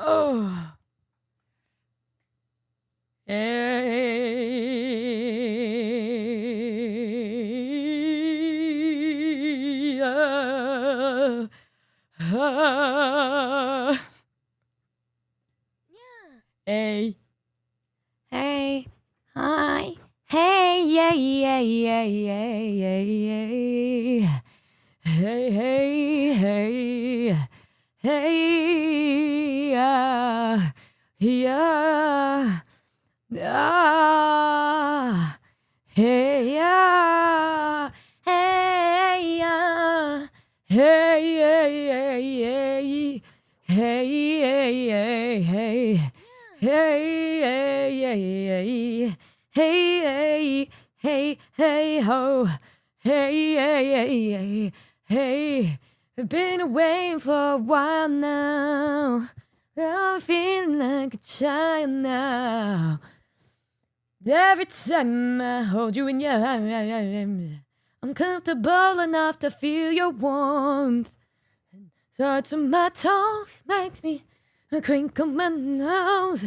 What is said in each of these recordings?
Oh. Hey. Hey. Hey. Hi. Hey. Yeah. Yeah. Yeah. Yeah. Yeah. Yeah. Hey. Hey. Hey. Hey. Yeah. Yeah. Ah. Hey. Yeah. Hey. Yeah. Hey. Hey. Hey. Hey. Hey. Hey. Hey, hey, hey, hey, hey, hey, ho. Hey, hey, hey, hey. I've been waiting for a while now. I'm feeling like a child now. Every time I hold you in your arms, I'm comfortable enough to feel your warmth. Touch of my toes makes me crinkle my nose.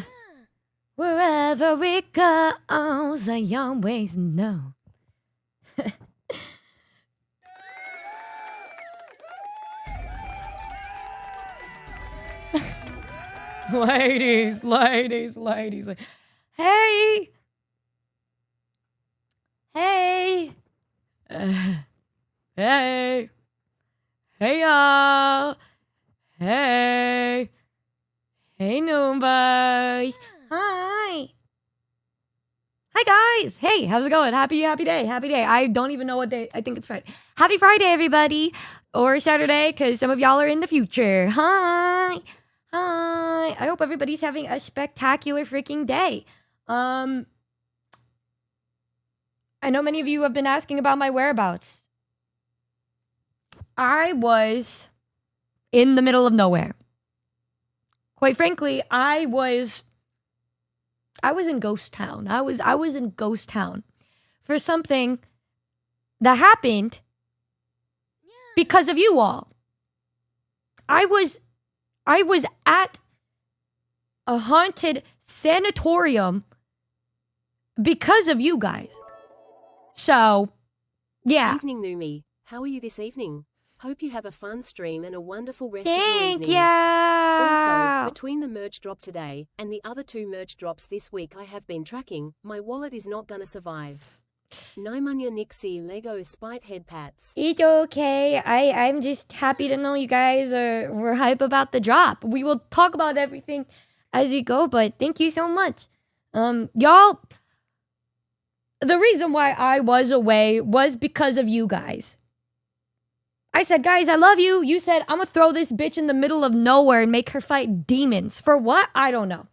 Wherever it goes, I always know. Ladies. Hey. Hey. Hey. Hey, y'all. Hey. Hey, Numi. Hi. Hi, guys. Hey, how's it going? Happy day. I don't even know what day. I think it's Friday. Happy Friday, everybody. Or Saturday, because some of y'all are in the future. Hi. I hope everybody's having a spectacular freaking day. I know many of you have been asking about my whereabouts. I was in the middle of nowhere. Quite frankly, I was in Ghost Town. I was in Ghost Town for something that happened because of you all. I was at a haunted sanatorium because of you guys. So, yeah. Evening, Numi. How are you this evening? Hope you have a fun stream and a wonderful rest of your Thank evening. you. Also, between the merge drop today and the other 2 merge drops this week I have been tracking, my wallet is not gonna survive. Nihmune Nixie Lego Spite Head Pats. It's okay. I'm just happy to know you guys were hype about the drop. We will talk about everything as we go, but thank you so much. Y'all, the reason why I was away was because of you guys. I said, guys, I love you. You said, I'm gonna throw this bitch in the middle of nowhere and make her fight demons. For what? I don't know.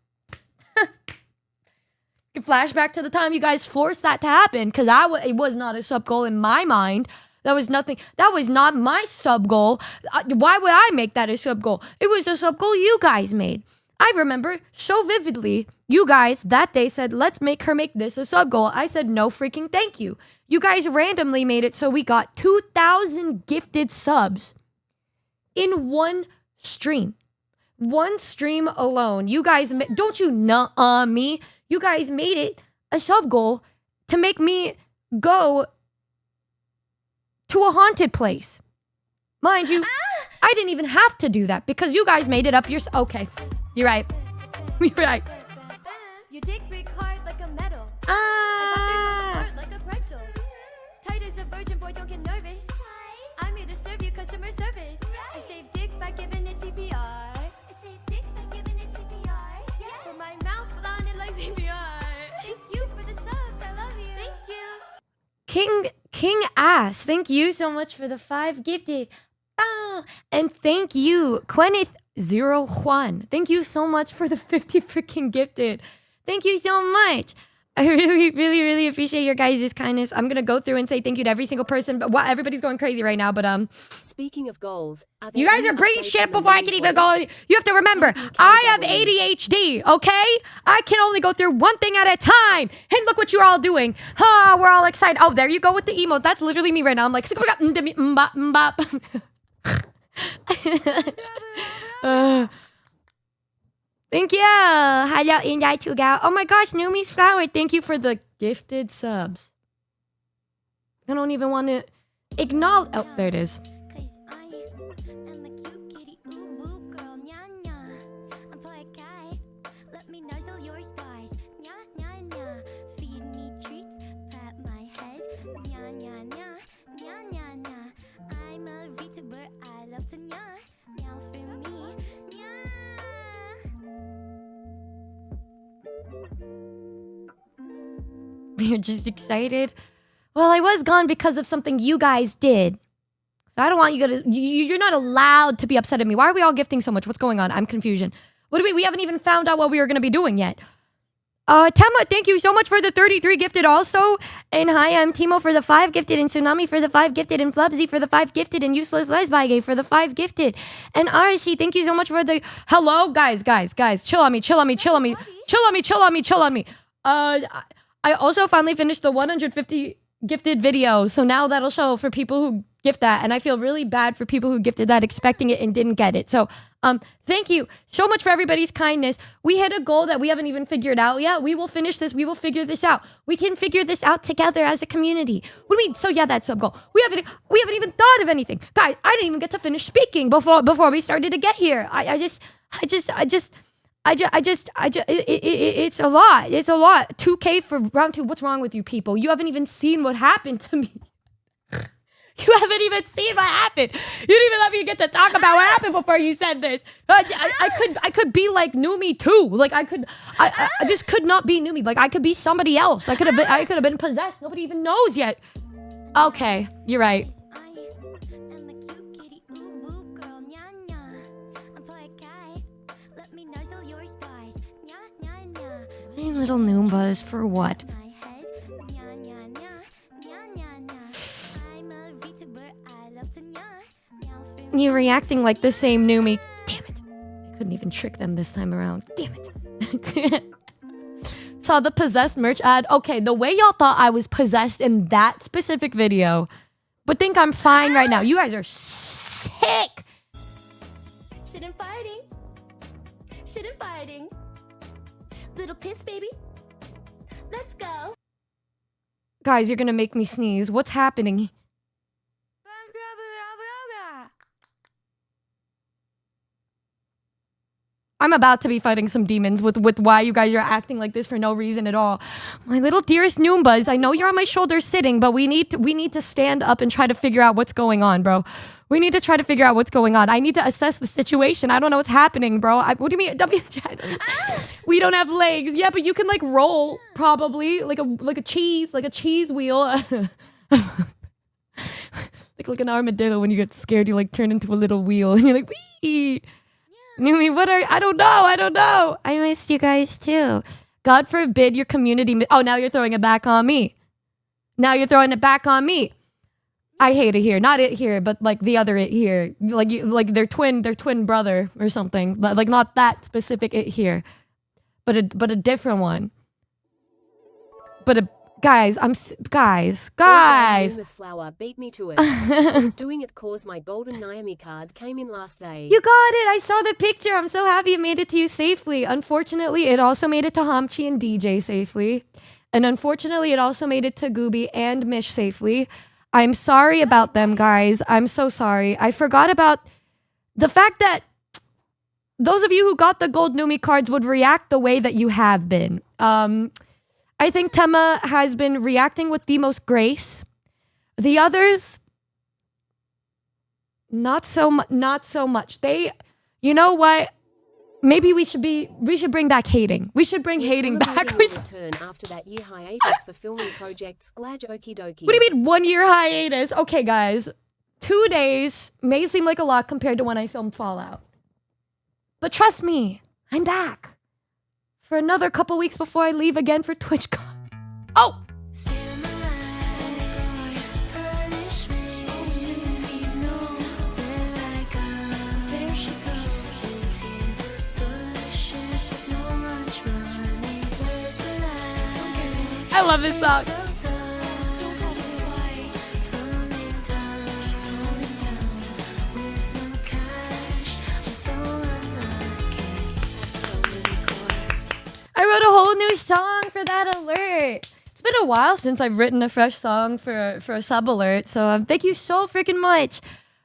Flashback to the time you guys forced that to happen, because it was not a sub goal in my mind. That was nothing. That was not my sub goal. Why would I make that a sub goal? It was a sub goal you guys made. I remember so vividly, you guys that day said, let's make her make this a sub goal. I said, no freaking thank you. You guys randomly made it so we got 2,000 gifted subs in one stream. One stream alone. You guys, don't you nuh me. You guys made it a sub goal to make me go to a haunted place. Mind you, I didn't even have to do that because you guys made it up yourself. Okay, you're right. You're right. Your dick big hard like a metal. Like a pretzel. Tight as a virgin boy, don't get nervous. I'm here to serve you customer service. I save dick by giving it CPR. I save dick by giving it CPR. Yes. Put my mouth on it like CPR. Thank you for the subs. I love you. Thank you. King Ass, thank you so much for the 5 gifted. And thank you, Quenith01. Thank you so much for the 50 freaking gifted. Thank you so much. I really appreciate your guys' kindness. I'm gonna go through and say thank you to every single person. But everybody's going crazy right now. But Speaking of goals, you guys are bringing shit up before I can even go. You have to remember, I have ADHD. Okay, I can only go through one thing at a time. And look what you're all doing. We're all excited. Oh, there you go with the emote. That's literally me right now. I'm like, Thank you. Hello, Inday Tugao. Oh my gosh, Numi's flower. Thank you for the gifted subs. I don't even want to acknowledge. Oh, there it is. Cause I am a cute kitty, ooh, ooh, girl, nya, nya. I'm for a guy, let me nuzzle your thighs, nya, nya, nya. Feed me treats, pat my head, nya, nya, nya, nya, nya, nya. I'm a VTuber, I love to nya, meow for me, nya. You're just excited. Well, I was gone because of something you guys did. So I don't want you to. You're not allowed to be upset at me. Why are we all gifting so much? What's going on? I'm confusion. What do we haven't even found out what we were going to be doing yet. Tema, thank you so much for the 33 gifted also. And hi, I'm Timo for the 5 gifted, and Tsunami for the 5 gifted, and Flubsy for the 5 gifted, and Useless Lesbige for the 5 gifted. And Arashi, thank you so much for the... Hello, guys. Chill on me. I also finally finished the 150 gifted video, so now that'll show for people who gift that, and I feel really bad for people who gifted that expecting it and didn't get it. So thank you so much for everybody's kindness. We hit a goal that we haven't even figured out yet. We will finish this. We will figure this out. We can figure this out together as a community. What do we mean? So yeah, that sub goal. We haven't even thought of anything. Guys, I didn't even get to finish speaking before we started to get here. It's a lot. It's a lot. 2K for round 2. What's wrong with you people? You haven't even seen what happened to me. You haven't even seen what happened. You didn't even let me get to talk about what happened before you said this. I could be like Numi too. Like this could not be Numi. Like I could be somebody else. I could have been possessed. Nobody even knows yet. Okay, you're right. I am a cute kitty, ooh, ooh, girl, nya, nya. I'm for a guy, let me nuzzle your thighs, nya, nya, nya. Hey, little Noombas, for what? My head, nya, nya, nya, nya, nya, nya. I'm a VTuber, I love to nya, meow for me. You're reacting like the same Numi. Damn it. I couldn't even trick them this time around. Damn it. Saw the possessed merch ad. Okay, the way y'all thought I was possessed in that specific video, but think I'm fine right now. You guys are sick. Shit and fighting. Shit and fighting. Little piss, baby. Let's go. Guys, you're gonna make me sneeze. What's happening? I'm about to be fighting some demons with why you guys are acting like this for no reason at all. My little dearest Noombas, I know you're on my shoulder sitting, but we need to stand up and try to figure out what's going on, bro. We need to try to figure out what's going on. I need to assess the situation. I don't know what's happening, bro. What do you mean? We don't have legs. Yeah, but you can like roll probably like a cheese wheel. like an armadillo. When you get scared, you like turn into a little wheel and you're like, wee. Numi, I don't know. I missed you guys too. God forbid your community. Oh, now you're throwing it back on me. I hate it here. Not it here, but like the other it here. Like their twin brother or something. Like not that specific it here, but a different one. Guys. Enormous flower beat me to it. I was doing it cause my golden Nihmune card came in last day. You got it. I saw the picture. I'm so happy it made it to you safely. Unfortunately, it also made it to Hamchi and DJ safely. And unfortunately, it also made it to Gooby and Mish safely. I'm sorry about them, guys. I'm so sorry. I forgot about the fact that those of you who got the gold Numi cards would react the way that you have been. I think Tema has been reacting with the most grace. The others, not so much. You know what? Maybe we should bring back hating. We should bring hating back. Return after that year hiatus for filming projects. Glad okie dokie. What do you mean 1 year hiatus? Okay, guys, 2 days may seem like a lot compared to when I filmed Fallout, but trust me, I'm back. For another couple weeks before I leave again for TwitchCon. Oh! I love this song. wrote a whole new song for that alert. It's been a while since I've written a fresh song for a sub alert. So thank you so freaking much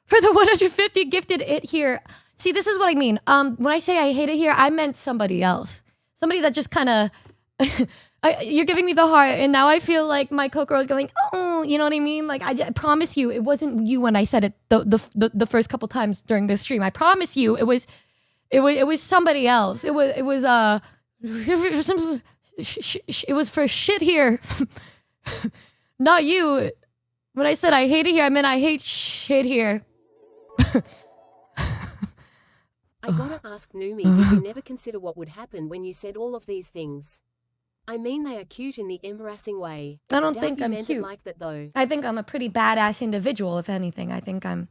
for the 150 gifted it here. See, this is what I mean. When I say I hate it here, I meant somebody else. Somebody that just kind of... you're giving me the heart, and now I feel like my Kokoro is going, oh, you know what I mean? Like, I promise you, it wasn't you when I said it the first couple times during this stream. I promise you, it was somebody else. It was for shit here, not you. When I said I hate it here, I meant I hate shit here. I gotta ask Numi, did you never consider what would happen when you said all of these things? I mean, they are cute in the embarrassing way. I don't think I'm cute. Like that, though. I think I'm a pretty badass individual, if anything. I'm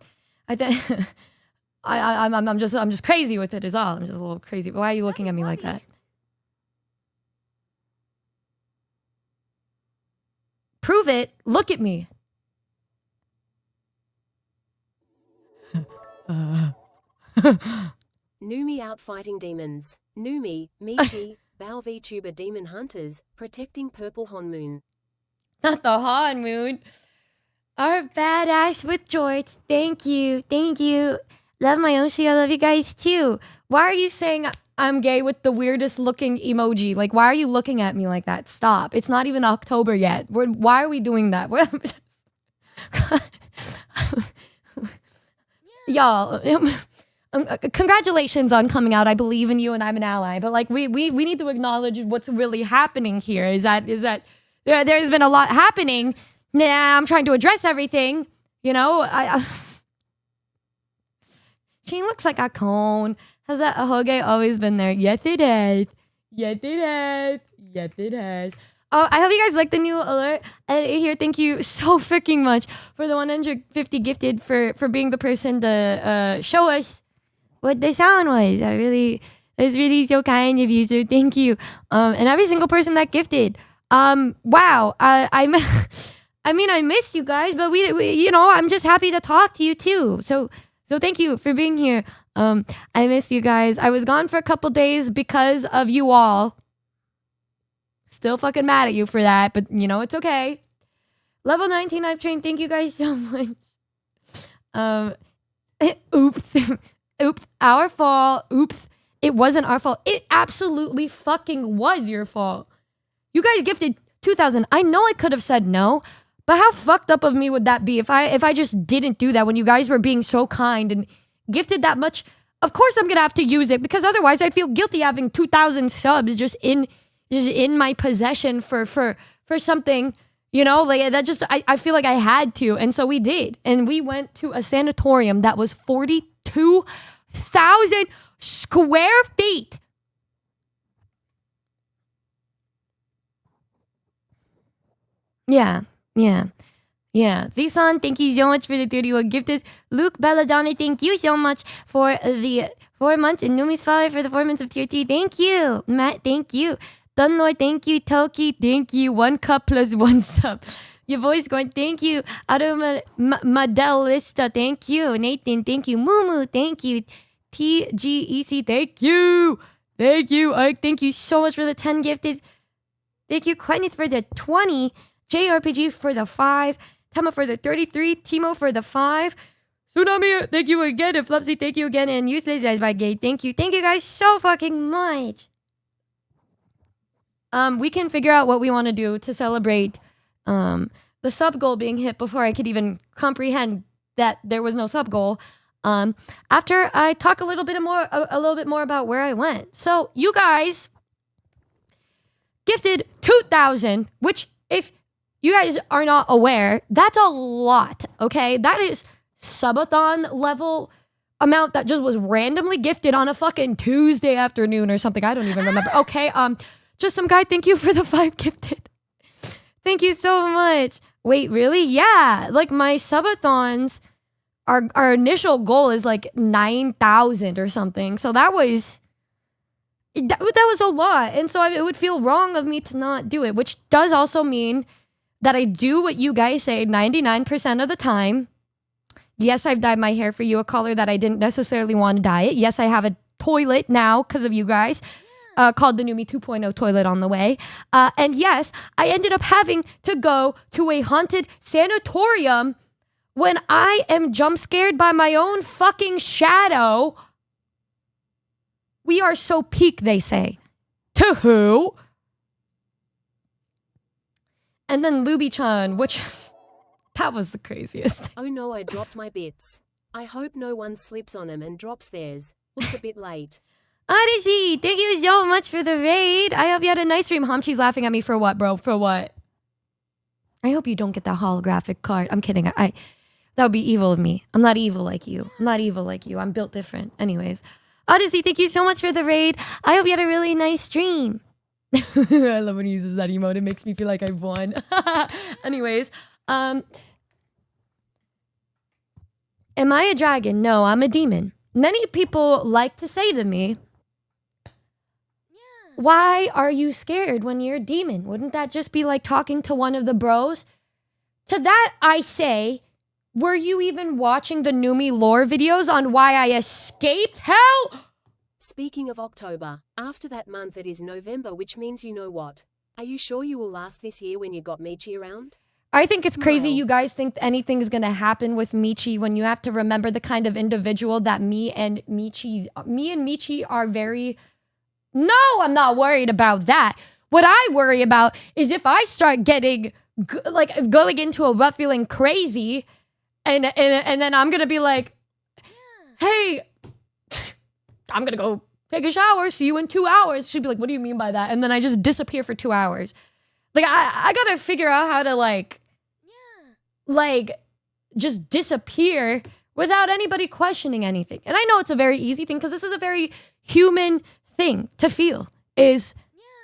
just crazy with it is all. I'm just a little crazy. Why are you looking at me like that? Prove it. Look at me. Numi out fighting demons. Numi, Michi, Bao VTuber demon hunters, protecting purple Honmoon. Not the Honmoon. Our badass with jorts. Thank you. Thank you. Love my Oshi. I love you guys too. Why are you saying I'm gay with the weirdest looking emoji? Like, why are you looking at me like that? Stop. It's not even October yet. Why are we doing that? Y'all, congratulations on coming out. I believe in you and I'm an ally. But like, we need to acknowledge what's really happening here. Is that there's been a lot happening. Nah, I'm trying to address everything. You know, she looks like a cone. Has that ahoge always been there? Yes, it has. Yes, it has. Yes, it has. Oh, I hope you guys like the new alert. Here, thank you so freaking much for the 150 gifted for being the person to show us what the sound was. It was really so kind of you. So thank you. And every single person that gifted. Wow. I mean, I missed you guys, but we you know, I'm just happy to talk to you too. So thank you for being here. I miss you guys. I was gone for a couple days because of you all. Still fucking mad at you for that, but you know, it's okay. Level 19 I've trained. Thank you guys so much. Oops. Oops. Our fault. Oops. It wasn't our fault. It absolutely fucking was your fault. You guys gifted 2,000. I know I could have said no, but how fucked up of me would that be if I just didn't do that when you guys were being so kind and gifted that much? Of course I'm gonna have to use it because otherwise I'd feel guilty having 2,000 subs just in my possession for something, you know, like that. Just I feel like I had to, and so we did, and we went to a sanatorium that was 42,000 square feet. Yeah. Visan, thank you so much for the 31 gifted. Luke Belladonna, thank you so much for the 4 months, and Numi's follower for the 4 months of tier 3. Thank you. Matt, thank you. Dunlord, thank you. Toki, thank you. 1 cup plus 1 sub. Your voice going, thank you. Aruma Madelista, thank you. Nathan, thank you. Mumu, thank you. TGEC, thank you. Thank you. Ike, thank you so much for the 10 gifted. Thank you, Quentin, for the 20. JRPG for the 5. Tama for the 33. Timo for the 5. Tsunami, thank you again. And Flupsy, thank you again. And Useless as by Gate, thank you. Thank you guys so fucking much. We can figure out what we want to do to celebrate the sub goal being hit before I could even comprehend that there was no sub goal. After I talk a little bit more about where I went. So you guys gifted 2,000, which if you guys are not aware, that's a lot. Okay, that is subathon level amount that just was randomly gifted on a fucking Tuesday afternoon or something. I don't even remember. Okay, just some guy, thank you for the 5 gifted. Thank you so much. Wait, really? Yeah. Like my subathons, our initial goal is like 9,000 or something. So that was a lot. And so it would feel wrong of me to not do it, which does also mean that I do what you guys say 99% of the time. Yes, I've dyed my hair for you, a color that I didn't necessarily want to dye it. Yes, I have a toilet now because of you guys. called the Numi 2.0 toilet on the way. And yes, I ended up having to go to a haunted sanatorium when I am jump scared by my own fucking shadow. We are so peak, they say. To who? And then Luby-chan, which that was the craziest. Oh no, I dropped my bits. I hope no one slips on them and drops theirs. Looks a bit late. Odyssey, thank you so much for the raid. I hope you had a nice stream. Hamchi's laughing at me for what, bro? For what? I hope you don't get that holographic card. I'm kidding. That would be evil of me. I'm not evil like you. I'm built different. Anyways. Odyssey, thank you so much for the raid. I hope you had a really nice stream. I love when he uses that emote. It makes me feel like I've won. Anyways. Am I a dragon? No, I'm a demon. Many people like to say to me, why are you scared when you're a demon? Wouldn't that just be like talking to one of the bros? To that I say, were you even watching the Numi lore videos on why I escaped hell? Speaking of October, after that month it is November, which means you know what? Are you sure you will last this year when you got Michi around? I think it's crazy you guys think anything's gonna happen with Michi when you have to remember the kind of individual that me and Michi are very... No, I'm not worried about that. What I worry about is if I start getting, going into a rut feeling crazy, and then I'm gonna be like, hey, I'm gonna go take a shower, see you in 2 hours. She'd be like, what do you mean by that? And then I just disappear for 2 hours. Like, I gotta figure out how to, just disappear without anybody questioning anything. And I know it's a very easy thing because this is a very human thing to feel is,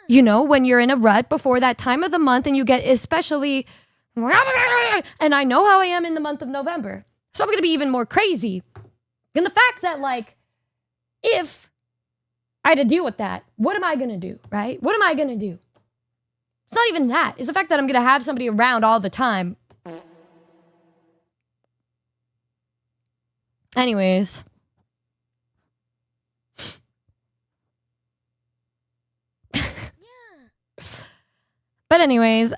when you're in a rut before that time of the month and you get especially, and I know how I am in the month of November. So I'm going to be even more crazy. And the fact that if I had to deal with that, what am I going to do, right? What am I going to do? It's not even that. It's the fact that I'm going to have somebody around all the time. Anyways. But anyways,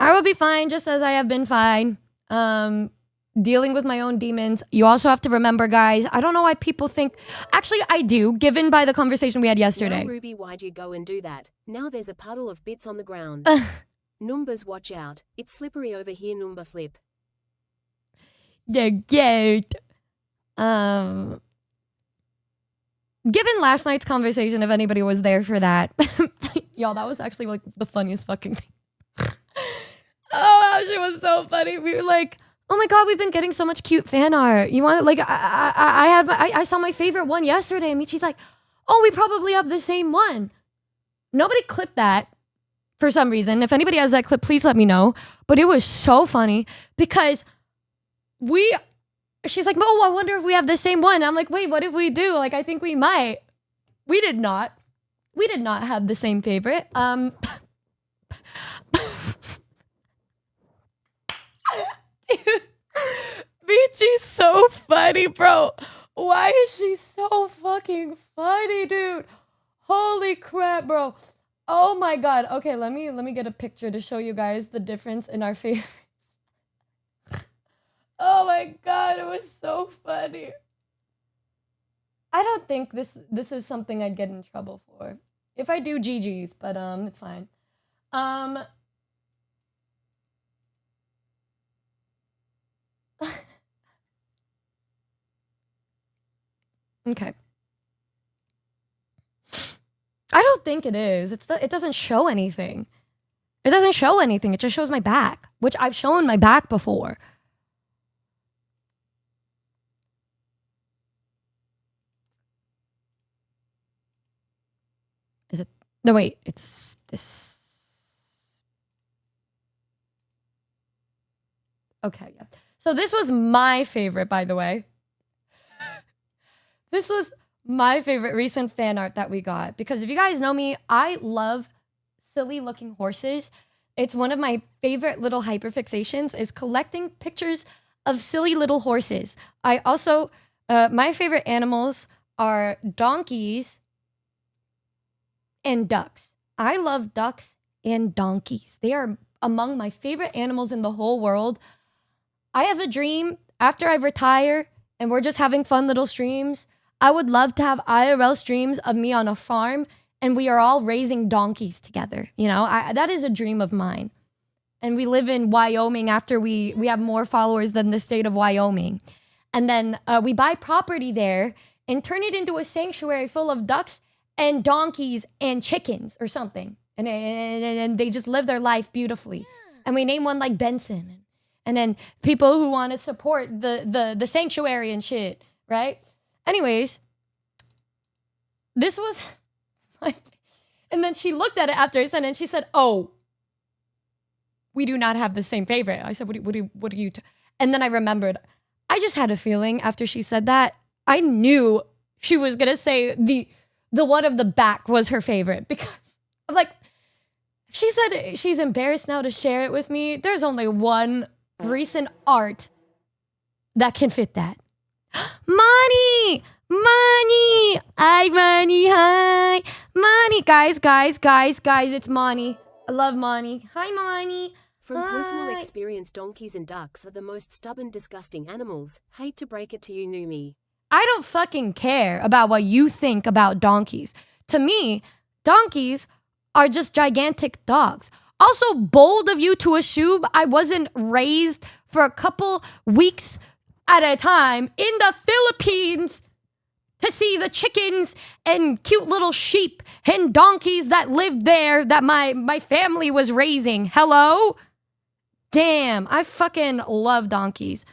I will be fine just as I have been fine. Dealing with my own demons. You also have to remember, guys, I don't know why people think... Actually, I do, given by the conversation we had yesterday. Now, Ruby, why'd you go and do that? Now there's a puddle of bits on the ground. Numbers, watch out. It's slippery over here, Number flip. Yeah, cute. Given last night's conversation, if anybody was there for that, y'all, that was actually the funniest fucking thing. Oh, that shit was so funny. We were like, oh my god, we've been getting so much cute fan art. You want I saw my favorite one yesterday, and Michi's like, oh, we probably have the same one. Nobody clipped that for some reason. If anybody has that clip, please let me know. But it was so funny because she's like, oh, I wonder if we have the same one. I'm like, wait, what if we do? I think we might. We did not. We did not have the same favorite. Dude, Michi's so funny, bro. Why is she so fucking funny, dude? Holy crap, bro. Oh my god. Okay, let me get a picture to show you guys the difference in our favorites. Oh my god, it was so funny. I don't think this is something I'd get in trouble for. If I do, GG's, but it's fine. Okay. I don't think it is. It doesn't show anything. It doesn't show anything. It just shows my back, which I've shown my back before. Is it? No, wait. It's this. Okay, yeah. So this was my favorite, by the way. This was my favorite recent fan art that we got. Because if you guys know me, I love silly looking horses. It's one of my favorite little hyperfixations is collecting pictures of silly little horses. I also, my favorite animals are donkeys and ducks. I love ducks and donkeys. They are among my favorite animals in the whole world. I have a dream after I retire and we're just having fun little streams. I would love to have IRL streams of me on a farm and we are all raising donkeys together. You know, that is a dream of mine. And we live in Wyoming after we have more followers than the state of Wyoming. And then we buy property there and turn it into a sanctuary full of ducks and donkeys and chickens or something. And they just live their life beautifully. And we name one like Benson. And then people who want to support the sanctuary and shit, right? Anyways, this was and then she looked at it after I said it and she said, oh, we do not have the same favorite. I said, what are you? And then I remembered, I just had a feeling after she said that, I knew she was going to say the one of the back was her favorite because like, she said she's embarrassed now to share it with me. There's only one recent art that can fit that. Money! Money! Hi, Money, hi! Money! Guys, it's Money. I love Money. Hi, Money. From personal experience, donkeys and ducks are the most stubborn, disgusting animals. Hate to break it to you, Numi. I don't fucking care about what you think about donkeys. To me, donkeys are just gigantic dogs. Also, bold of you to assume I wasn't raised for a couple weeks at a time in the Philippines to see the chickens and cute little sheep and donkeys that lived there that my family was raising. Hello? Damn, I fucking love donkeys.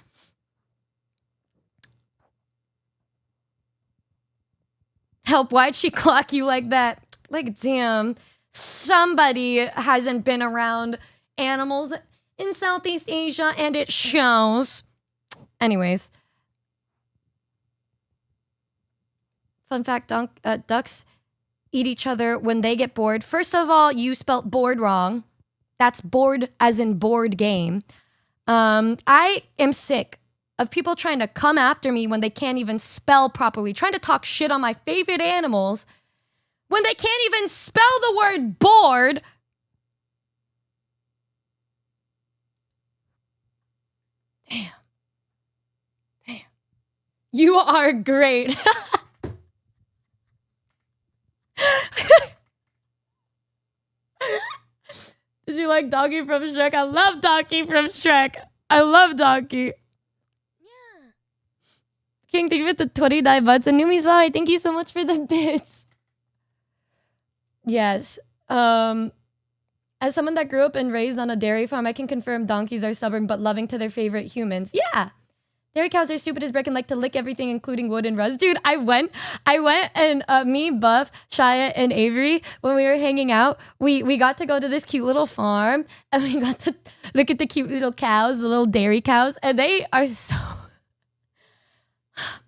Help, why'd she clock you like that? Like, damn, somebody hasn't been around animals in Southeast Asia and it shows. Anyways. Fun fact, ducks eat each other when they get bored. First of all, you spelt bored wrong. That's bored as in board game. I am sick of people trying to come after me when they can't even spell properly, trying to talk shit on my favorite animals when they can't even spell the word bored. Damn. You are great. Did you like Donkey from Shrek? I love Donkey from Shrek. I love Donkey. Yeah. King, thank you for the 29 months. And Numi's flower, thank you so much for the bits. Yes. As someone that grew up and raised on a dairy farm, I can confirm donkeys are stubborn but loving to their favorite humans. Yeah. Dairy cows are stupid as brick and like to lick everything, including wood and rust. Dude, I went and me, Buff, Shia, and Avery, when we were hanging out, we got to go to this cute little farm and we got to look at the cute little cows, the little dairy cows, and they are so...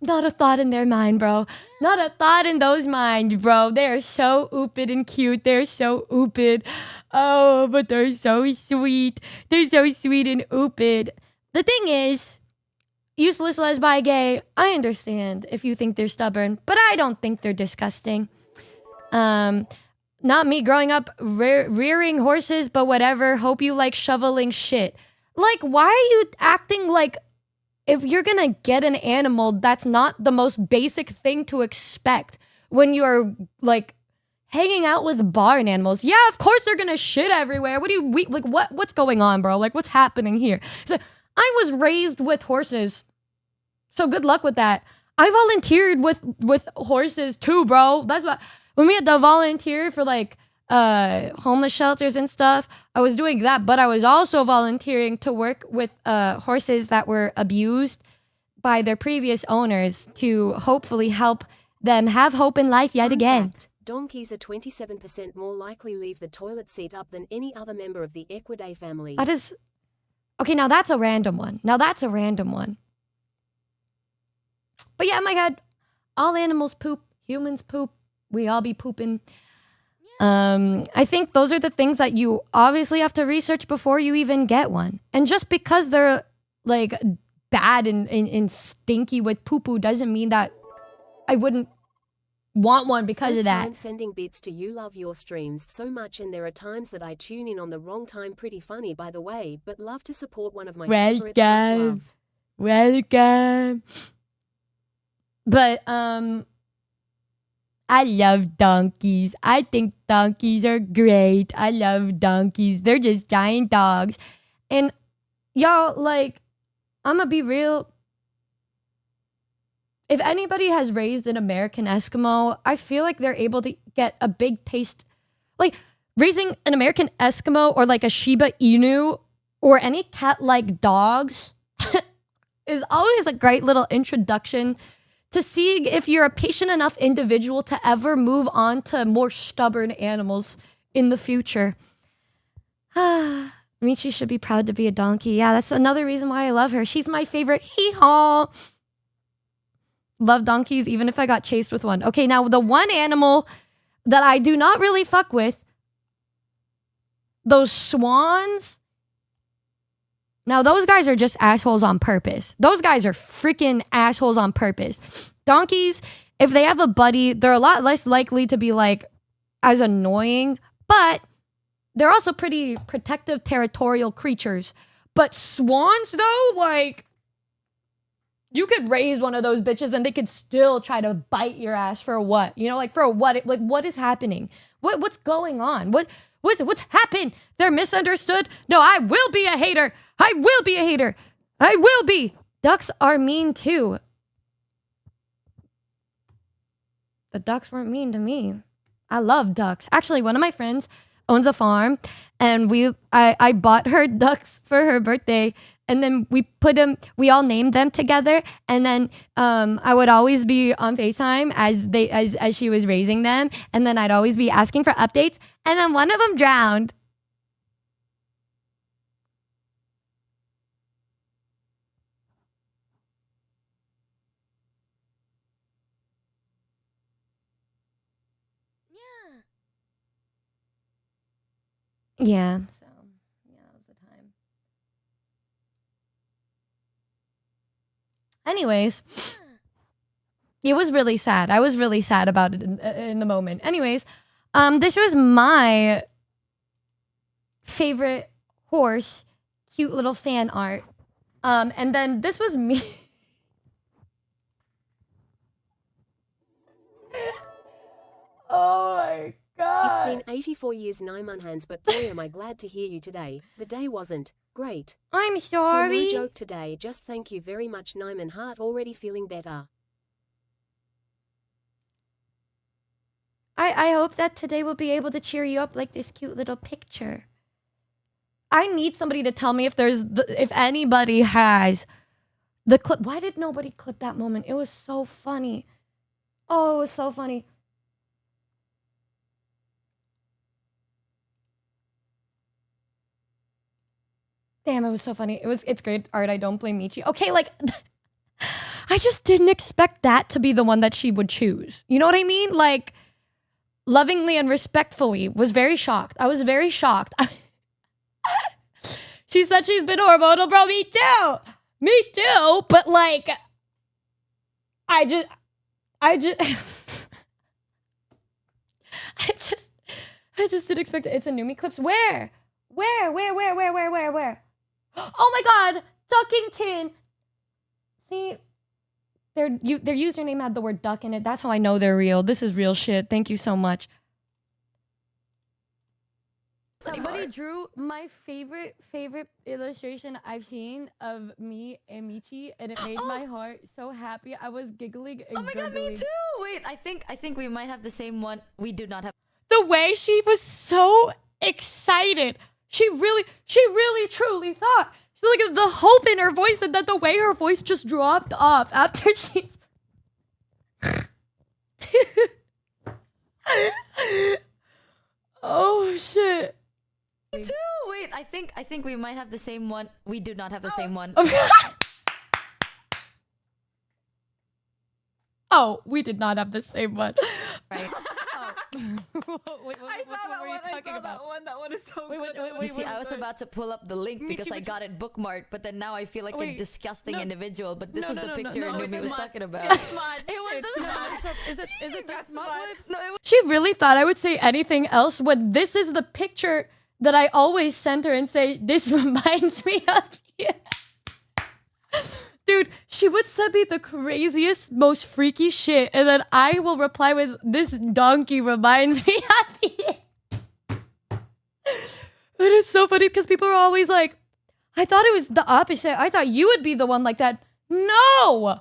Not a thought in their mind, bro. Not a thought in those minds, bro. They are so oopid and cute. They're so oopid. Oh, but they're so sweet. They're so sweet and oopid. The thing is... Useless, lesbi, gay, I understand if you think they're stubborn, but I don't think they're disgusting. Not me growing up rearing horses, but whatever. Hope you like shoveling shit. Like, why are you acting like if you're gonna get an animal, that's not the most basic thing to expect when you're like hanging out with barn animals? Yeah, of course they're gonna shit everywhere. What's going on, bro? Like, what's happening here? So, I was raised with horses. So good luck with that. I volunteered with horses too, bro. That's what, when we had to volunteer for like homeless shelters and stuff, I was doing that, but I was also volunteering to work with horses that were abused by their previous owners to hopefully help them have hope in life yet again. Donkeys are 27% more likely leave the toilet seat up than any other member of the Equidae family. That is... Okay, now that's a random one. But yeah, my God, all animals poop, humans poop, we all be pooping. I think those are the things that you obviously have to research before you even get one. And just because they're like bad and stinky with poo-poo doesn't mean that I wouldn't want one because First of that. time sending bits to you. Love your streams so much, and there are times that I tune in on the wrong time. Pretty funny, by the way, but love to support one of my favorites. Much love. Welcome. But I love donkeys. I think donkeys are great. I love donkeys. They're just giant dogs. And y'all, like, I'm gonna be real. If anybody has raised an American Eskimo, I feel like they're able to get a big taste. Like, raising an American Eskimo or like a Shiba Inu or any cat-like dogs is always a great little introduction to see if you're a patient enough individual to ever move on to more stubborn animals in the future. Michi should be proud to be a donkey. Yeah, that's another reason why I love her. She's my favorite. Hee-haw. Love donkeys, even if I got chased with one. Okay, now the one animal that I do not really fuck with, those swans. Now, those guys are just assholes on purpose. Those guys are freaking assholes on purpose. Donkeys, if they have a buddy, they're a lot less likely to be like as annoying, but they're also pretty protective, territorial creatures. But swans, though, like, you could raise one of those bitches and they could still try to bite your ass for what? You know, like for what? Like, what is happening? What's going on? What's happened? They're misunderstood? No, I will be a hater. I will be a hater. I will be. Ducks are mean too. The ducks weren't mean to me. I love ducks. Actually, one of my friends owns a farm, and I bought her ducks for her birthday, and then we all named them together, and then I would always be on FaceTime as she was raising them, and then I'd always be asking for updates, and then one of them drowned. Yeah, so yeah, that was the time. Anyways, it was really sad. I was really sad about it in the moment. Anyways, this was my favorite horse, cute little fan art. And then this was me. Oh my God. It's been 84 years, Nihmune, but boy, am I glad to hear you today. The day wasn't great. I'm So sorry. no joke today. Just thank you very much, Nihmune. Heart already feeling better. I hope that today will be able to cheer you up like this cute little picture. I need somebody to tell me if anybody has the clip. Why did nobody clip that moment? It was so funny. Oh, it was so funny. Damn, it was so funny. It's great art. I don't blame Michi. Okay, like, I just didn't expect that to be the one that she would choose. You know what I mean? Like, lovingly and respectfully, was very shocked. I was very shocked. She said she's been hormonal, bro. Me too. Me too. But like, I just didn't expect it. It's a Numi clips. Where? Oh my God, Duckington. See, their username had the word duck in it. That's how I know they're real. This is real shit. Thank you so much. Somebody drew my favorite illustration I've seen of me and Michi, and it made my heart so happy. I was giggling and Oh my God, me too. Wait, I think we might have the same one. We do not have. The way she was so excited. She really truly thought. She look at the hope in her voice, and that the way her voice just dropped off after she. Oh shit. Me too. Wait, I think we might have the same one. We do not have the same one. Oh, we did not have the same one. Right. Wait, what were you talking about? That one is so Wait, good. You see, I was about to pull up the link because I got it bookmarked, but then now I feel like a disgusting individual. But this was the picture Numi was talking about. It was the smut. Is it the smut one? No, it was. She really thought I would say anything else when this is the picture that I always send her and say, this reminds me of you. Dude, she would send me the craziest, most freaky shit, and then I will reply with, this donkey reminds me of you. It is so funny because people are always like, I thought it was the opposite. I thought you would be the one like that. No!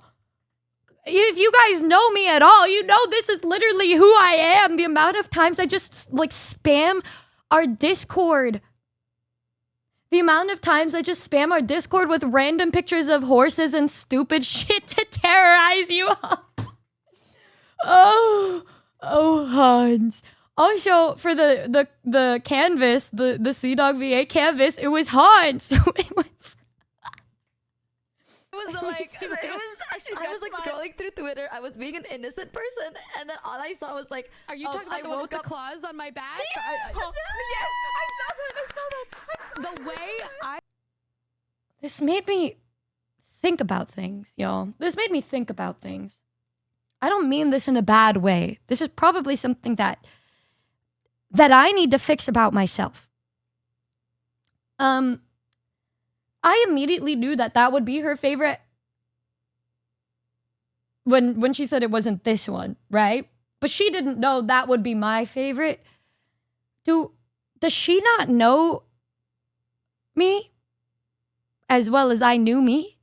If you guys know me at all, you know this is literally who I am. The amount of times I just like spam our Discord. The amount of times I just spam our Discord with random pictures of horses and stupid shit to terrorize you all. Oh, Hans. Also, for the canvas, the Sea Dog VA canvas, it was Hans. It was like I was like scrolling through Twitter. I was being an innocent person, and then all I saw was like, Are you talking about the one with the claws on my back? Yes, Yes, I saw that. The way I... This made me think about things, y'all. This made me think about things. I don't mean this in a bad way. This is probably something that I need to fix about myself. I immediately knew that would be her favorite when she said it wasn't this one, right? But she didn't know that would be my favorite. Does she not know me as well as I knew me?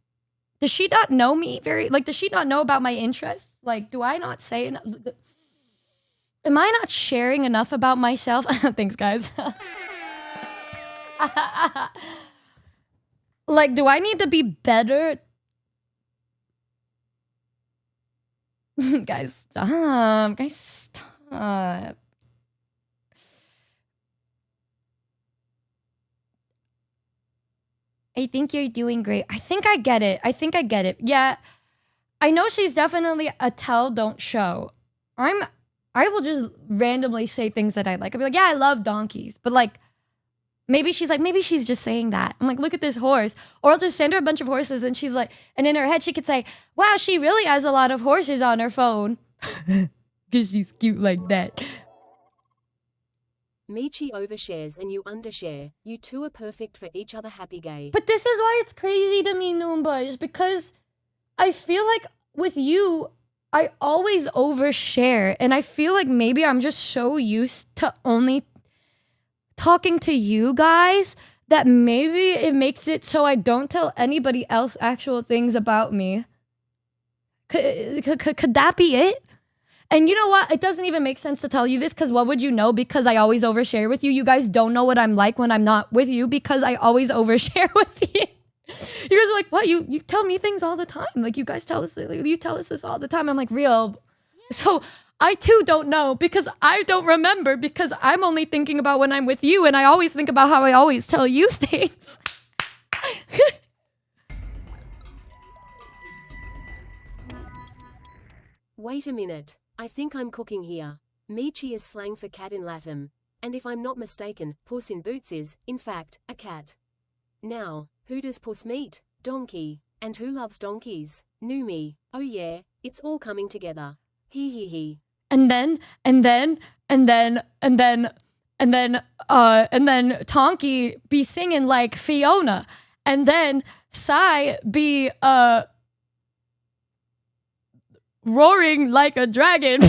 Does she not know me does she not know about my interests? Like, do I not say enough? Am I not sharing enough about myself? Thanks, guys. Like, do I need to be better? Guys, stop. Guys, stop. I think you're doing great. I think I get it. Yeah, I know she's definitely a tell, don't show. I will just randomly say things that I like. I'll be like, yeah, I love donkeys. But like, maybe she's just saying that. I'm like, look at this horse. Or I'll just send her a bunch of horses and she's like, and in her head she could say, wow, she really has a lot of horses on her phone. Because she's cute like that. Michi overshares and you undershare. You two are perfect for each other, happy gay. But this is why it's crazy to me, Noomba, is because I feel like with you, I always overshare. And I feel like maybe I'm just so used to only talking to you guys that maybe it makes it so I don't tell anybody else actual things about me. Could that be it? And you know what? It doesn't even make sense to tell you this because what would you know? Because I always overshare with you. You guys don't know what I'm like when I'm not with you because I always overshare with you. You guys are like, what? You tell me things all the time. Like you guys tell us this all the time. I'm like, real. So I too don't know because I don't remember because I'm only thinking about when I'm with you and I always think about how I always tell you things. Wait a minute. I think I'm cooking here. Michi is slang for cat in Latin. And if I'm not mistaken, Puss in Boots is, in fact, a cat. Now, who does Puss meet? Donkey. And who loves donkeys? Numi. Oh yeah, it's all coming together. Hee hee hee. And then Tonky be singing like Fiona. And then Sai be roaring like a dragon.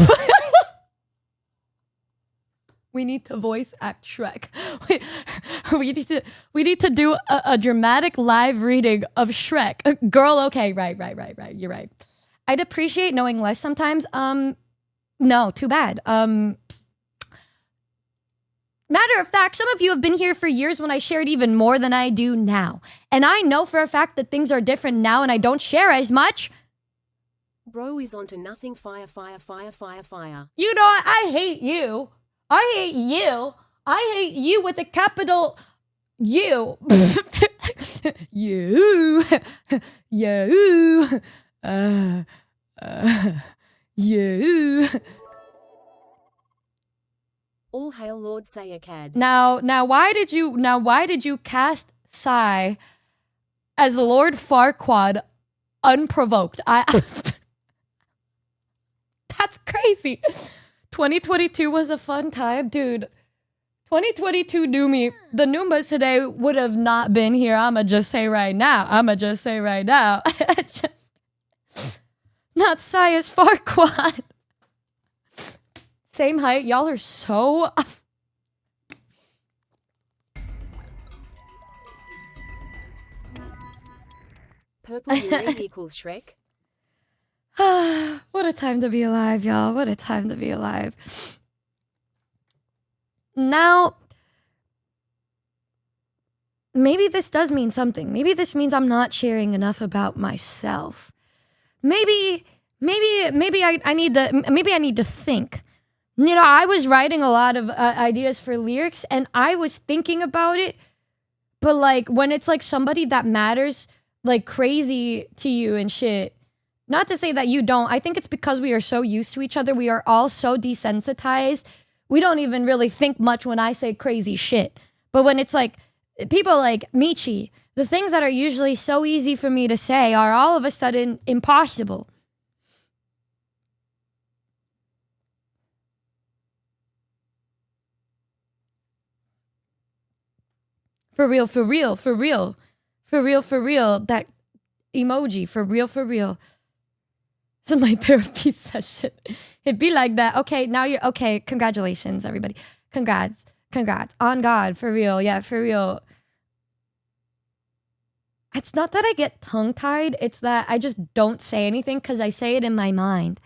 We need to voice act Shrek. We need to do a dramatic live reading of Shrek. Girl, okay, right. You're right. I'd appreciate knowing less sometimes. No, too bad. Matter of fact, some of you have been here for years when I shared even more than I do now. And I know for a fact that things are different now and I don't share as much. Bro is onto nothing. Fire. You know what? I hate you. I hate you with a capital U. You. You. All hail Lord Sayakad. Now why did you cast Sai as Lord Farquaad unprovoked? That's crazy. 2022 was a fun time, dude. 2022 Numi, the Numbas today would have not been here. I'ma just say right now. Just not Sai as Farquaad. Same height. Y'all are so... Purple urine equals Shrek. What a time to be alive, y'all. What a time to be alive. Now, maybe this does mean something. Maybe this means I'm not sharing enough about myself. Maybe I need to think. You know, I was writing a lot of ideas for lyrics, and I was thinking about it, but like when it's like somebody that matters like crazy to you and shit. Not to say that you don't. I think it's because we are so used to each other. We are all so desensitized. We don't even really think much when I say crazy shit. But when it's like people like Michi, the things that are usually so easy for me to say are all of a sudden impossible. For real. That emoji, for real. This is my therapy session. It'd be like that. Okay, now you're okay. Congratulations, everybody. Congrats. On God, for real. Yeah, for real. It's not that I get tongue-tied. It's that I just don't say anything because I say it in my mind.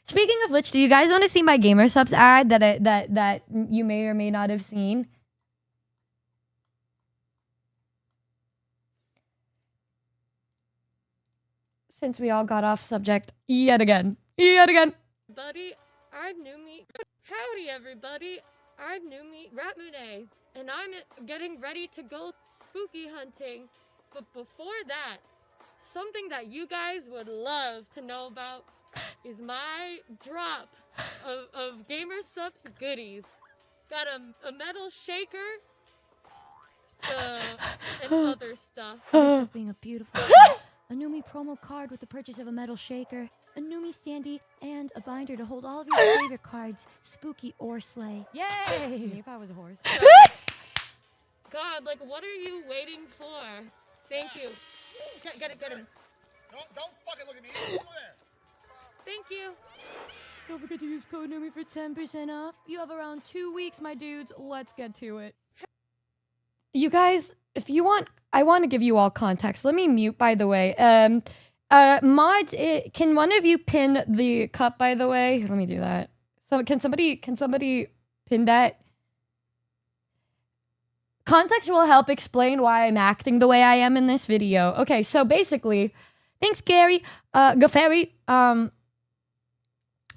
Speaking of which, do you guys want to see my Gamer Subs ad that you may or may not have seen? Since we all got off subject yet again. Buddy, I'm Numi. Howdy, everybody. I'm Numi Nihmune, and I'm getting ready to go spooky hunting. But before that, something that you guys would love to know about is my drop of Gamer Subs goodies. Got a metal shaker and other stuff. This being a beautiful a Numi promo card with the purchase of a metal shaker, a Numi standee, and a binder to hold all of your favorite cards, spooky or slay. Yay! Me if I was a horse. God, like, what are you waiting for? Thank you. Get him. Don't fucking look at me. Over there. Thank you. Don't forget to use code Numi for 10% off. You have around 2 weeks, my dudes. Let's get to it. You guys, if you want, I want to give you all context. Let me mute, by the way. Mods, can one of you pin the cup, by the way? Let me do that. So can somebody pin that? Context will help explain why I'm acting the way I am in this video. Okay, so basically, thanks, Gary. Gaferi,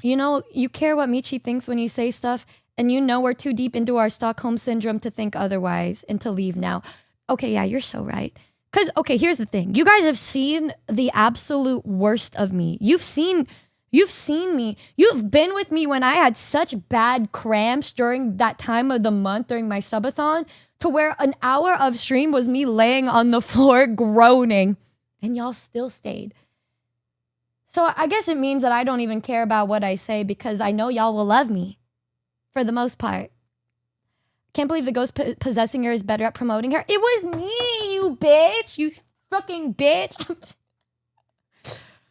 you know, you care what Michi thinks when you say stuff, and you know we're too deep into our Stockholm Syndrome to think otherwise and to leave now. Okay, yeah, you're so right. Because, okay, here's the thing. You guys have seen the absolute worst of me. You've seen me. You've been with me when I had such bad cramps during that time of the month, during my subathon, to where an hour of stream was me laying on the floor groaning, and y'all still stayed. So I guess it means that I don't even care about what I say because I know y'all will love me. For the most part. Can't believe the ghost possessing her is better at promoting her. It was me, you bitch. You fucking bitch.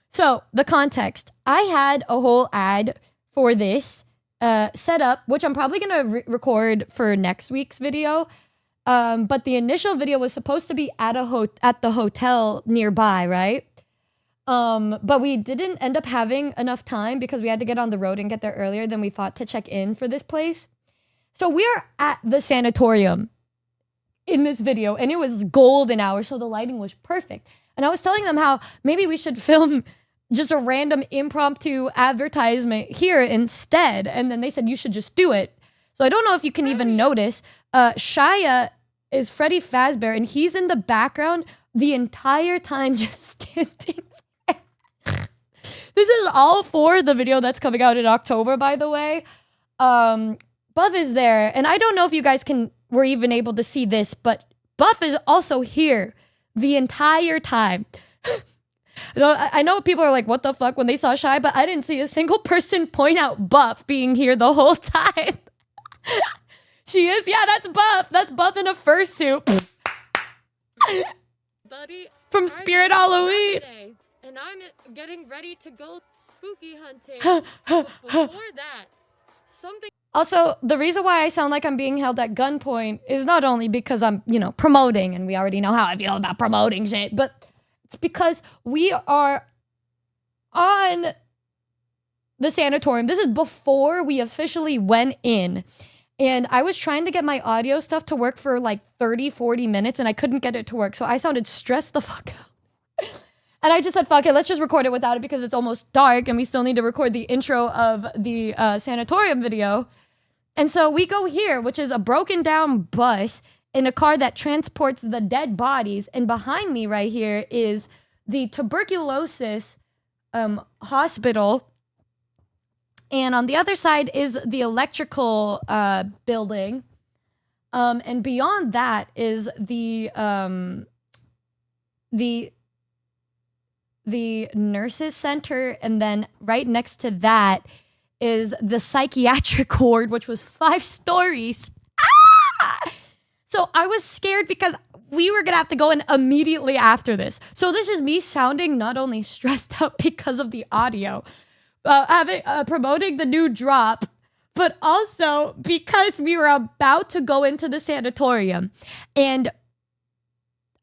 So, the context. I had a whole ad for this set up, which I'm probably going to record for next week's video. But the initial video was supposed to be at the hotel nearby, right? But we didn't end up having enough time because we had to get on the road and get there earlier than we thought to check in for this place. So we're at the sanatorium in this video, and it was golden hour, so the lighting was perfect. And I was telling them how maybe we should film just a random impromptu advertisement here instead. And then they said, you should just do it. So I don't know if you can even notice, Shia is Freddy Fazbear, and he's in the background the entire time just standing. This is all for the video that's coming out in October, by the way. Buff is there, and I don't know if you guys were even able to see this, but Buff is also here the entire time. I know people are like, what the fuck, when they saw Shy, but I didn't see a single person point out Buff being here the whole time. She is, yeah, that's Buff. That's Buff in a fursuit. Buddy, From Spirit Halloween. And I'm getting ready to go spooky hunting. But before that, something. Also, the reason why I sound like I'm being held at gunpoint is not only because I'm, promoting, and we already know how I feel about promoting shit, but it's because we are on the sanatorium. This is before we officially went in. And I was trying to get my audio stuff to work for like 30, 40 minutes, and I couldn't get it to work. So I sounded stressed the fuck out. And I just said, fuck it, let's just record it without it because it's almost dark and we still need to record the intro of the sanatorium video. And so we go here, which is a broken down bus in a car that transports the dead bodies. And behind me right here is the tuberculosis hospital. And on the other side is the electrical building. And beyond that is the nurses center. And then right next to that is the psychiatric ward, which was 5 stories. Ah! So I was scared because we were gonna have to go in immediately after this. So this is me sounding not only stressed out because of the audio, promoting the new drop, but also because we were about to go into the sanatorium. And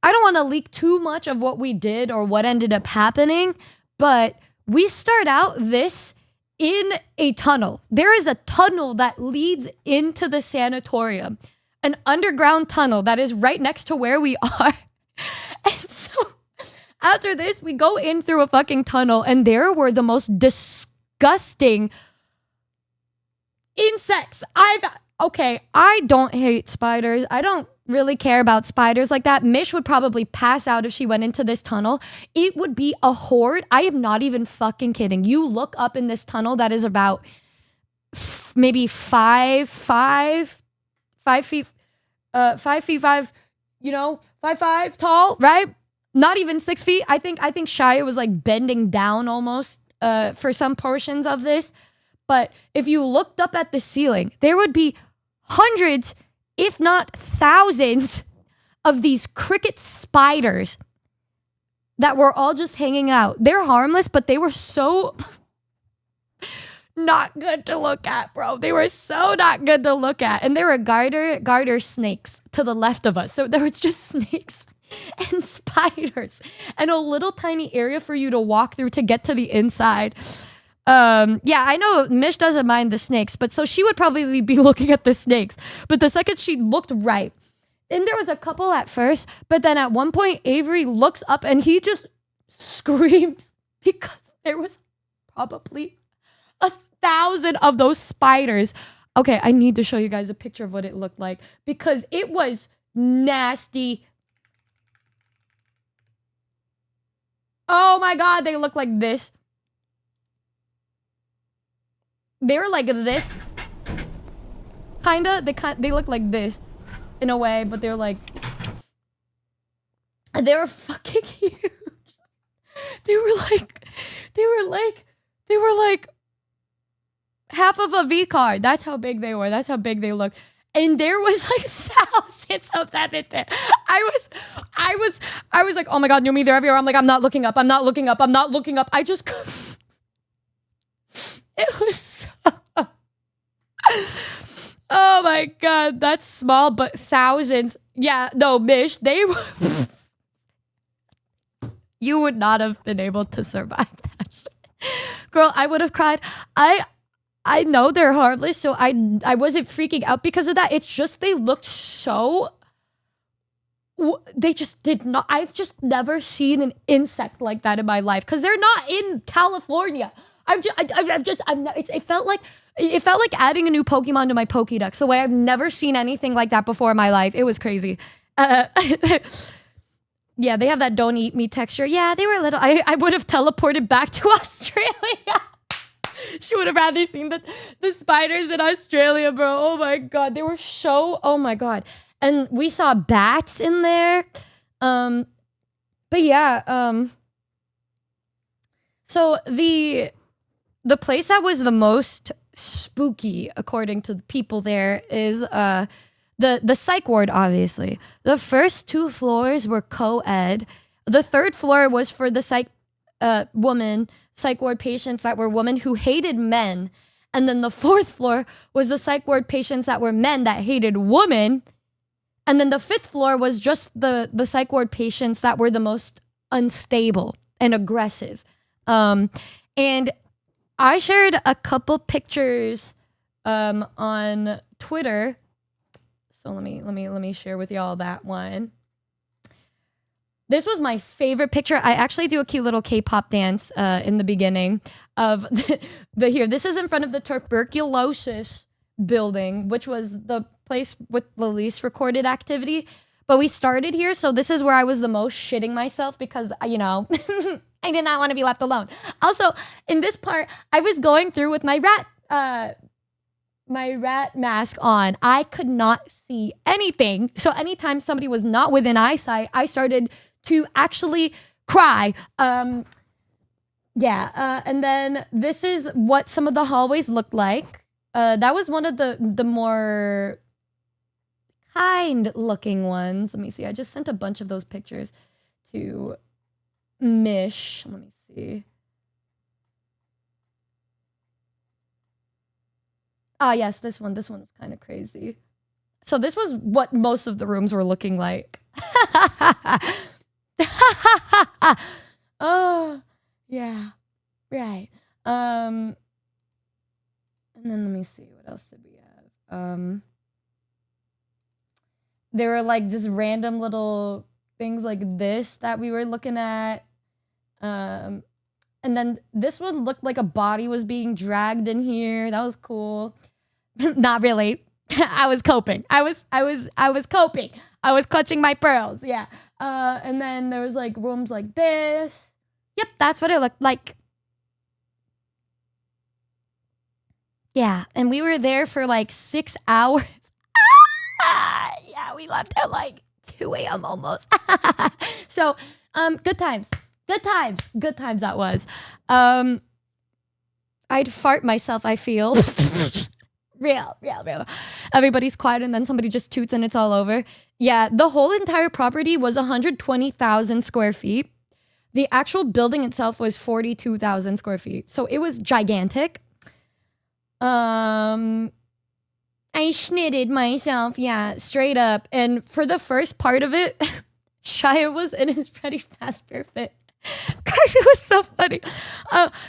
I don't want to leak too much of what we did or what ended up happening, but we start out this in a tunnel. There is a tunnel that leads into the sanatorium, an underground tunnel that is right next to where we are. And so after this, we go in through a fucking tunnel, and there were the most disgusting insects. I don't hate spiders. I don't really care about spiders like that. Mish would probably pass out if she went into this tunnel. It would be a horde. I am not even fucking kidding. You look up in this tunnel that is about maybe 5 feet, 5'5" tall, right? Not even 6 feet. I think Shia was like bending down almost for some portions of this. But if you looked up at the ceiling, there would be hundreds, if not thousands, of these cricket spiders that were all just hanging out. They're harmless, but they were so not good to look at, bro. They were so not good to look at. And there were garter snakes to the left of us. So there was just snakes and spiders and a little tiny area for you to walk through to get to the inside. Yeah, I know Mish doesn't mind the snakes, but so she would probably be looking at the snakes. But the second she looked right, and there was a couple at first, but then at one point Avery looks up and he just screams because there was probably 1,000 of those spiders. Okay, I need to show you guys a picture of what it looked like because it was nasty. Oh my God, they look like this. They were like this. Kinda. They look like this in a way, but they're like... They were fucking huge. They were like half of a V card. That's how big they were. That's how big they looked. And there was like thousands of them in there. I was like, oh my God, Numi, they're everywhere. I'm like, I'm not looking up. I just couldn't. It was so... Oh my God, that's small, but thousands. Yeah, no, Mish, they were... You would not have been able to survive that shit. Girl, I would have cried. I know they're harmless, so I wasn't freaking out because of that. It's just they looked so... They just did not... I've just never seen an insect like that in my life because they're not in California. It felt like adding a new Pokemon to my Pokédex. The way I've never seen anything like that before in my life. It was crazy. Yeah, they have that don't eat me texture. Yeah, they were little. I would have teleported back to Australia. She would have rather seen the spiders in Australia, bro. Oh my god, they were so. Oh my god, and we saw bats in there. But yeah. So the place that was the most spooky, according to the people there, is the psych ward. Obviously, the first 2 floors were co-ed. The 3rd floor was for the psych ward patients that were women who hated men, and then the 4th floor was the psych ward patients that were men that hated women, and then the 5th floor was just the psych ward patients that were the most unstable and aggressive. And I shared a couple pictures on Twitter. So let me share with y'all that one. This was my favorite picture. I actually do a cute little K-pop dance in the beginning of the here. This is in front of the tuberculosis building, which was the place with the least recorded activity. But we started here, so this is where I was the most shitting myself because, you know, I did not want to be left alone. Also, in this part, I was going through with my rat mask on. I could not see anything. So anytime somebody was not within eyesight, I started to actually cry. And then this is what some of the hallways looked like. That was one of the more kind looking ones. Let me see. I just sent a bunch of those pictures to Mish. Let me see. Ah, yes, this one was kind of crazy. So this was what most of the rooms were looking like. Oh, yeah. Right. And then let me see, what else did we have? There were like just random little things like this that we were looking at. And then this one looked like a body was being dragged in here. That was cool. Not really. I was coping. I was coping. I was clutching my pearls. Yeah. And then there was like rooms like this. Yep, that's what it looked like. Yeah, and we were there for like 6 hours. Yeah, we left at like 2 a.m. almost. So, good times. Good times that was. I'd fart myself, I feel. Real. Everybody's quiet and then somebody just toots and it's all over. Yeah, the whole entire property was 120,000 square feet. The actual building itself was 42,000 square feet. So it was gigantic. I schnitted myself, yeah, straight up. And for the first part of it, Shia was in his Freddy Fazbear fit. Gosh, it was so funny.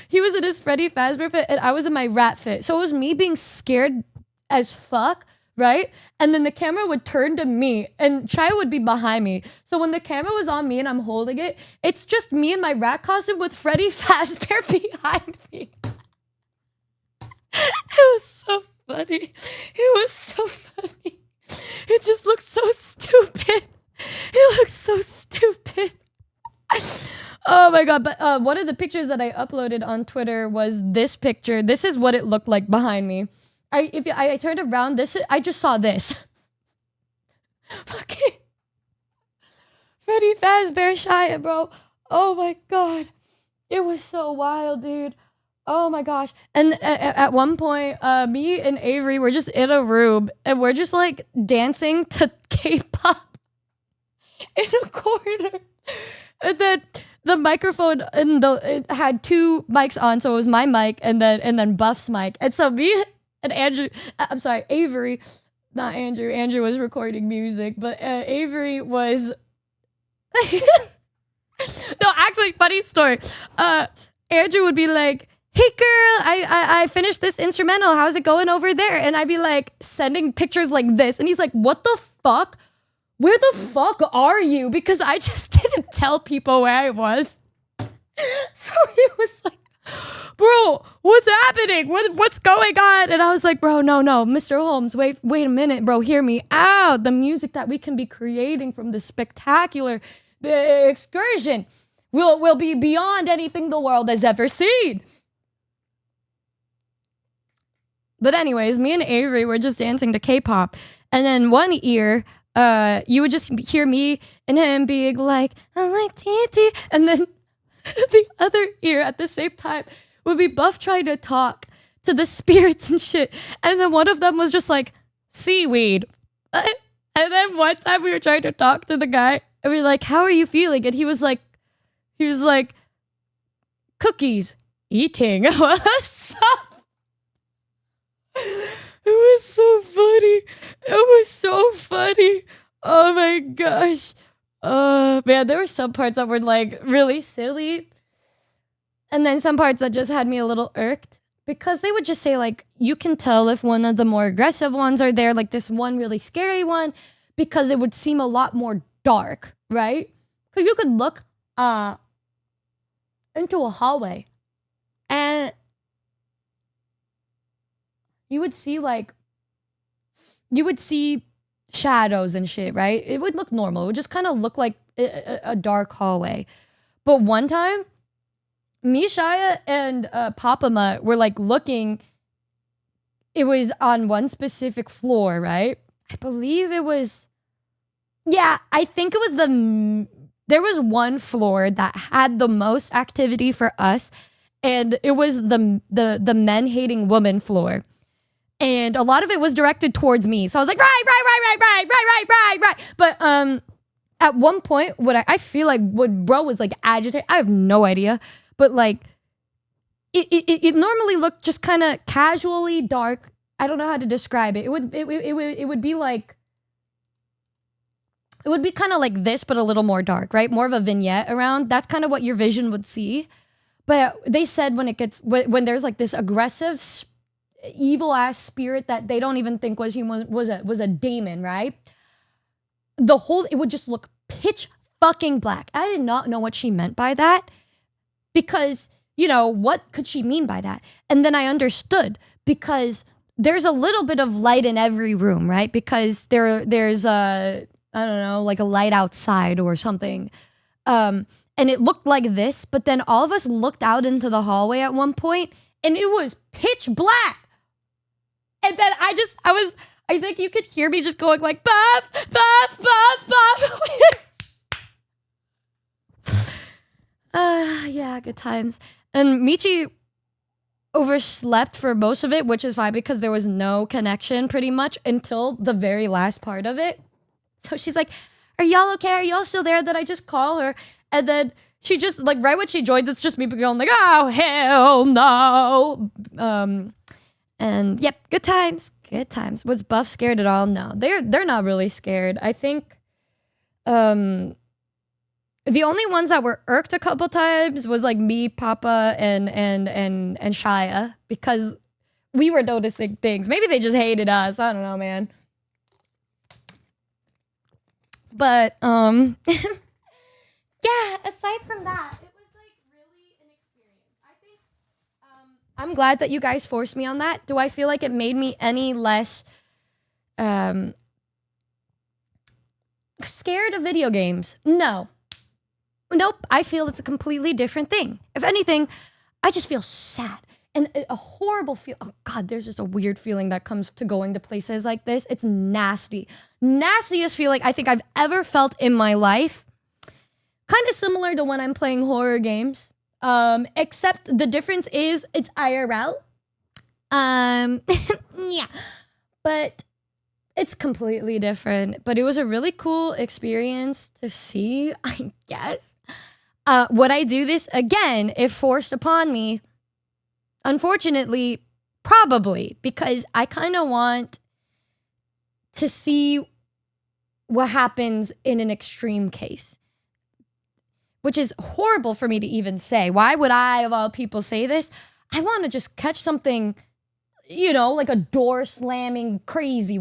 He was in his Freddy Fazbear fit and I was in my rat fit. So it was me being scared as fuck, right? And then the camera would turn to me and Shia would be behind me. So when the camera was on me and I'm holding it, it's just me in my rat costume with Freddy Fazbear behind me. It was so funny. It was so funny. It just looked so stupid. It looked so stupid. Oh my god, but one of the pictures that I uploaded on Twitter was this picture. This is what it looked like behind me. I turned around, I just saw this. Fucking Freddy Fazbear Shia, bro. Oh my god. It was so wild, dude. Oh my gosh. And at one point, me and Avery were just in a room and we're just like dancing to K-pop in a corner. And then the microphone it had 2 mics on, so it was my mic and then Buff's mic. And so me and Andrew, I'm sorry, Avery, not Andrew. Andrew was recording music, but Avery was no, actually, funny story. Andrew would be like, "Hey girl, I finished this instrumental. How's it going over there?" And I'd be like sending pictures like this. And he's like, "What the fuck? Where the fuck are you?" Because I just didn't tell people where I was. So he was like, "Bro, what's happening? What's going on?" And I was like, "Bro, no, Mr. Holmes, wait a minute, bro, hear me out. The music that we can be creating from this spectacular excursion will be beyond anything the world has ever seen. But anyways, me and Avery were just dancing to K-pop. And then one ear, you would just hear me and him being like, I'm like TNT. And then the other ear at the same time would be Buff trying to talk to the spirits and shit. And then one of them was just like, seaweed. And then one time we were trying to talk to the guy and we were like, how are you feeling? And he was like, cookies, eating. It was so funny. It was so funny. Oh my gosh. Man, there were some parts that were like really silly. And then some parts that just had me a little irked. Because they would just say like, you can tell if one of the more aggressive ones are there, like this one really scary one, because it would seem a lot more dark, right? Because you could look into a hallway and you would see shadows and shit, right? It would look normal. It would just kind of look like a dark hallway. But one time, me, Shia, and Papama were like looking. It was on one specific floor, right? I believe it was. Yeah, I think it was there was one floor that had the most activity for us, and it was the men hating woman floor. And a lot of it was directed towards me. So I was like, right. But at one point, what I feel like what bro was like agitated, I have no idea. But like, it normally looked just kind of casually dark. I don't know how to describe it. It would be like, it would be kind of like this, but a little more dark, right? More of a vignette around. That's kind of what your vision would see. But they said when there's like this aggressive, evil ass spirit that they don't even think was a demon, right? It would just look pitch fucking black. I did not know what she meant by that. Because, what could she mean by that? And then I understood, because there's a little bit of light in every room, right? Because there's I don't know, like a light outside or something. And it looked like this, but then all of us looked out into the hallway at one point and it was pitch black. And then I think you could hear me just going like, Buff. Yeah, good times. And Michi overslept for most of it, which is fine because there was no connection pretty much until the very last part of it. So she's like, are y'all okay? Are y'all still there? Then I just call her. And then she just, like, right when she joins, it's just me going like, oh, hell no. And yep, good times. Was Buff scared at all? No, they're not really scared. I think the only ones that were irked a couple times was like me, Papa, and Shia, because we were noticing things. Maybe they just hated us. I don't know, man. But yeah, aside from that, it was like really an experience. I think I'm glad that you guys forced me on that. Do I feel like it made me any less scared of video games? No. Nope, I feel it's a completely different thing. If anything, I just feel sad and a horrible feel. Oh God, there's just a weird feeling that comes to going to places like this. It's nasty. Nastiest feeling I think I've ever felt in my life. Kind of similar to when I'm playing horror games. Except the difference is it's IRL. Yeah. But it's completely different. But it was a really cool experience to see, I guess. Would I do this again if forced upon me? Unfortunately, probably, because I kind of want to see what happens in an extreme case, which is horrible for me to even say. Why would I, of all people, say this? I want to just catch something, like a door slamming crazy,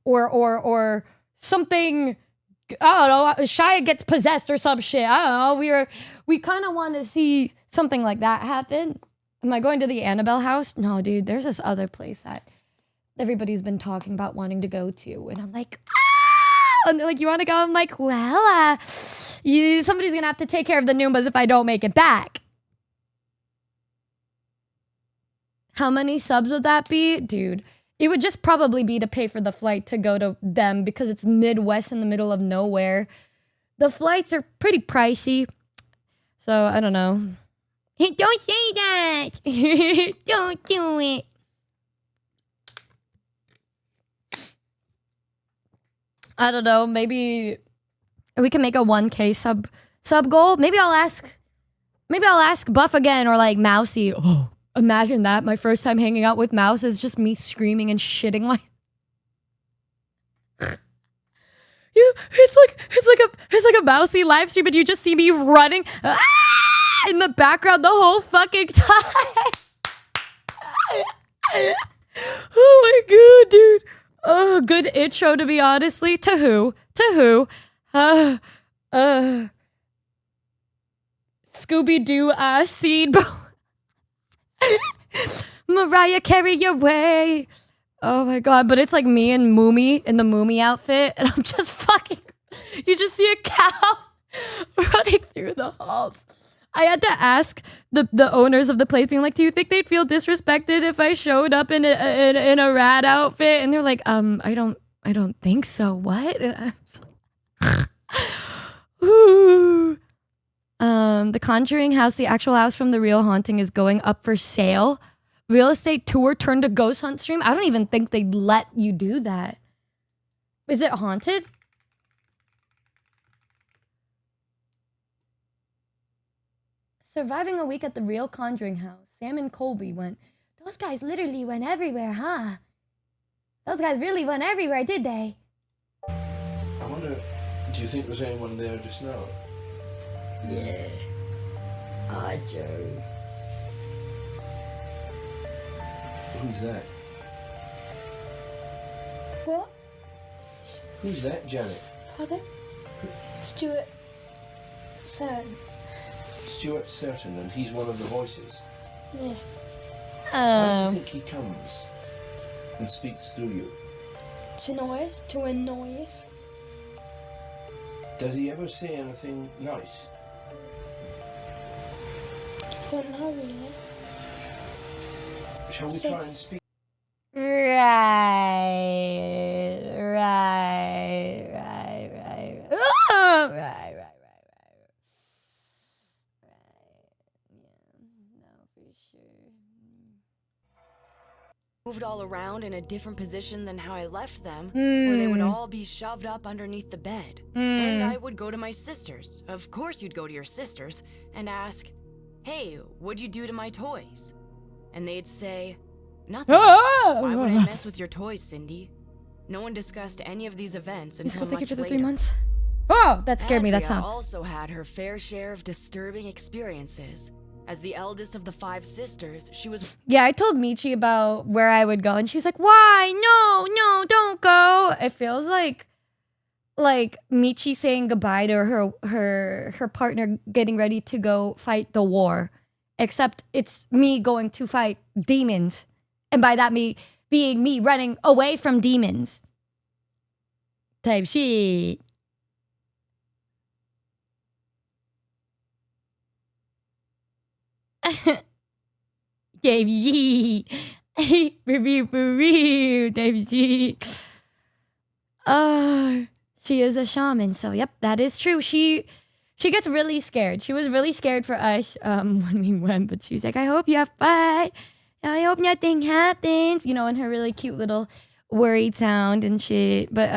or something. I don't know, Shia gets possessed or some shit. I don't know. We kind of want to see something like that happen. Am I going to the Annabelle house? No, dude. There's this other place that everybody's been talking about wanting to go to, and I'm like, And they're like, you want to go? I'm like, well, somebody's going to have to take care of the Noombas if I don't make it back. How many subs would that be? Dude, it would just probably be to pay for the flight to go to them because it's Midwest in the middle of nowhere. The flights are pretty pricey. So, I don't know. Hey, don't say that. Don't do it. I don't know. Maybe we can make a 1K sub goal. Maybe I'll ask Buff again or like Mousy. Oh, imagine that. My first time hanging out with Mouse is just me screaming and shitting like. It's like a Mousy live stream, and you just see me running in the background the whole fucking time. Oh my god, dude. Oh, good intro to be honestly. To who? Scooby-Doo scene, bro. Mariah Carey your way. Oh my god, but it's like me and Numi in the Numi outfit, and I'm just fucking. You just see a cow running through the halls. I had to ask the owners of the place, being like, "Do you think they'd feel disrespected if I showed up in a rat outfit?" And they're like, I don't think so. What?" And I was like, ooh. The Conjuring house, the actual house from the real haunting, is going up for sale. Real estate tour turned to ghost hunt stream. I don't even think they'd let you do that. Is it haunted? Surviving a week at the real Conjuring house. Sam and Colby went. Those guys literally went everywhere, huh? Those guys really went everywhere, did they? I wonder, do you think there's anyone there just now? Yeah. I do. Who's that? What? Who's that, Janet? Pardon? Stuart. Sam. Stuart Certain, and he's one of the voices. Yeah. Why do you think he comes and speaks through you? To annoy us. Does he ever say anything nice? Don't know really. Shall we try and speak? Right. Moved all around in a different position than how I left them, where they would all be shoved up underneath the bed. And I would go to my sisters. Of course you'd go to your sisters and ask, "Hey, what'd you do to my toys?" And they'd say, "Nothing. Why would I mess with your toys, Cindy?" No one discussed any of these events until much for the later. 3 months. Oh, that scared me. That Andrea sound. also had her fair share of disturbing experiences. As the eldest of the 5 sisters, she was... Yeah, I told Michi about where I would go, and she's like, "Why? No, don't go." It feels like Michi saying goodbye to her partner getting ready to go fight the war, except it's me going to fight demons, and by that me being me running away from demons. Type shit. Dave G. For real, Dave G. She is a shaman, so yep, that is true. She gets really scared. She was really scared for us when we went, but she's like, "I hope you have fun. I hope nothing happens." You know, in her really cute little worried sound and shit. But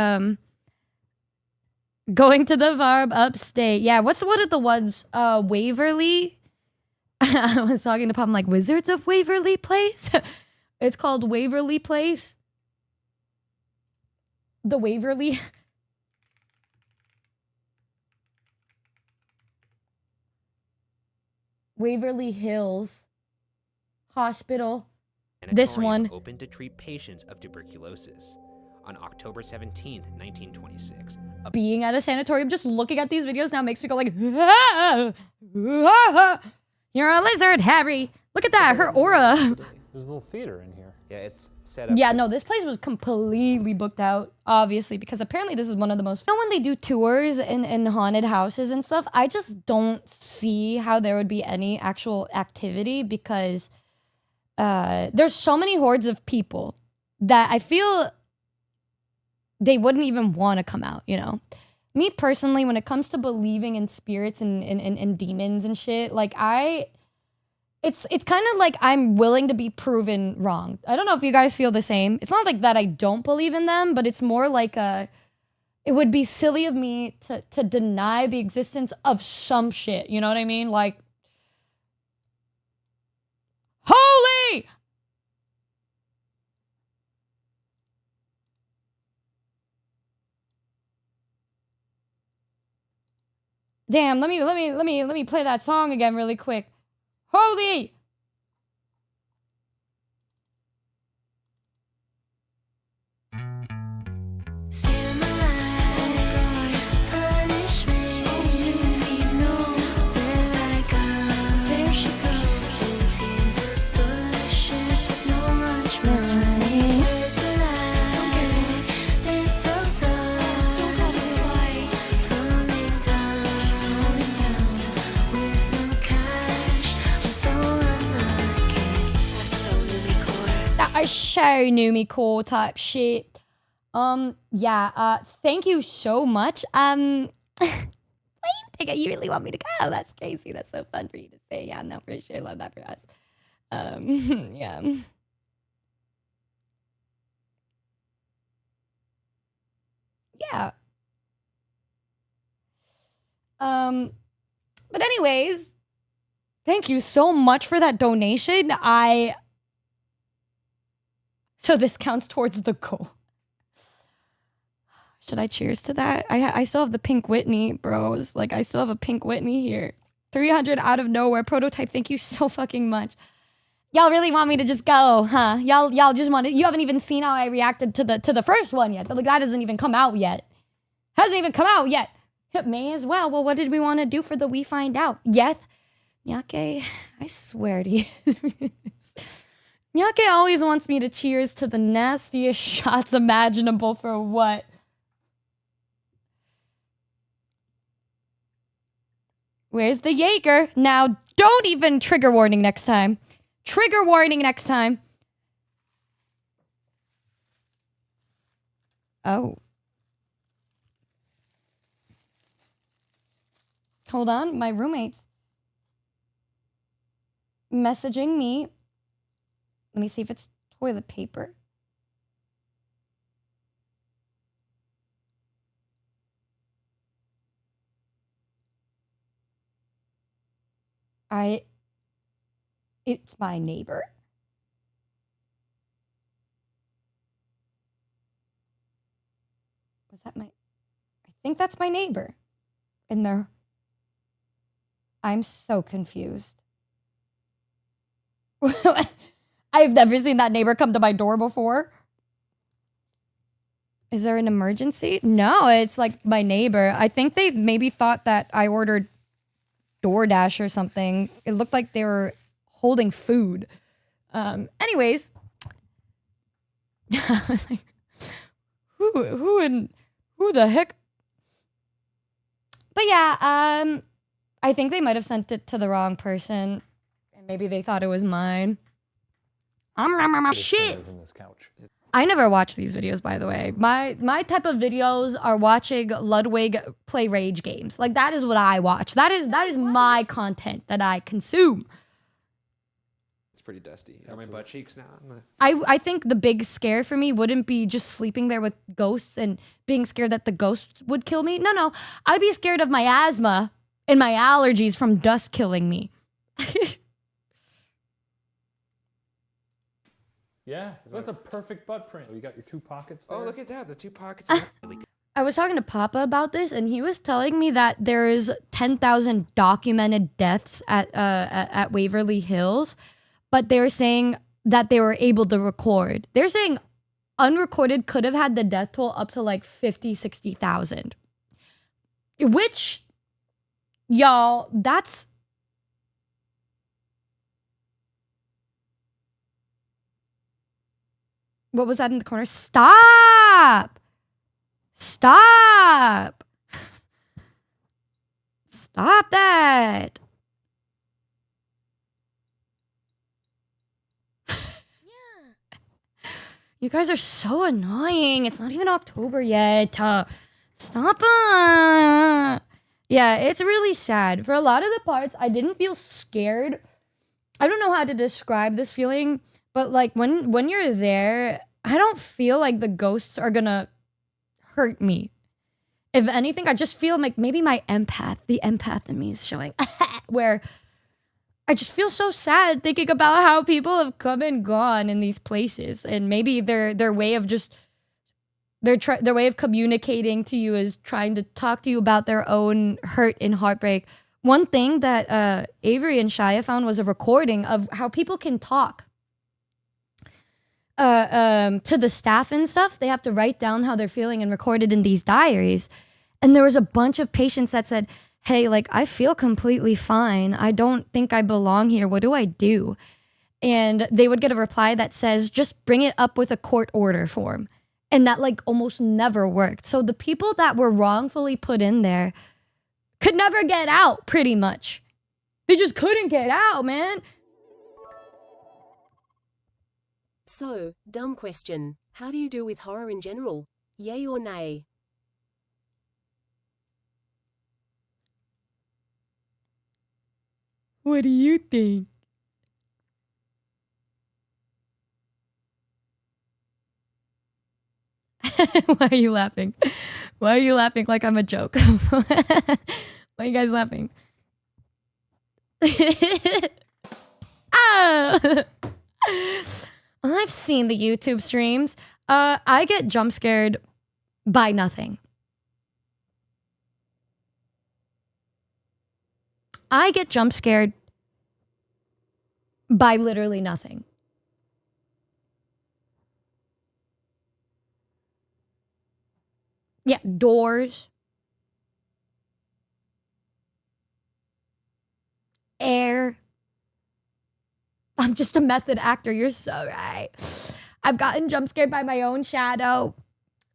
going to the Varb upstate. Yeah, what's one of the ones? Waverly? I was talking to Pop, I'm like, Wizards of Waverly Place? It's called Waverly Place. The Waverly. Waverly Hills Hospital. This one. Open to treat patients of tuberculosis. On October 17th, 1926. Being at a sanatorium, just looking at these videos now makes me go like, "Ah, ah, ah, you're a lizard, Harry." Look at that, her aura. There's a little theater in here. Yeah, it's set up. Yeah, no, this place was completely booked out, obviously, because apparently this is one of the most... You know, when they do tours in haunted houses and stuff, I just don't see how there would be any actual activity because there's so many hordes of people that I feel they wouldn't even want to come out, you know? Me personally, when it comes to believing in spirits and demons and shit, like it's kind of like I'm willing to be proven wrong. I don't know if you guys feel the same. It's not like that I don't believe in them, but it's more like it would be silly of me to deny the existence of some shit. You know what I mean? Like, holy! Damn, let me play that song again really quick. Holy! That is so Numi core type shit. Yeah, thank you so much. Wait, you really want me to go? That's crazy. That's so fun for you to say. Yeah, no, for sure. Love that for us. Yeah. Yeah. But anyways, thank you so much for that donation. So this counts towards the goal. Should I cheers to that? I still have the pink Whitney, bros. Like, I still have a pink Whitney here. 300 out of nowhere. Prototype, thank you so fucking much. Y'all really want me to just go, huh? Y'all just want to... You haven't even seen how I reacted to the first one yet. Like, that hasn't even come out yet. Hasn't even come out yet. It may as well. Well, what did we want to do for the We Find Out? Yes. Nyake, I swear to you. Nyake always wants me to cheers to the nastiest shots imaginable for what? Where's the Jaeger? Now, don't even trigger warning next time. Trigger warning next time. Oh. Hold on, my roommate's messaging me. Let me see if it's toilet paper. It's my neighbor. Was that I think that's my neighbor. And I'm so confused. I've never seen that neighbor come to my door before. Is there an emergency? No, it's like my neighbor. I think they maybe thought that I ordered DoorDash or something. It looked like they were holding food. Anyways. I was like, who the heck? But yeah, I think they might have sent it to the wrong person. And maybe they thought it was mine. Shit. I never watch these videos, by the way. My type of videos are watching Ludwig play rage games. Like, that is what I watch. That is my content that I consume. It's pretty dusty. Are my butt cheeks now? I think the big scare for me wouldn't be just sleeping there with ghosts and being scared that the ghosts would kill me. No. I'd be scared of my asthma and my allergies from dust killing me. Yeah, that's a perfect butt print. You got your two pockets there. Oh, look at that. The two pockets. I was talking to Papa about this, and he was telling me that there is 10,000 documented deaths at Waverly Hills, but they were saying that they were able to record. They're saying unrecorded could have had the death toll up to like 50, 60,000. Which, y'all, that's... What was that in the corner? Stop! Stop! Stop that! You guys are so annoying. It's not even October yet. Stop. Yeah, it's really sad. For a lot of the parts, I didn't feel scared. I don't know how to describe this feeling, but like when you're there, I don't feel like the ghosts are gonna hurt me. If anything, I just feel like maybe the empath in me is showing, where I just feel so sad thinking about how people have come and gone in these places, and maybe their way of just their way of communicating to you is trying to talk to you about their own hurt and heartbreak. One thing that Avery and Shia found was a recording of how people can talk to the staff and stuff. They have to write down how they're feeling and record it in these diaries. And there was a bunch of patients that said, hey, like, I feel completely fine. I don't think I belong here. What do I do? And they would get a reply that says, just bring it up with a court order form. And that, like, almost never worked. So the people that were wrongfully put in there could never get out, pretty much. They just couldn't get out, man. So, dumb question. How do you deal with horror in general? Yay or nay? What do you think? Why are you laughing? Why are you laughing like I'm a joke? Why are you guys laughing? Ah! I've seen the YouTube streams. I get jump scared by nothing. I get jump scared by literally nothing. Yeah, doors. Air. I'm just a method actor. You're so right. I've gotten jump scared by my own shadow.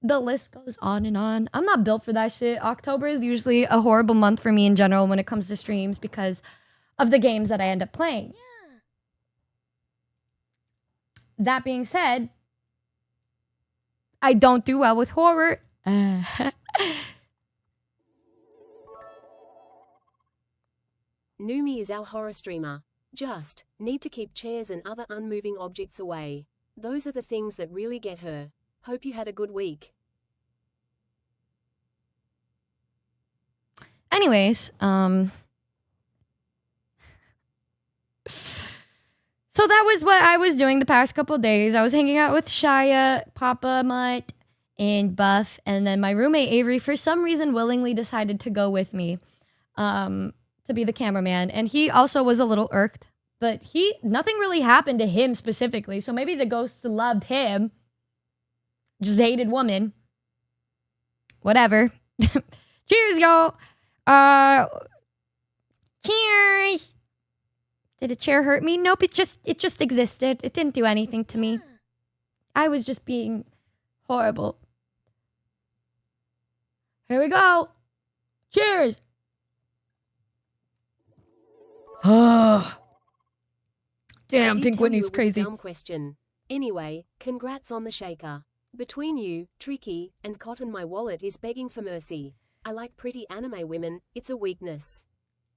The list goes on and on. I'm not built for that shit. October is usually a horrible month for me in general when it comes to streams because of the games that I end up playing. Yeah. That being said, I don't do well with horror. Numi is our horror streamer. Just need to keep chairs and other unmoving objects away. Those are the things that really get her. Hope you had a good week. Anyways, so that was what I was doing the past couple of days. I was hanging out with Shia, Papa Mutt, and Buff, and then my roommate Avery, for some reason, willingly decided to go with me to be the cameraman. And he also was a little irked, but nothing really happened to him specifically. So maybe the ghosts loved him. Just hated woman. Whatever. Cheers, y'all. Cheers. Did a chair hurt me? Nope, it just existed. It didn't do anything to me. I was just being horrible. Here we go. Cheers. Damn, Pink Whitney's crazy. Dumb question. Anyway, congrats on the shaker. Between you, Tricky, and Cotton, my wallet is begging for mercy. I like pretty anime women. It's a weakness.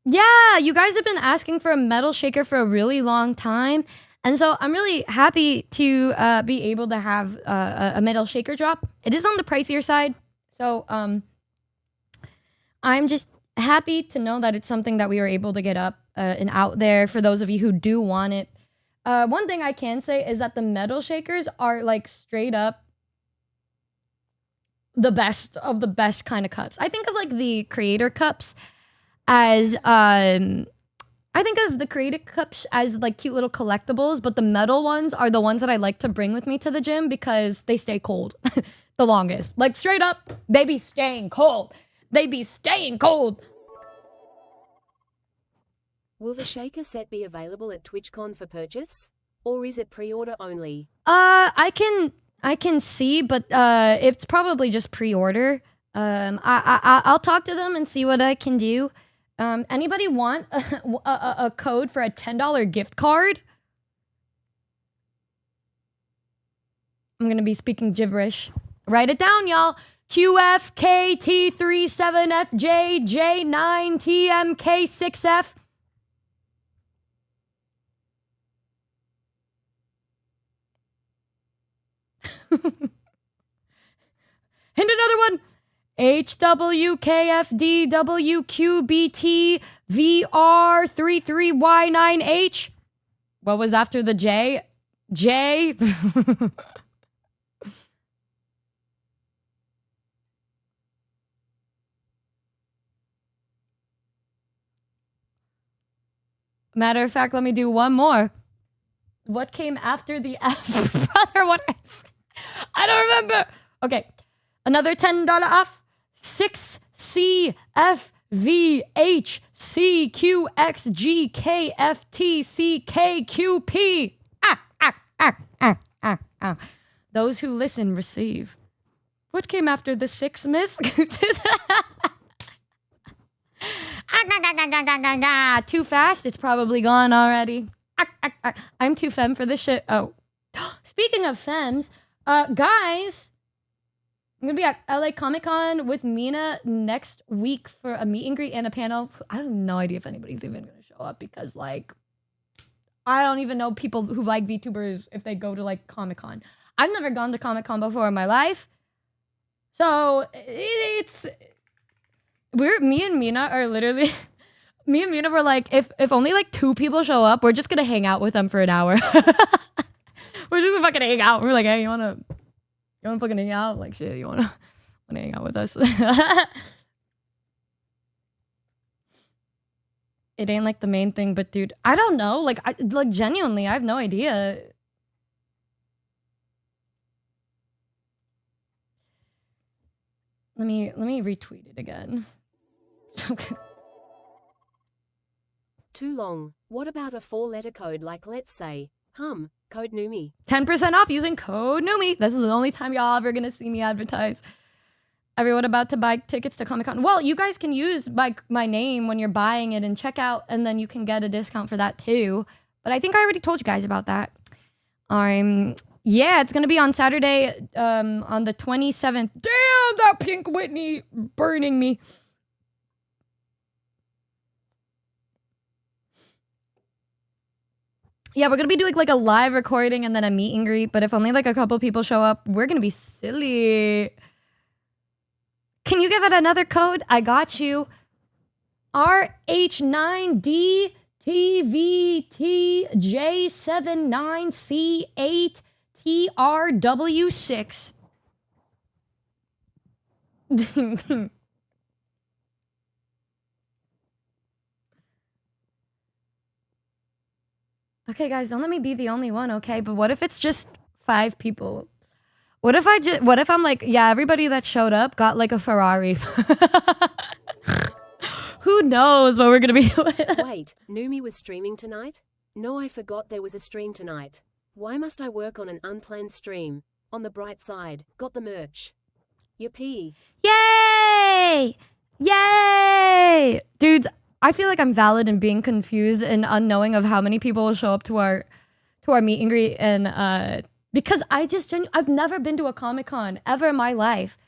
Yeah, you guys have been asking for a metal shaker for a really long time. And so I'm really happy to be able to have a metal shaker drop. It is on the pricier side. So I'm just happy to know that it's something that we were able to get up and out there for those of you who do want it. One thing I can say is that the metal shakers are like straight up the best of the best kind of cups. I think of like the creator cups as like cute little collectibles, but the metal ones are the ones that I like to bring with me to the gym because they stay cold the longest. Like straight up, they be staying cold. They be staying cold. Will the shaker set be available at TwitchCon for purchase? Or is it pre-order only? I can I can see, but it's probably just pre-order. I'll talk to them and see what I can do. Anybody want a code for a $10 gift card? I'm gonna be speaking gibberish. Write it down, y'all. QFKT37FJJ9TMK6F. And another one. HWKFDWQBTVR33Y9H. What was after the J? J. Matter of fact, let me do one more. What came after the F? Brother, what? I don't remember. Okay. Another $10 off. 6CFVHCQXGKFTCKQP. Those who listen receive. What came after the 6, miss? Too fast? It's probably gone already. I'm too femme for this shit. Oh. Speaking of femmes, guys, I'm gonna be at LA Comic Con with Mina next week for a meet and greet and a panel. I have no idea if anybody's even gonna show up because, like, I don't even know people who like VTubers if they go to, like, Comic Con. I've never gone to Comic Con before in my life. So, me and Mina are literally... Me and Mina were like, if only, like, 2 people show up, we're just gonna hang out with them for an hour. We're just gonna fucking hang out. We're like, hey, you wanna fucking hang out? Like, shit, you wanna hang out with us? It ain't like the main thing, but dude, I don't know. Like, genuinely, I have no idea. Let me retweet it again. Too long. What about a 4-letter code like, let's say, code Numi? 10% off using code Numi. This is the only time y'all ever gonna see me advertise. Everyone about to buy tickets to Comic-Con. Well, you guys can use my name when you're buying it in checkout, and then you can get a discount for that too. But I think I already told you guys about that. Yeah, it's gonna be on Saturday, on the 27th. Damn, that pink Whitney burning me. Yeah, we're gonna be doing like a live recording and then a meet and greet, but if only like a couple people show up, we're gonna be silly. Can you give it another code? I got you. RH9DTVTJ79C8TRW6. Okay, guys, don't let me be the only one, okay? But what if it's just 5 people? What if I'm like, yeah, everybody that showed up got like a Ferrari? Who knows what we're gonna be doing? Wait, Numi was streaming tonight? No, I forgot there was a stream tonight. Why must I work on an unplanned stream? On the bright side, got the merch. Yippee. Yay! Yay! Dudes, I feel like I'm valid in being confused and unknowing of how many people will show up to our meet and greet, and because I've never been to a Comic-Con ever in my life.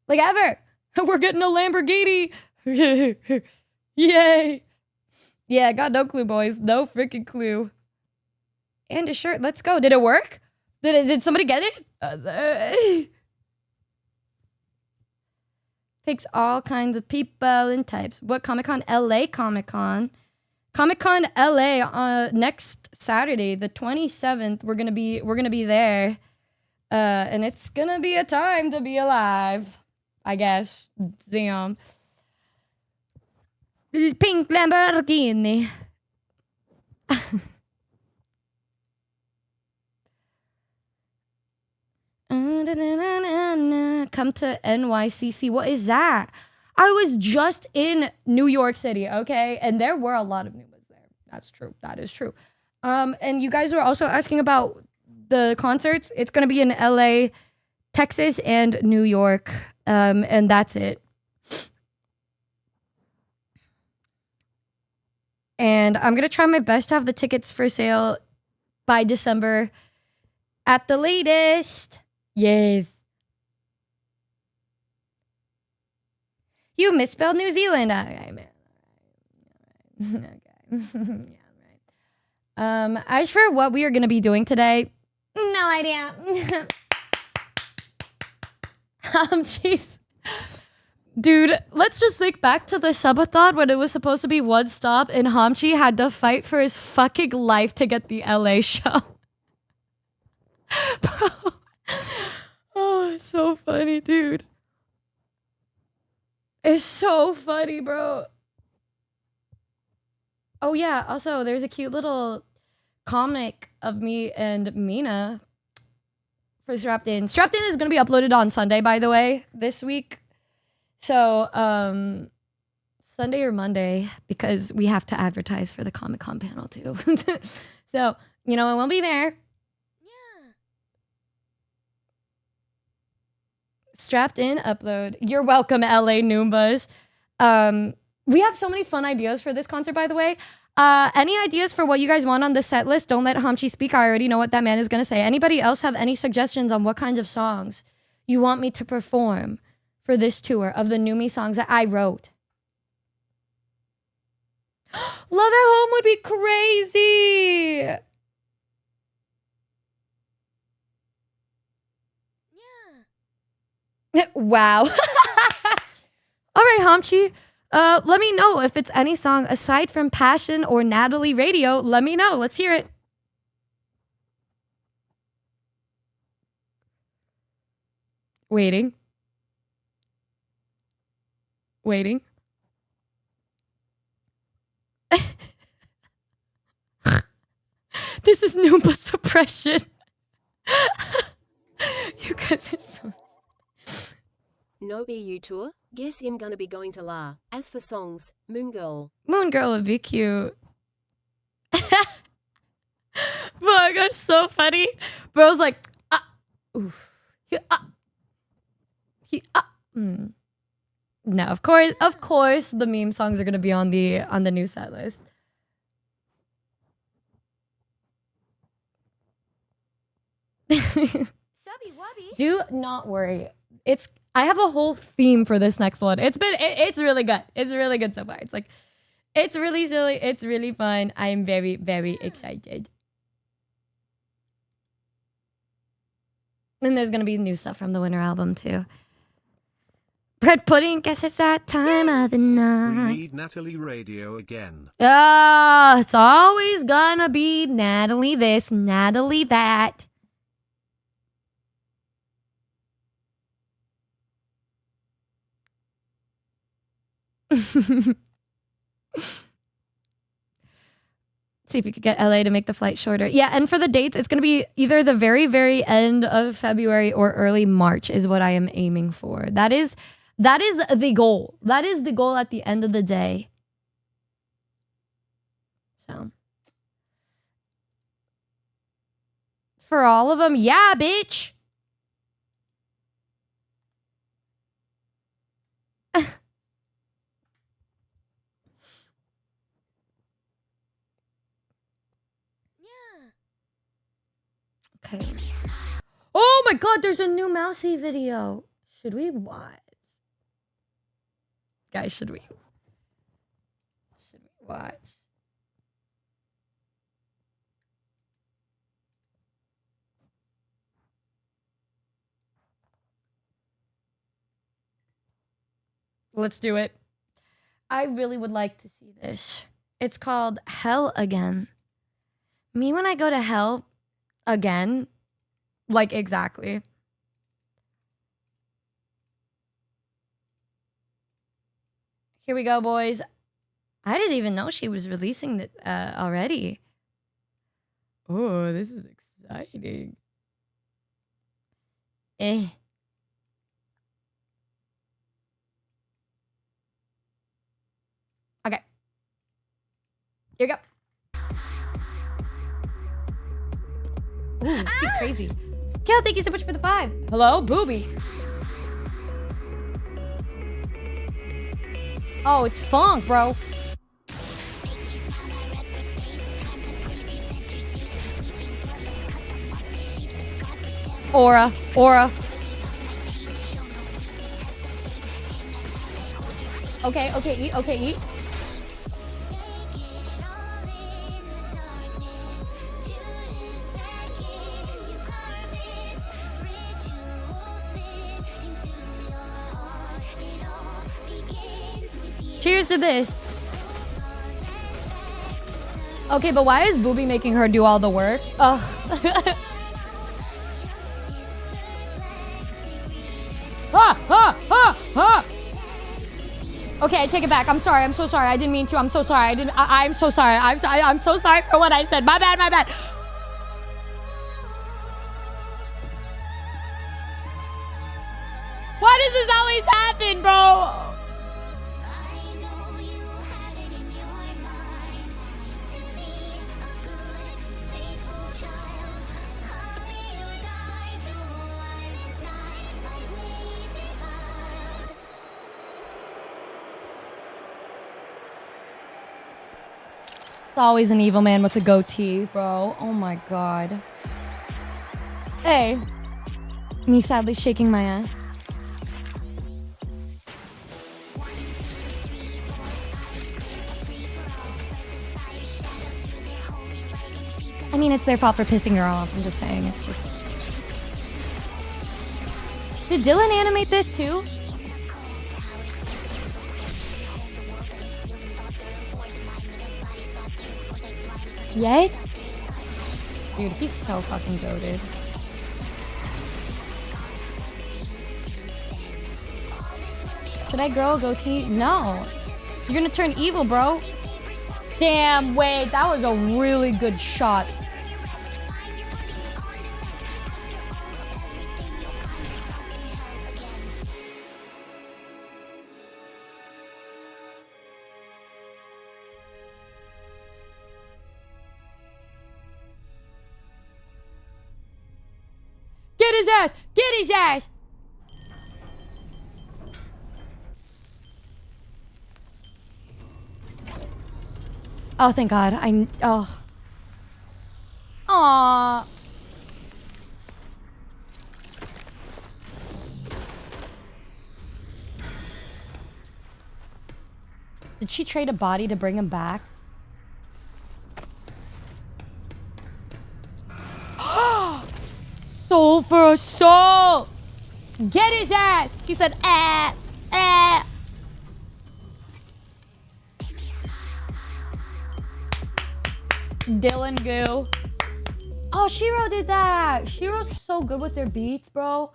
Like, ever. We're getting a Lamborghini. Yay. Yeah, got no clue, boys. No freaking clue. And a shirt. Let's go. Did it work? Did somebody get it? Takes all kinds of people and types. What Comic-Con? LA Comic-Con. Comic-Con LA next Saturday, the 27th. We're gonna be there. And it's gonna be a time to be alive, I guess. Damn. Pink Lamborghini. Come to NYCC. What is that? I was just in New York City, okay? And there were a lot of Numas there. That's true. That is true. And you guys were also asking about the concerts. It's gonna be in LA, Texas, and New York. And that's it. And I'm gonna try my best to have the tickets for sale by December at the latest. Yay. You misspelled New Zealand. Okay, man. Okay. Yeah, right. As for what we are gonna be doing today, no idea. Jeez. Dude, let's just think back to the subathon when it was supposed to be one stop and Hamchi had to fight for his fucking life to get the LA show. Bro. Oh, it's so funny, dude. It's so funny, bro. Oh, yeah. Also, there's a cute little comic of me and Mina for Strapped In. Strapped In is going to be uploaded on Sunday, by the way, this week. So, Sunday or Monday, because we have to advertise for the Comic-Con panel, too. So, you know, it won't be there. Yeah. Strapped In, upload. You're welcome, LA Noombas. We have so many fun ideas for this concert, by the way. Any ideas for what you guys want on the set list? Don't let Hamchi speak. I already know what that man is going to say. Anybody else have any suggestions on what kinds of songs you want me to perform for this tour of the Numi songs that I wrote? Love at Home would be crazy. Yeah. Wow. All right, Hamchi. Let me know if it's any song aside from Passion or Natalie Radio. Let me know. Let's hear it. Waiting. Waiting. This is Noomba suppression. You guys are so... No BU tour? Guess I'm gonna be going to La. As for songs, Moon Girl. Moon Girl would be cute. Fuck, that's so funny. Bro's like, oof. No, of course, the meme songs are gonna be on the new set list. Do not worry. I have a whole theme for this next one. It's really good. It's really good so far. It's like, it's really silly. It's really fun. I am very, very excited. And there's gonna be new stuff from the Winter album too. Bread pudding, guess it's that time of the night. We need Natalie Radio again. It's always gonna be Natalie this, Natalie that. See if you could get LA to make the flight shorter. Yeah, and for the dates, it's going to be either the very, very end of February or early March is what I am aiming for. That is the goal. That is the goal at the end of the day. So. For all of them, yeah, bitch. Okay. Oh my god, there's a new Mousy video. Should we watch? Guys, should we watch? Let's do it. I really would like to see this. It's called Hell Again. Me when I go to hell again, like exactly. Here we go, boys. I didn't even know she was releasing it already. Oh, this is exciting. Okay. Here we go. Ooh, speak crazy. Kel, thank you so much for the 5. Hello, boobies. Oh, it's funk, bro. Aura. Okay, eat. Cheers to this. Okay, but why is Booby making her do all the work? Ugh. Okay, I take it back. I'm sorry. I'm so sorry. I didn't mean to. I'm so sorry. I'm so sorry. I'm so sorry for what I said. My bad. Why does this always happen, bro? Always an evil man with a goatee, bro. Oh my god. Hey. Me sadly shaking my ass. I mean, it's their fault for pissing her off. I'm just saying, it's just... Did Dylan animate this too? Yay? Dude, he's so fucking goated. Should I grow a goatee? No. You're gonna turn evil, bro. Damn, wait, that was a really good shot. Get his ass! Get his ass! Oh, thank God. Oh. Aww. Did she trade a body to bring him back? Soul for a soul! Get his ass! He said, eh. Dylan Goo. Oh, Shiro did that. Shiro's so good with their beats, bro.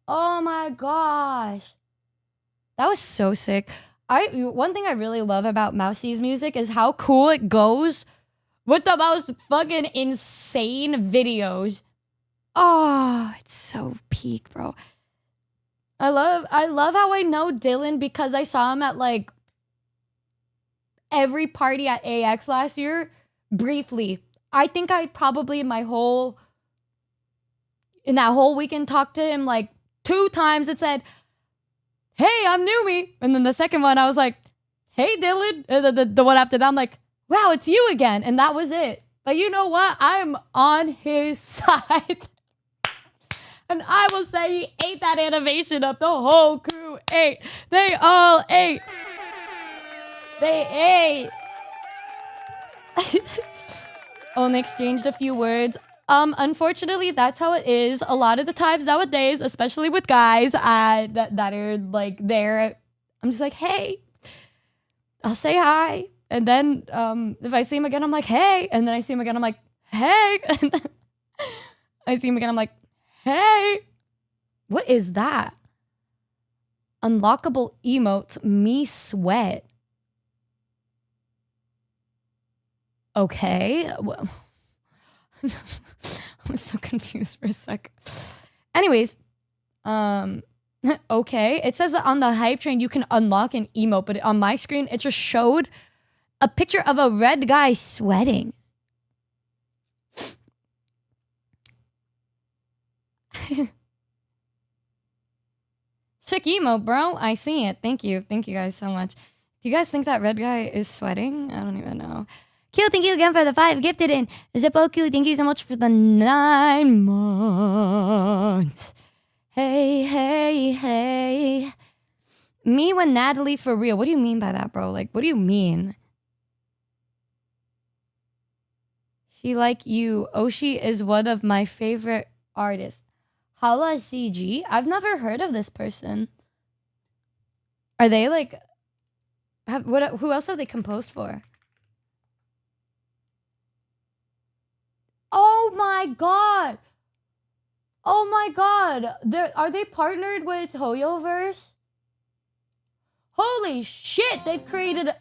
Oh my gosh. That was so sick. One thing I really love about Mousie's music is how cool it goes with the most fucking insane videos. Oh, it's so peak, bro. I love how I know Dylan because I saw him at like every party at AX last year. Briefly. I think I probably in that whole weekend talked to him like 2 times. It said, hey, I'm Numi. And then the second one, I was like, hey, Dylan. And the one after that, I'm like, wow, it's you again. And that was it. But you know what? I'm on his side. And I will say he ate that animation up. The whole crew ate. They all ate. They ate. Only exchanged a few words. Unfortunately, that's how it is. A lot of the times nowadays, especially with guys that are like there, I'm just like, hey, I'll say hi. And then if I see him again, I'm like, hey. And then I see him again, I'm like, hey. And then I see him again, I'm like, hey. What is that? Unlockable emote, me sweat. Okay. Well, I was so confused for a sec. Anyways, okay. It says that on the hype train you can unlock an emote, but on my screen it just showed a picture of a red guy sweating. sick emote, bro. I see it. Thank you. Thank you guys so much. Do you guys think that red guy is sweating? I don't even know. Q, thank you again for the 5 gifted in. Zippo thank you so much for the 9 months. Hey, hey, hey. Me when Natalie for real. What do you mean by that, bro? Like, what do you mean? She like you. Oshi is one of my favorite artists. Hala CG? I've never heard of this person. Are they like... who else have they composed for? Oh my god! Oh my god! Are they partnered with Hoyoverse? Holy shit! They've created...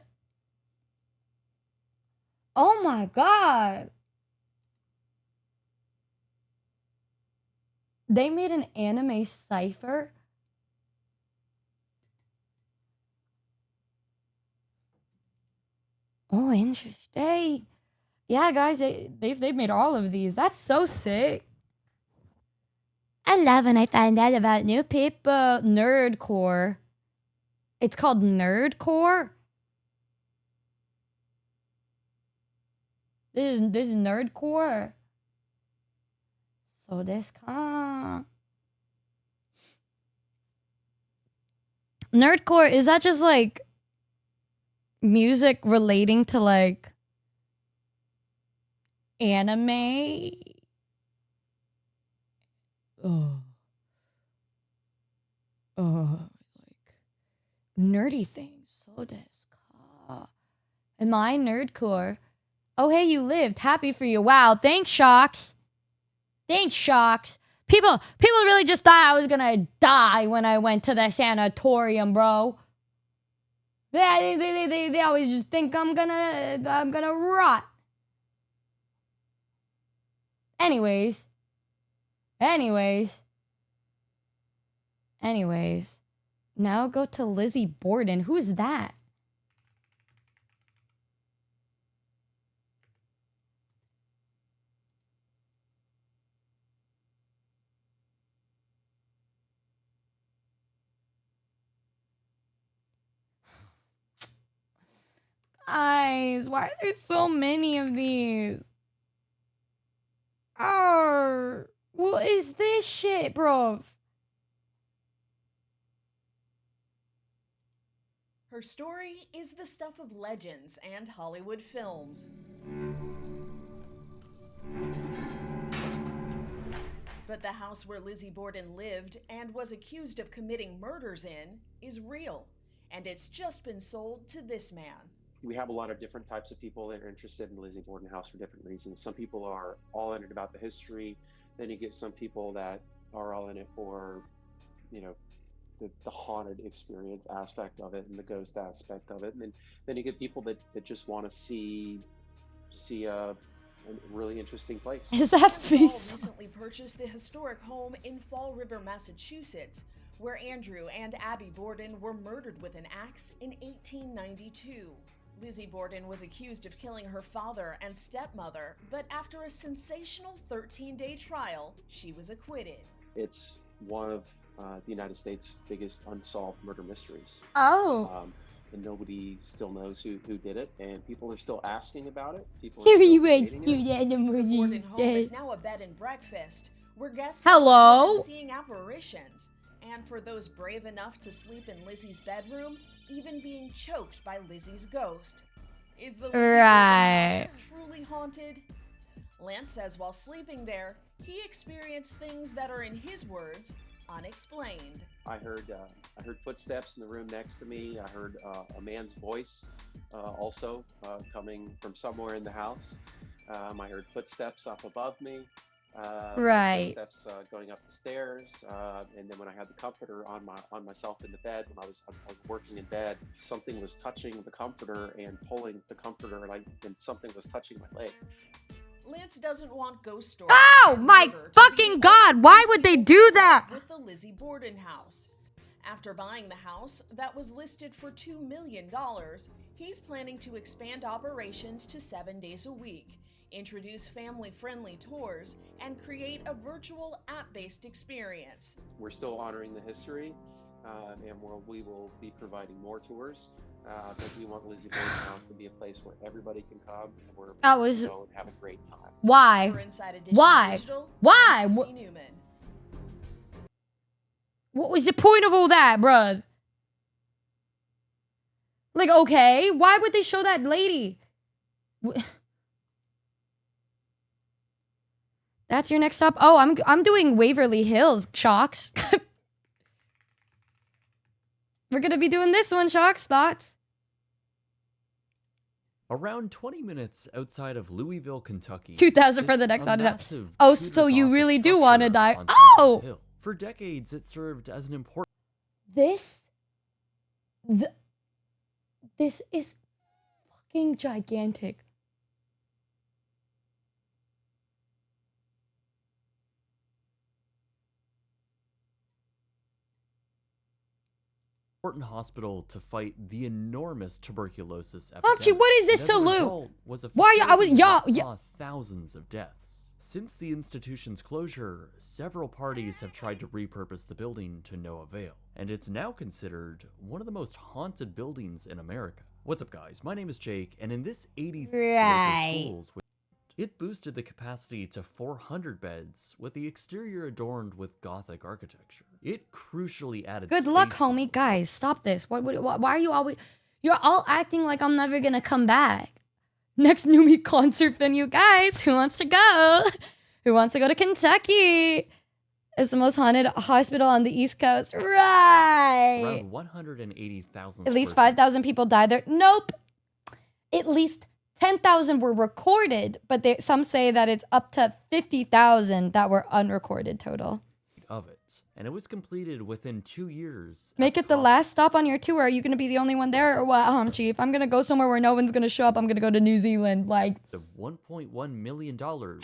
Oh my god! They made an anime cipher? Oh, interesting. Yeah, guys, they've made all of these. That's so sick. I love when I find out about new people. Nerdcore. It's called Nerdcore. This is Nerdcore. So this can. Nerdcore, is that just like music relating to like anime? Like nerdy things. So this can. Am I Nerdcore? Oh, hey, you lived. Happy for you. Wow, thanks, Shocks. Thanks, Shocks. People really just thought I was gonna die when I went to the sanatorium, bro. Yeah, they always just think I'm gonna rot. Anyways. Now go to Lizzie Borden. Who's that? Guys, why are there so many of these? What is this shit, bro? Her story is the stuff of legends and Hollywood films. But the house where Lizzie Borden lived and was accused of committing murders in is real, and it's just been sold to this man. We have a lot of different types of people that are interested in the Lizzie Borden house for different reasons. Some people are all in it about the history. Then you get some people that are all in it for, you know, the haunted experience aspect of it and the ghost aspect of it. And then you get people that just want to see a really interesting place. Is that face? Recently purchased the historic home in Fall River, Massachusetts, where Andrew and Abby Borden were murdered with an axe in 1892. Lizzie Borden was accused of killing her father and stepmother, but after a sensational 13-day trial, she was acquitted. It's one of the United States' biggest unsolved murder mysteries. Oh. And nobody still knows who did it, and people are still asking about it. People Here are you still went. debating it. The Borden home is now a bed and breakfast where guests Hello? are seeing apparitions. And for those brave enough to sleep in Lizzie's bedroom, even being choked by Lizzie's ghost. Is the Lizzie Right. Borden house truly haunted? Lance says while sleeping there, he experienced things that are, in his words, unexplained. I heard footsteps in the room next to me. I heard a man's voice also coming from somewhere in the house. I heard footsteps up above me. Right. Footsteps going up the stairs. And then when I had the comforter on myself in the bed, when I was working in bed, something was touching the comforter and pulling the comforter, and something was touching my leg. Lance doesn't want ghost stories. Oh my fucking god! Why would they do that? With the Lizzie Borden house. After buying the house that was listed for $2 million, he's planning to expand operations to 7 days a week, introduce family-friendly tours, and create a virtual app-based experience. We're still honoring the history, and we will be providing more tours. But we want Lizzie Borden House to be a place where everybody can come and where people can go and have a great time. Why? For Inside Edition Why? Digital, Why? I'm Cece Newman. What was the point of all that, bruh? Like, okay, why would they show that lady? That's your next stop? Oh, I'm doing Waverly Hills, Shocks. We're gonna be doing this one, Shocks. Thoughts? Around 20 minutes outside of Louisville, Kentucky. 2,000 for the next one. Oh, so you really do want to die? Oh! For decades, it served as an important. This is fucking gigantic. Important hospital to fight the enormous tuberculosis epidemic. Archie, what is this salute? Why saw thousands of deaths. Since the institution's closure, several parties have tried to repurpose the building to no avail, and it's now considered one of the most haunted buildings in America. What's up, guys? My name is Jake, and in this 83 schools, it boosted the capacity to 400 beds, with the exterior adorned with Gothic architecture. It crucially added. Good luck, homie. Guys, stop this. Why are you always? You're all acting like I'm never gonna come back. Next Numi concert venue, guys. Who wants to go? Who wants to go to Kentucky? It's the most haunted hospital on the East Coast, right? Around 180,000. At least 5,000 people died there. Nope. At least 10,000 were recorded, but some say that it's up to 50,000 that were unrecorded total. Of it. And it was completed within 2 years. Make it the last stop on your tour. Are you going to be the only one there or what, Chief? I'm going to go somewhere where no one's going to show up. I'm going to go to New Zealand. Like, the $1.1 million, or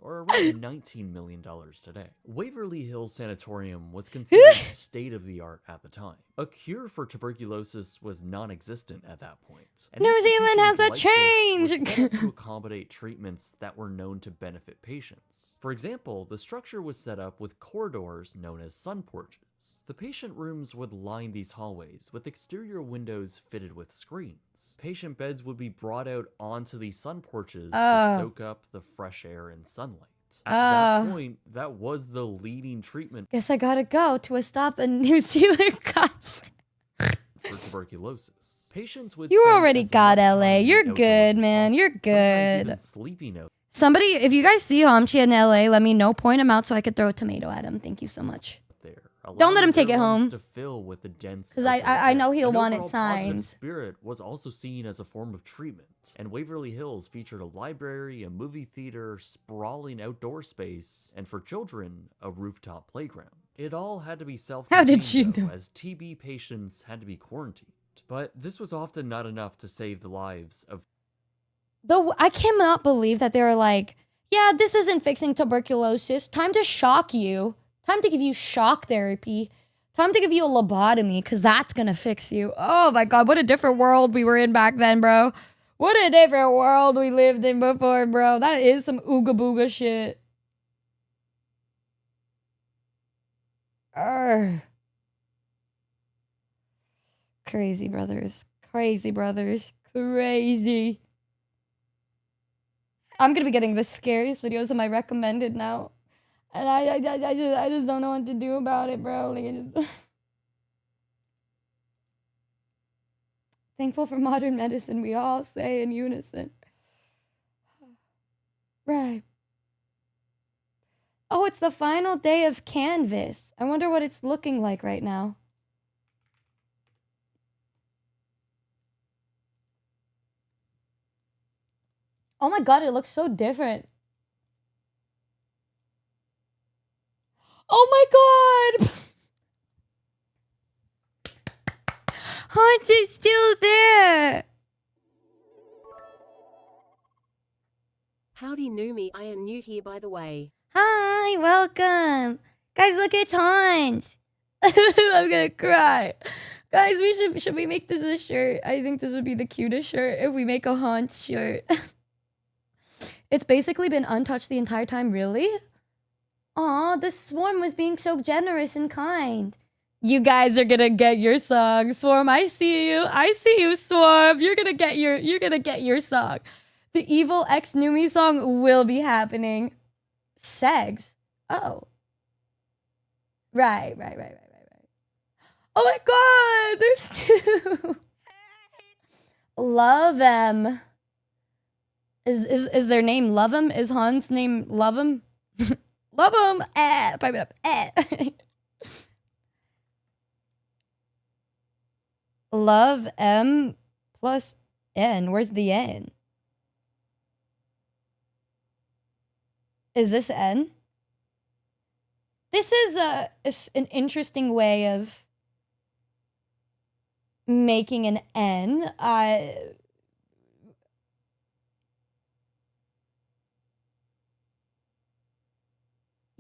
around $19 million today. Waverly Hills Sanatorium was considered state-of-the-art at the time. A cure for tuberculosis was non-existent at that point. And New Zealand has a change! Was set up to accommodate treatments that were known to benefit patients. For example, the structure was set up with corridors known as sun porches. The patient rooms would line these hallways with exterior windows fitted with screens. Patient beds would be brought out onto these sun porches to soak up the fresh air and sunlight. At that point, that was the leading treatment. Guess I gotta go to a stop in New Zealand, guys. For tuberculosis. Patients would. You already got LA. You're good, man. You're good. Even sleeping out. Somebody, if you guys see Hamchi in LA, let me know. Point him out so I could throw a tomato at him. Thank you so much. Don't let him take it home. To fill with the dense. Because I know he'll want it signed. Spirit was also seen as a form of treatment, and Waverly Hills featured a library, a movie theater, sprawling outdoor space, and for children, a rooftop playground. It all had to be self-contained. How did you know? As TB patients had to be quarantined, but this was often not enough to save the lives of. Though I cannot believe that they were like, yeah, this isn't fixing tuberculosis. Time to shock you. Time to give you shock therapy. Time to give you a lobotomy, because that's going to fix you. Oh my God, what a different world we were in back then, bro. What a different world we lived in before, bro. That is some ooga booga shit. Crazy, brothers. Crazy, brothers. Crazy. I'm going to be getting the scariest videos of my recommended now. And I just don't know what to do about it, bro. Like, thankful for modern medicine, we all say in unison. Right. Oh, it's the final day of Canvas. I wonder what it's looking like right now. Oh my God, it looks so different. Oh my God! Hunt is still there! Howdy Numi, I am new here by the way. Hi, welcome! Guys, look at Hunt! I'm gonna cry. Guys, should we make this a shirt? I think this would be the cutest shirt if we make a Hunt shirt. It's basically been untouched the entire time, really? Aw, the swarm was being so generous and kind. You guys are gonna get your song. Swarm, I see you. I see you, Swarm. You're gonna get your song. The Evil X Numi song will be happening. Segs. Oh. Right. Oh my god, there's two. Love 'em. Is their name Love 'em? Is Han's name Love 'em? Love 'em. Pipe it up. Love M plus N. Where's the N? Is this N? This is an interesting way of making an N.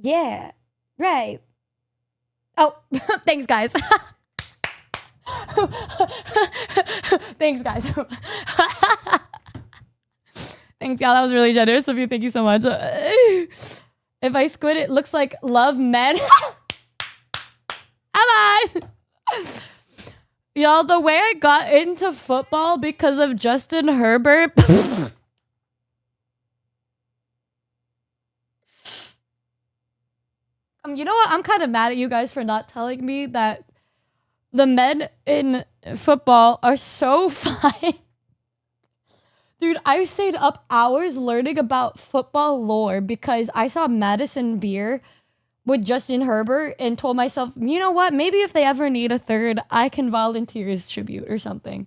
Yeah, right. Oh, thanks, guys. Thanks, guys. Thanks, y'all. That was really generous of you. Thank you so much. If I squid, it looks like love men. Am I? Y'all, the way I got into football because of Justin Herbert. You know what? I'm kind of mad at you guys for not telling me that the men in football are so fine. Dude, I stayed up hours learning about football lore because I saw Madison Beer with Justin Herbert and told myself, you know what? Maybe if they ever need a third, I can volunteer as tribute or something.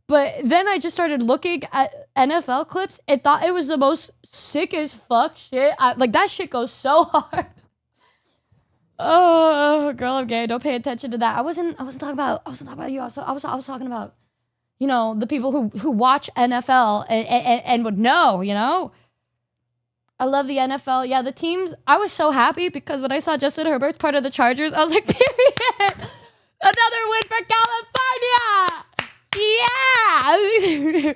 But then I just started looking at NFL clips and thought it was the most sick as fuck shit. Like, that shit goes so hard. Oh, girl, I'm gay. Don't pay attention to that. I wasn't talking about you. I was talking about, you know, the people who watch NFL and would know, you know? I love the NFL. Yeah, the teams. I was so happy because when I saw Justin Herbert's part of the Chargers, I was like, period. Another win for California. Yeah.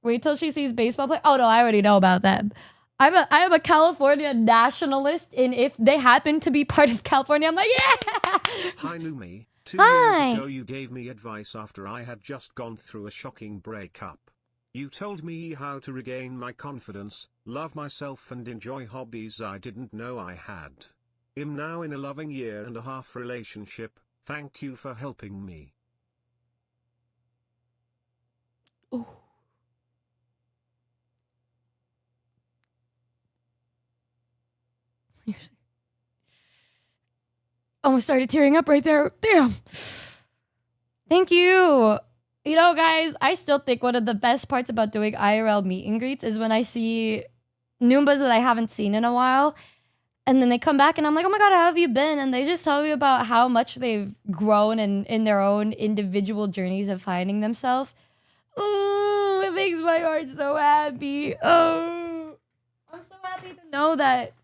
Wait till she sees baseball play. Oh no, I already know about that. I am a California nationalist, and if they happen to be part of California, I'm like, yeah. Hi, Numi. 2 Hi. years ago, you gave me advice after I had just gone through a shocking breakup. You told me how to regain my confidence, love myself, and enjoy hobbies I didn't know I had. I'm now in a loving 1.5 year relationship. Thank you for helping me. Ooh. Almost started tearing up right there. Damn. Thank you. You know, guys, I still think one of the best parts about doing IRL meet and greets is when I see Noombas that I haven't seen in a while. And then they come back and I'm like, oh my God, how have you been? And they just tell me about how much they've grown in their own individual journeys of finding themselves. Oh, it makes my heart so happy. Oh, I'm so happy to know that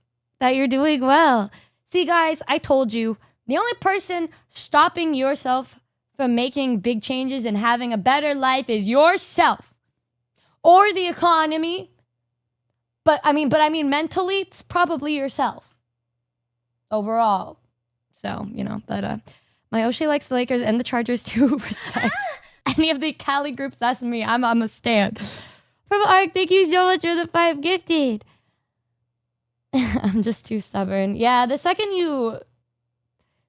you're doing well. See, guys, I told you, the only person stopping yourself from making big changes and having a better life is yourself or the economy. But I mean mentally, it's probably yourself overall. So, you know, but my Oshie likes the Lakers and the Chargers too. Respect. Any of the Cali groups, that's me. I'm a stan. Purple Arc, thank you so much for the 5 gifted. I'm just too stubborn. Yeah, the second you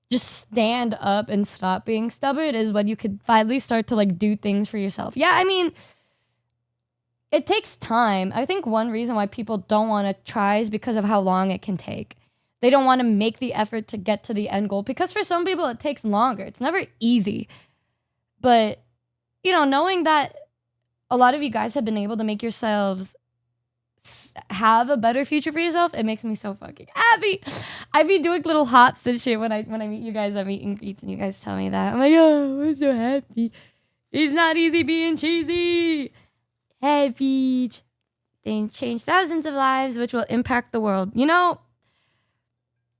just stand up and stop being stubborn is when you could finally start to like do things for yourself. Yeah, I mean, it takes time. I think one reason why people don't want to try is because of how long it can take. They don't want to make the effort to get to the end goal because for some people it takes longer. It's never easy. But, you know, knowing that a lot of you guys have been able to make yourselves have a better future for yourself, it makes me so fucking happy. I be doing little hops and shit when I meet you guys at meet and greets and you guys tell me that. I'm like, oh, I'm so happy. It's not easy being cheesy. Hey, Peach. They change thousands of lives, which will impact the world. You know,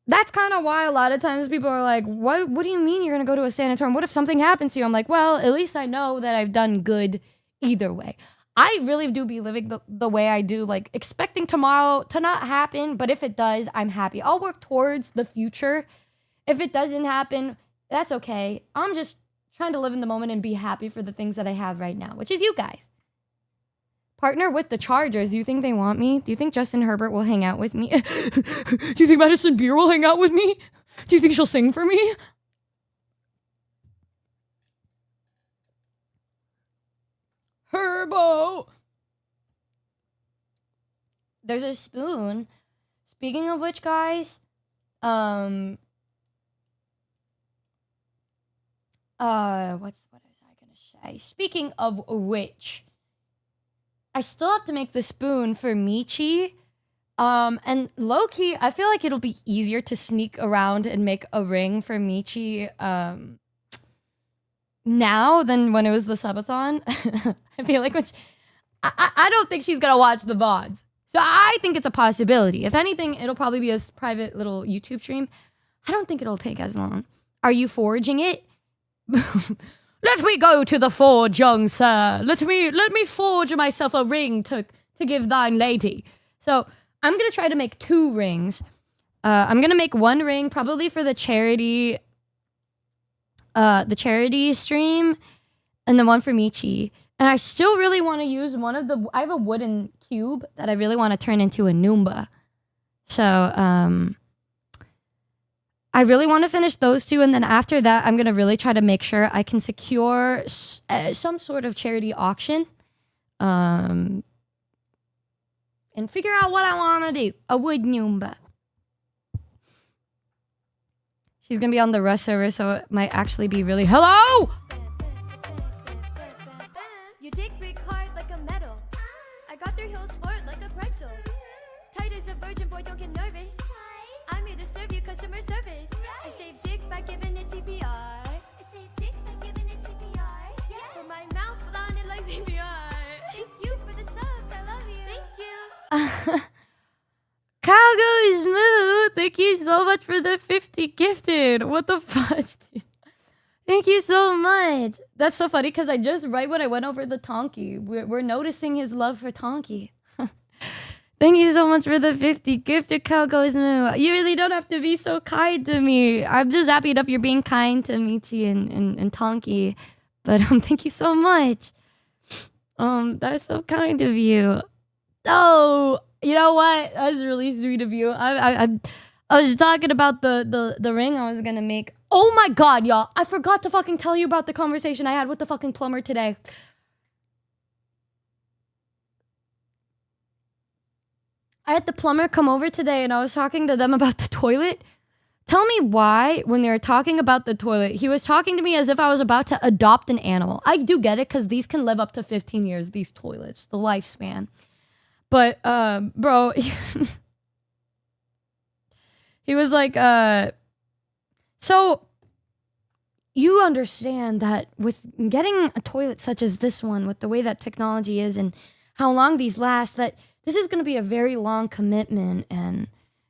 that's kind of why a lot of times people are like, what do you mean you're going to go to a sanatorium? What if something happens to you? I'm like, well, at least I know that I've done good either way. I really do be living the way I do, like expecting tomorrow to not happen. But if it does, I'm happy. I'll work towards the future If it doesn't happen, that's okay. I'm just trying to live in the moment and be happy for the things that I have right now, which is you guys. Partner with the Chargers. Do you think they want me? Do you think Justin Herbert will hang out with me? Do you think Madison Beer will hang out with me? Do you think she'll sing for me? Herbo! There's a spoon. Speaking of which, guys, what was I gonna say? Speaking of which, I still have to make the spoon for Michi. And low-key, I feel like it'll be easier to sneak around and make a ring for Michi, now than when it was the subathon. I feel like I don't think she's gonna watch the VODs. So I think it's a possibility. If anything, it'll probably be a private little YouTube stream. I don't think it'll take as long. Are you forging it? Let me go to the forge, young sir. Let me forge myself a ring to give thine lady. So I'm gonna try to make 2 rings. I'm gonna make 1 ring probably for the charity stream, and then 1 for Michi. And I still really want to use I have a wooden cube that I really want to turn into a Noomba. So, I really want to finish those 2, and then after that, I'm going to really try to make sure I can secure some sort of charity auction. And figure out what I want to do. A wood Noomba. She's going to be on the Rust server, so it might actually be really... Hello! You dig big hard like a metal. I got through hills for it like a pretzel. Tight as a virgin, boy, don't get nervous. I'm here to serve you customer service. I save dick by giving it CPR. I save dick by giving it CPR. Put my mouth on it like CPR. Thank you for the subs. I love you. Thank you. Calgo is smooth. Thank you so much for the 50 gifted. What the fudge, dude? Thank you so much. That's so funny because I just, right when I went over the Tonki, we're noticing his love for Tonki. Thank you so much for the 50 gifted, Calgo smooth. You really don't have to be so kind to me. I'm just happy enough you're being kind to Michi and Tonki. But thank you so much. That's so kind of you. Oh, you know what? That's really sweet of you. I was talking about the ring I was gonna make. Oh my god, y'all. I forgot to fucking tell you about the conversation I had with the fucking plumber today. I had the plumber come over today and I was talking to them about the toilet. Tell me why, when they were talking about the toilet, he was talking to me as if I was about to adopt an animal. I do get it because these can live up to 15 years, these toilets, the lifespan. But, bro, he was like, so you understand that with getting a toilet such as this one, with the way that technology is and how long these last, that this is going to be a very long commitment and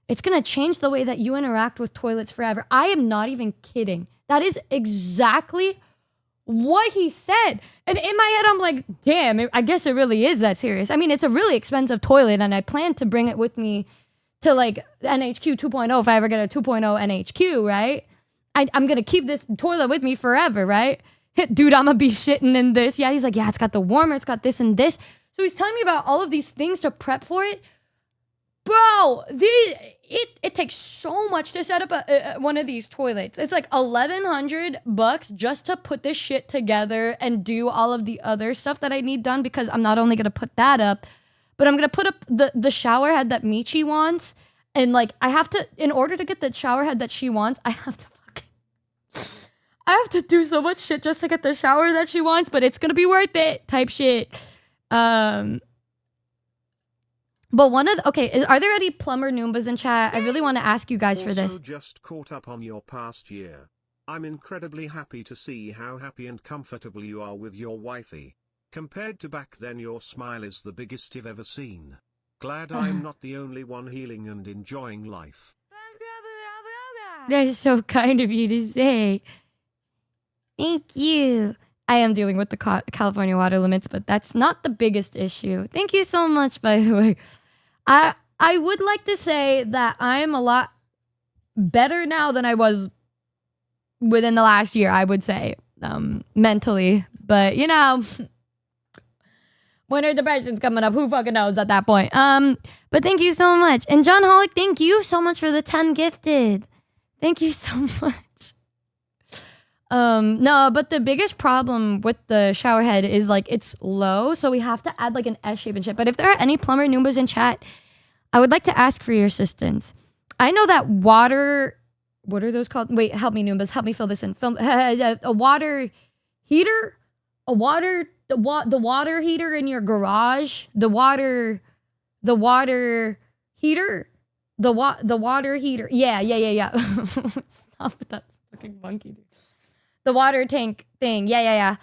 it's going to change the way that you interact with toilets forever. I am not even kidding. That is exactly what he said. And in my head, I'm like, damn, I guess it really is that serious. I mean, it's a really expensive toilet and I plan to bring it with me to like NHQ 2.0 if I ever get a 2.0 NHQ, right? I'm going to keep this toilet with me forever, right? Dude, I'm going to be shitting in this. Yeah, he's like, yeah, it's got the warmer, it's got this and this. So he's telling me about all of these things to prep for it. Bro, it takes so much to set up one of these toilets. It's like $1,100 just to put this shit together and do all of the other stuff that I need done because I'm not only going to put that up, but I'm going to put up the shower head that Michi wants. And like, I have to, in order to get the shower head that she wants, I have to do so much shit just to get the shower that she wants, but it's going to be worth it type shit. But are there any plumber Noombas in chat? I really want to ask you guys for this. Also just caught up on your past year. I'm incredibly happy to see how happy and comfortable you are with your wifey. Compared to back then, your smile is the biggest you've ever seen. Glad I'm not the only one healing and enjoying life. That is so kind of you to say. Thank you. I am dealing with the California water limits, but that's not the biggest issue. Thank you so much, by the way. I would like to say that I am a lot better now than I was within the last year, I would say, mentally. But, you know, winter depression's coming up. Who fucking knows at that point? But thank you so much. And John Hollick, thank you so much for the 10 gifted. Thank you so much. No, but the biggest problem with the shower head is like it's low, so we have to add like an S shape and shit. But if there are any plumber Noombas in chat, I would like to ask for your assistance. I know that water, what are those called? Wait, help me Noombas, help me fill this in. A water heater, the water heater in your garage, the water heater, the water heater. Yeah. Stop with that fucking monkey, dude. The water tank thing. Yeah.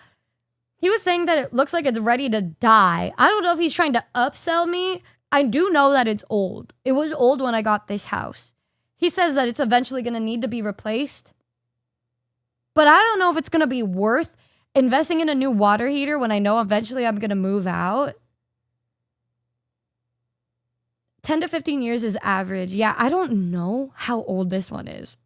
He was saying that it looks like it's ready to die. I don't know if he's trying to upsell me. I do know that it's old. It was old when I got this house. He says that it's eventually going to need to be replaced. But I don't know if it's going to be worth investing in a new water heater when I know eventually I'm going to move out. 10 to 15 years is average. Yeah, I don't know how old this one is.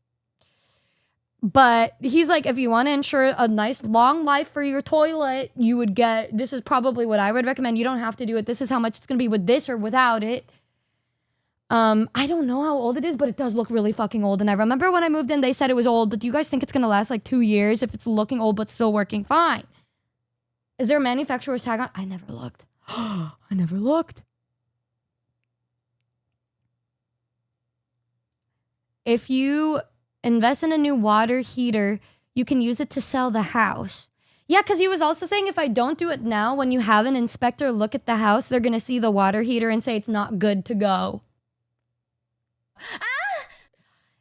But he's like, if you want to ensure a nice long life for your toilet, you would get, this is probably what I would recommend. You don't have to do it. This is how much it's going to be with this or without it. I don't know how old it is, but it does look really fucking old. And I remember when I moved in, they said it was old, but do you guys think it's going to last like 2 years if it's looking old but still working fine? Is there a manufacturer's tag on? I never looked. I never looked. If you invest in a new water heater, you can use it to sell the house. Yeah, because he was also saying if I don't do it now, when you have an inspector look at the house, they're going to see the water heater and say it's not good to go.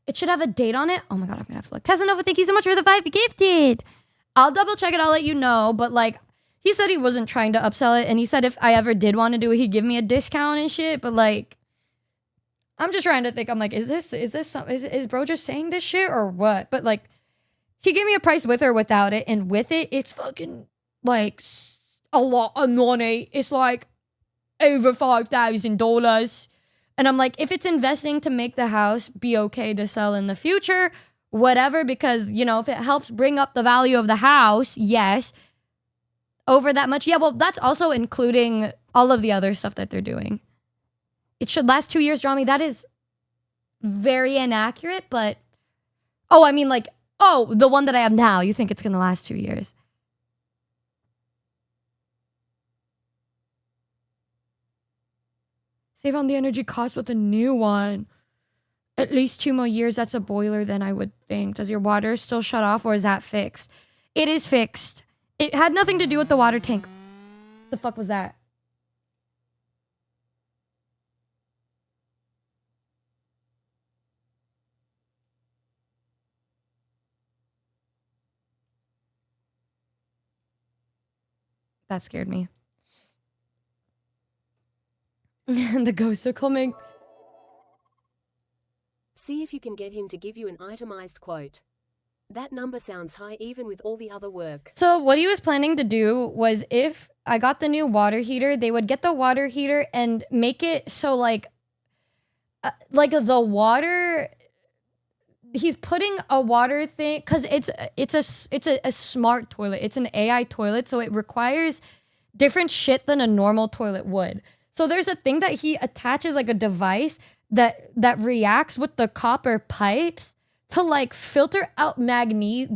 It should have a date on it. Oh my God, I'm going to have to look. Casanova, thank you so much for the 5 gifted. I'll double check it. I'll let you know. But like, he said he wasn't trying to upsell it. And he said if I ever did want to do it, he'd give me a discount and shit. But like, I'm just trying to think. I'm like, is bro just saying this shit or what? But like, he gave me a price with or without it. And with it, it's fucking like a lot of money. It's like over $5,000. And I'm like, if it's investing to make the house be okay to sell in the future, whatever, because, you know, if it helps bring up the value of the house, yes. Over that much. Yeah, well, that's also including all of the other stuff that they're doing. It should last 2 years, Drami. That is very inaccurate, but... Oh, I mean, like, oh, the one that I have now, you think it's going to last 2 years. Save on the energy cost with a new one. At least 2 more years, that's a boiler then I would think. Does your water still shut off or is that fixed? It is fixed. It had nothing to do with the water tank. The fuck was that? That scared me. The ghosts are coming. See if you can get him to give you an itemized quote. That number sounds high even with all the other work. So what he was planning to do was if I got the new water heater, they would get the water heater and make it so like the water... He's putting a water thing because it's a smart toilet. It's an AI toilet, so it requires different shit than a normal toilet would. So there's a thing that he attaches like a device that reacts with the copper pipes to like filter out the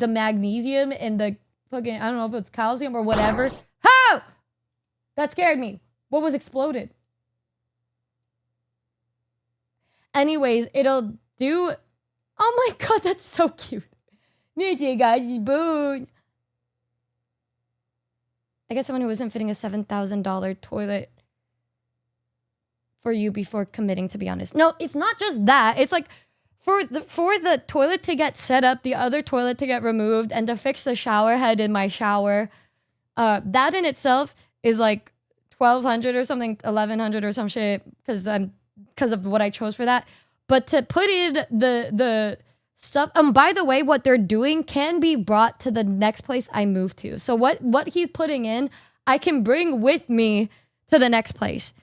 magnesium and the fucking, I don't know if it's calcium or whatever. How? That scared me. What was exploded? Anyways, it'll do... Oh my God, that's so cute. I guess someone who isn't fitting a $7,000 toilet for you before committing, to be honest. No, it's not just that. It's like for the toilet to get set up, the other toilet to get removed, and to fix the shower head in my shower. That in itself is like $1,200 or something, $1,100 or some shit, because of what I chose for that. But to put in the stuff, by the way, what they're doing can be brought to the next place I move to. So what he's putting in, I can bring with me to the next place,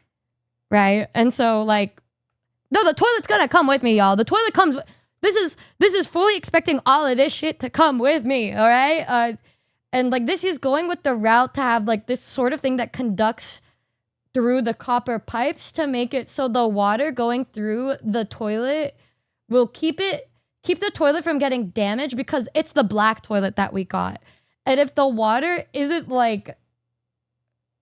right? And so like, no, the toilet's gonna come with me, y'all. The toilet comes. this is fully expecting all of this shit to come with me, all right? And like this is going with the route to have like this sort of thing that conducts through the copper pipes to make it so the water going through the toilet will keep the toilet from getting damaged because it's the black toilet that we got. And if the water isn't like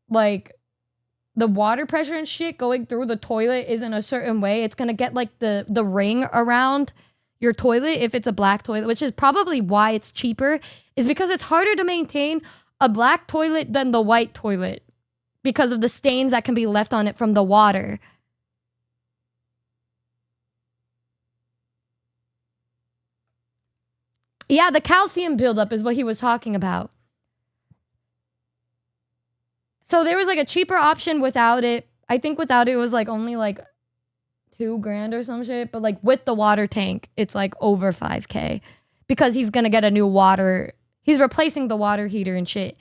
the water pressure and shit going through the toilet isn't a certain way, it's gonna get like the ring around your toilet if it's a black toilet, which is probably why it's cheaper, is because it's harder to maintain a black toilet than the white toilet because of the stains that can be left on it from the water. Yeah, the calcium buildup is what he was talking about. So there was like a cheaper option without it. I think without it was like only like $2,000 or some shit. But like with the water tank, it's like over $5,000 because he's gonna get a new water. He's replacing the water heater and shit.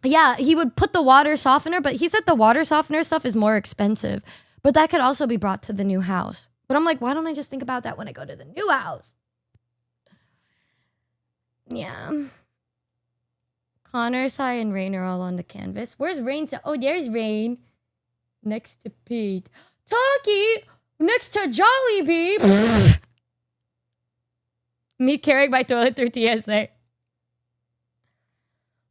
Yeah, he would put the water softener, but he said the water softener stuff is more expensive. But that could also be brought to the new house. But I'm like, why don't I just think about that when I go to the new house? Yeah. Connor, Sai, and Rain are all on the canvas. Where's Rain? Oh, there's Rain. Next to Pete. Taki! Next to Jollibee! Me carrying my toilet through TSA.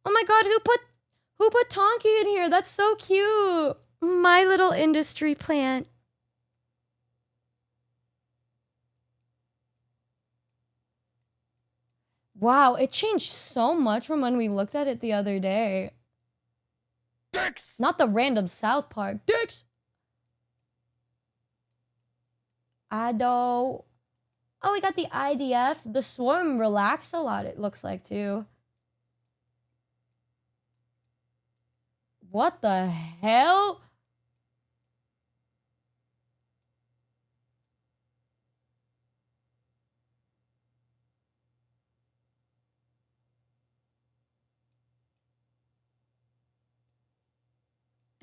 Oh my god, who put Tonky in here? That's so cute. My little industry plant. Wow, it changed so much from when we looked at it the other day. Dicks! Not the random South Park. Dicks! Ado. Oh, we got the IDF. The Swarm relaxed a lot, it looks like, too. What the hell?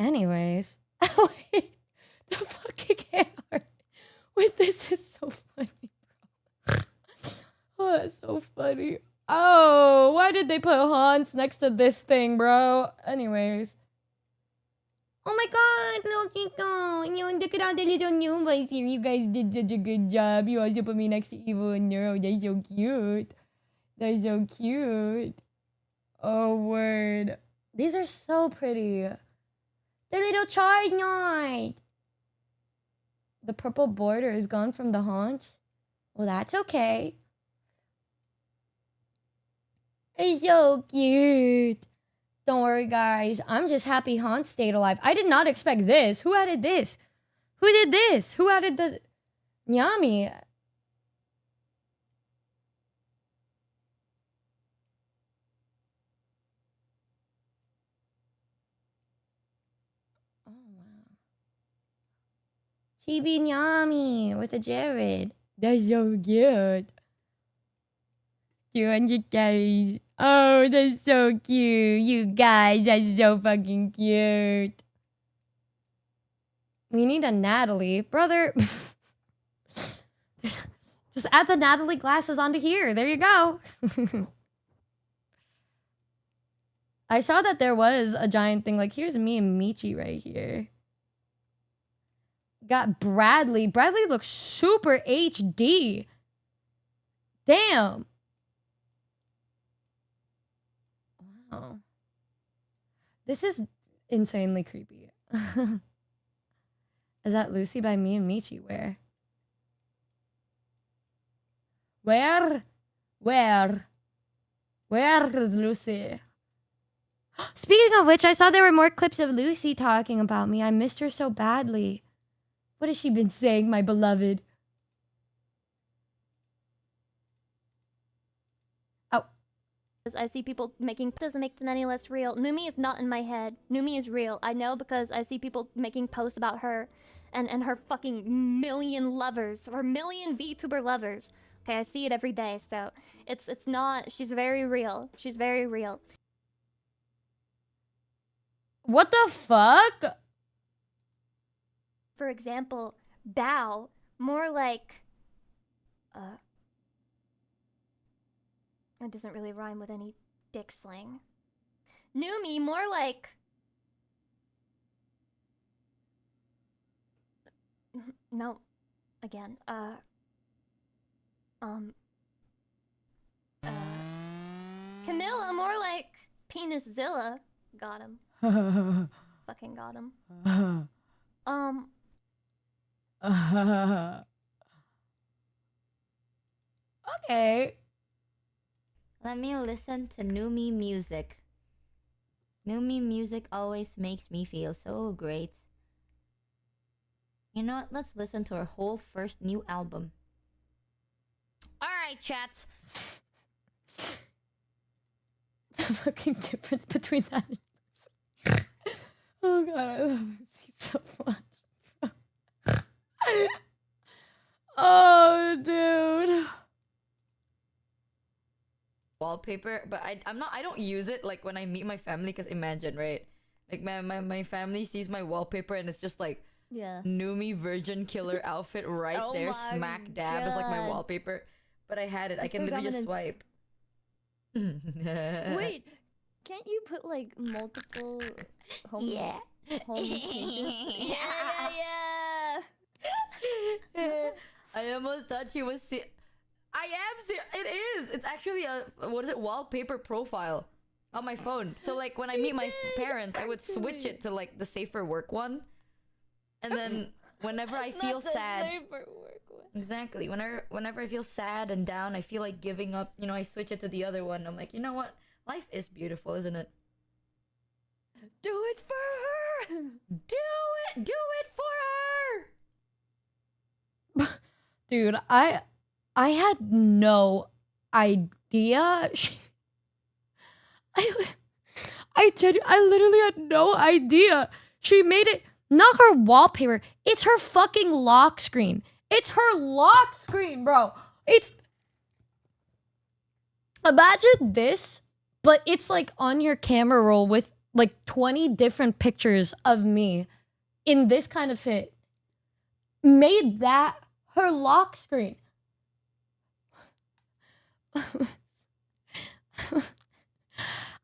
Anyways. Wait, the fucking hair art with this is so funny, bro. Oh, that's so funny. Oh, why did they put Hans next to this thing, bro? Anyways. Oh my god, little Chico. You look at all the little new boys here. You guys did such a good job. You also put me next to Evo and Neuro. They're so cute. They're so cute. Oh, word. These are so pretty. The little chard knot. The purple border is gone from the haunch. Well, that's okay. It's so cute. Don't worry, guys. I'm just happy Hans stayed alive. I did not expect this. Who added this? Who did this? Who added the... Nyami. Oh, wow. Chibi Nyami with a Jared. That's so cute. 200 carries. Oh, that's so cute. You guys, that's so fucking cute. We need a Natalie. Brother. Just add the Natalie glasses onto here. There you go. I saw that there was a giant thing. Like, here's me and Michi right here. Got Bradley. Bradley looks super HD. Damn. Wow. This is insanely creepy. Is that Lucy by me and Michi? Where? Where is Lucy? Speaking of which, I saw there were more clips of Lucy talking about me. I missed her so badly. What has she been saying, my beloved? Oh. I see people making... Doesn't make it any less real. Numi is not in my head. Numi is real. I know because I see people making posts about her and her fucking million lovers. Or million VTuber lovers. Okay, I see it every day, so... It's not... She's very real. She's very real. What the fuck? For example, Bao more like it doesn't really rhyme with any dick slang. Numi, more like no, again, Camilla, more like Peniszilla. Got him. Fucking got him. Okay. Let me listen to Numi music. Numi music always makes me feel so great. You know what? Let's listen to her whole first new album. Alright, chats. The fucking difference between that and oh god, I love Lucy so much. Oh, dude. Wallpaper, but I don't use it like when I meet my family, because imagine, right? Like my family sees my wallpaper and it's just like Numi virgin killer outfit right there, smack dab is like my God. wallpaper. But I had it. I It's can so literally just dominant. swipe. Wait, can't you put like multiple home pages? Yeah. I almost thought she was I am serious. It is. It's actually a wallpaper profile on my phone. So like when I meet my parents, I would switch it to like the safer work one, and then whenever I feel sad, exactly. Whenever I feel sad and down, I feel like giving up. You know, I switch it to the other one. I'm like, you know what? Life is beautiful, isn't it? Do it for her. Do it for her. Dude, I had no idea. I literally had no idea. She made it not her wallpaper. It's her fucking lock screen. It's her lock screen, bro. It's imagine this, but it's like on your camera roll with like 20 different pictures of me in this kind of fit. Made that her lock screen.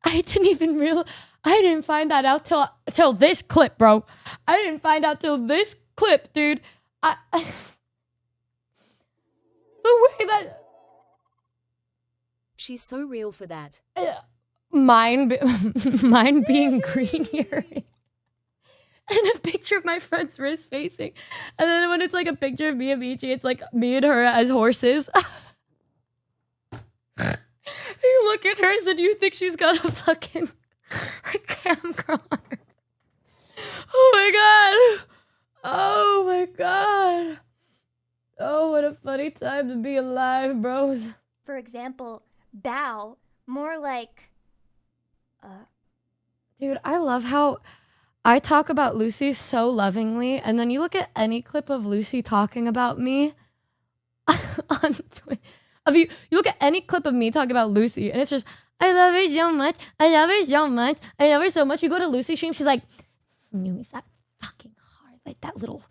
I didn't find that out till this clip, bro. I didn't find out till this clip, dude. The way that She's so real for that. mine being green here. And a picture of my friend's wrist facing. And then when it's like a picture of me and Michi, it's like me and her as horses. You look at her and you think she's got a fucking camera on her. Oh my god. Oh my god. Oh, what a funny time to be alive, bros. For example, bow, more like Dude, I love how I talk about Lucy so lovingly, and then you look at any clip of Lucy talking about me on Twitter. You look at any clip of me talking about Lucy, and it's just, I love her so much. I love her so much. I love her so much. You go to Lucy's stream, she's like, Numi's that fucking harlot, that little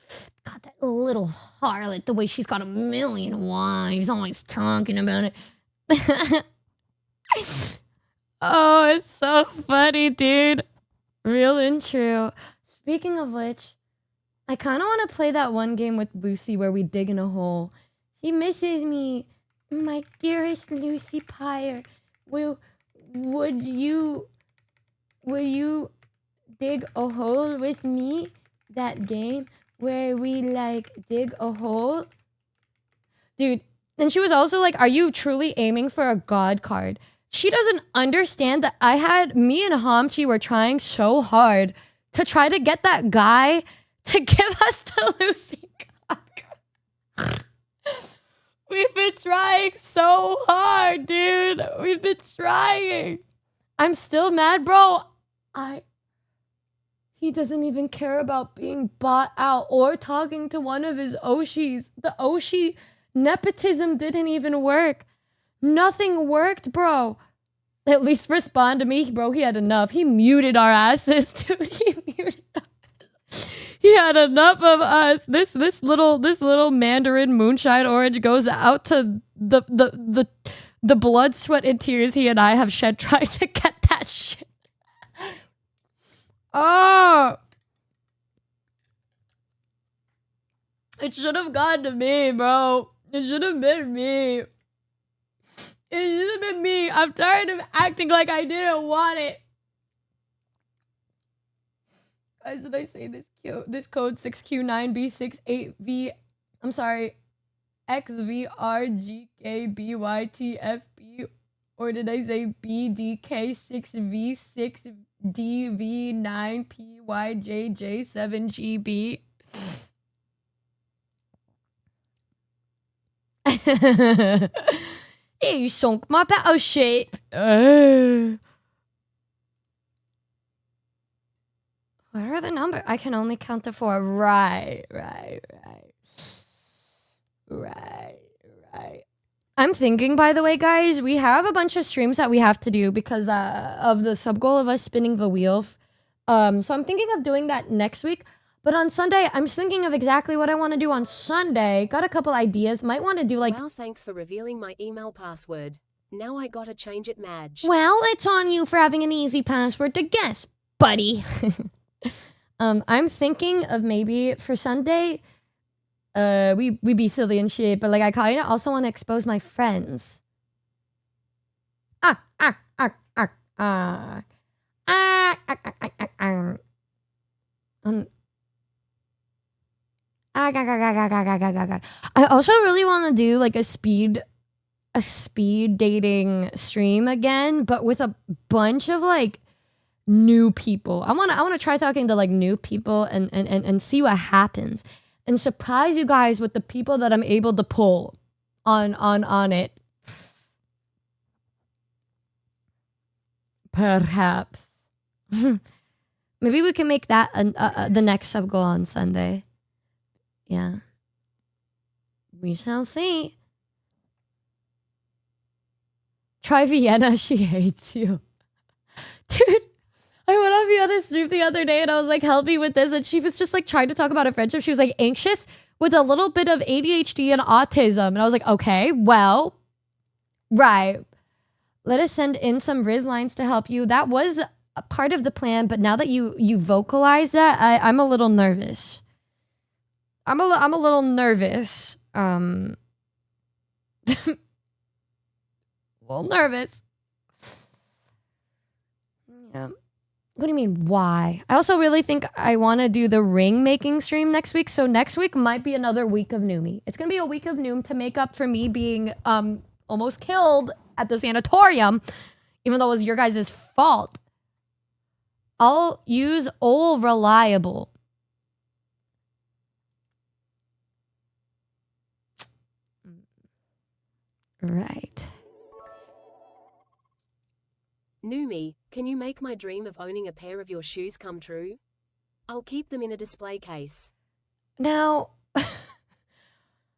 harlot, the way she's got 1,000,000 wives, always talking about it. Oh, it's so funny, dude. Real and true. Speaking of which, I kind of want to play that one game with Lucy where we dig in a hole. She misses me. My dearest Lucy Pyre, would you dig a hole with me? That game where we like dig a hole? Dude, and she was also like, are you truly aiming for a god card? She doesn't understand that me and Hamchi were trying so hard to try to get that guy to give us the Lucy god card. We've been trying so hard, dude. We've been trying. I'm still mad, bro. He doesn't even care about being bought out or talking to one of his Oshis. The Oshi nepotism didn't even work. Nothing worked, bro. At least respond to me, bro. He had enough. He muted our asses, dude. He had enough of us. This little Mandarin moonshine orange goes out to the blood, sweat, and tears he and I have shed trying to get that shit. Oh, it should have gone to me, bro. It should have been me. It should have been me. I'm tired of acting like I didn't want it. Guys, did I say this code 6Q9B68V? I'm sorry, XVRGKBYTFB, or did I say BDK6V6DV9PYJJ7GB? You sunk my battleship. What are the numbers? I can only count to 4. Right. I'm thinking, by the way, guys, we have a bunch of streams that we have to do because of the sub goal of us spinning the wheel. So I'm thinking of doing that next week. But on Sunday, I'm thinking of exactly what I want to do on Sunday. Got a couple ideas. Might want to do like... Well, thanks for revealing my email password. Now I gotta change it, Madge. Well, it's on you for having an easy password to guess, buddy. I'm thinking of maybe for Sunday, we be silly and shit, but like I kind of also want to expose my friends. I also really want to do like a speed dating stream again, but with a bunch of like new people. I want to try talking to like new people and see what happens and surprise you guys with the people that I'm able to pull on it. Perhaps. Maybe we can make that the next sub goal on Sunday. Yeah. We shall see. Try Vienna, she hates you. Dude, I went on Vienna's stream the other day and I was like, help me with this. And she was just like trying to talk about a friendship. She was like anxious with a little bit of ADHD and autism. And I was like, okay, well, right. Let us send in some Riz lines to help you. That was a part of the plan, but now that you vocalize that, I'm a little nervous. I'm a little nervous. A little nervous. Yeah. What do you mean, why? I also really think I want to do the ring making stream next week. So next week might be another week of Numi. It's going to be a week of Noom to make up for me being almost killed at the sanatorium, even though it was your guys' fault. I'll use all reliable. Right. Numi, can you make my dream of owning a pair of your shoes come true? I'll keep them in a display case. Now,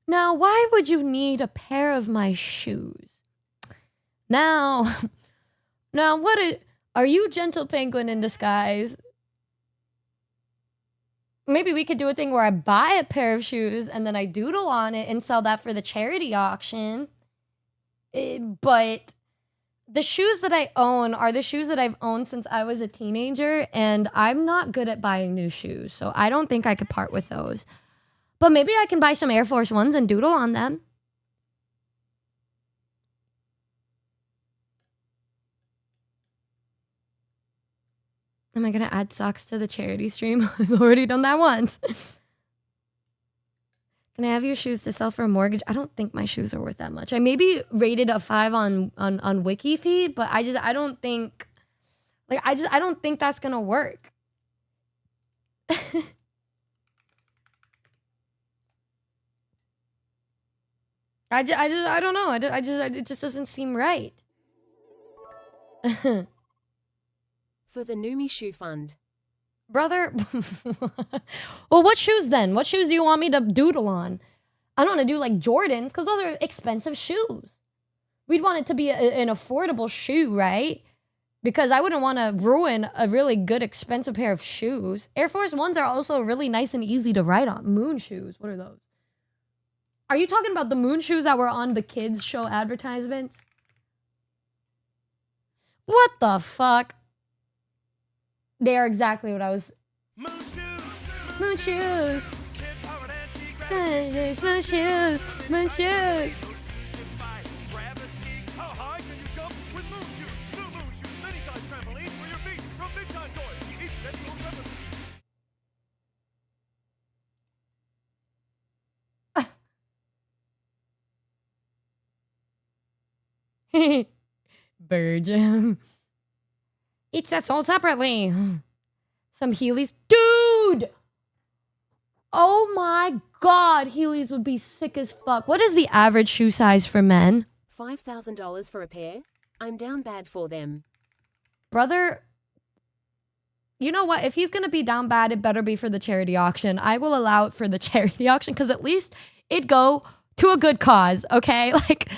why would you need a pair of my shoes? Now, are you Gentle Penguin in disguise? Maybe we could do a thing where I buy a pair of shoes and then I doodle on it and sell that for the charity auction. But the shoes that I own are the shoes that I've owned since I was a teenager, and I'm not good at buying new shoes, so I don't think I could part with those. But maybe I can buy some Air Force Ones and doodle on them. Am I going to add socks to the charity stream? I've already done that once. Can I have your shoes to sell for a mortgage? I don't think my shoes are worth that much. I maybe rated a 5 on WikiFeed, but I don't think that's gonna work. I don't know. It just doesn't seem right. For the Numi Shoe Fund. Brother, well, what shoes then? What shoes do you want me to doodle on? I don't want to do like Jordans because those are expensive shoes. We'd want it to be an affordable shoe, right? Because I wouldn't want to ruin a really good, expensive pair of shoes. Air Force Ones are also really nice and easy to ride on. Moon shoes. What are those? Are you talking about the moon shoes that were on the kids' show advertisements? What the fuck? They are exactly what I was... Moon shoes! Moon shoes! Moon shoes! Moon shoes! Virgin. Each set sold separately. Some Heelys. Dude! Oh my god, Heelys would be sick as fuck. What is the average shoe size for men? $5,000 for a pair? I'm down bad for them. Brother, you know what? If he's gonna be down bad, it better be for the charity auction. I will allow it for the charity auction because at least it'd go to a good cause, okay? Like...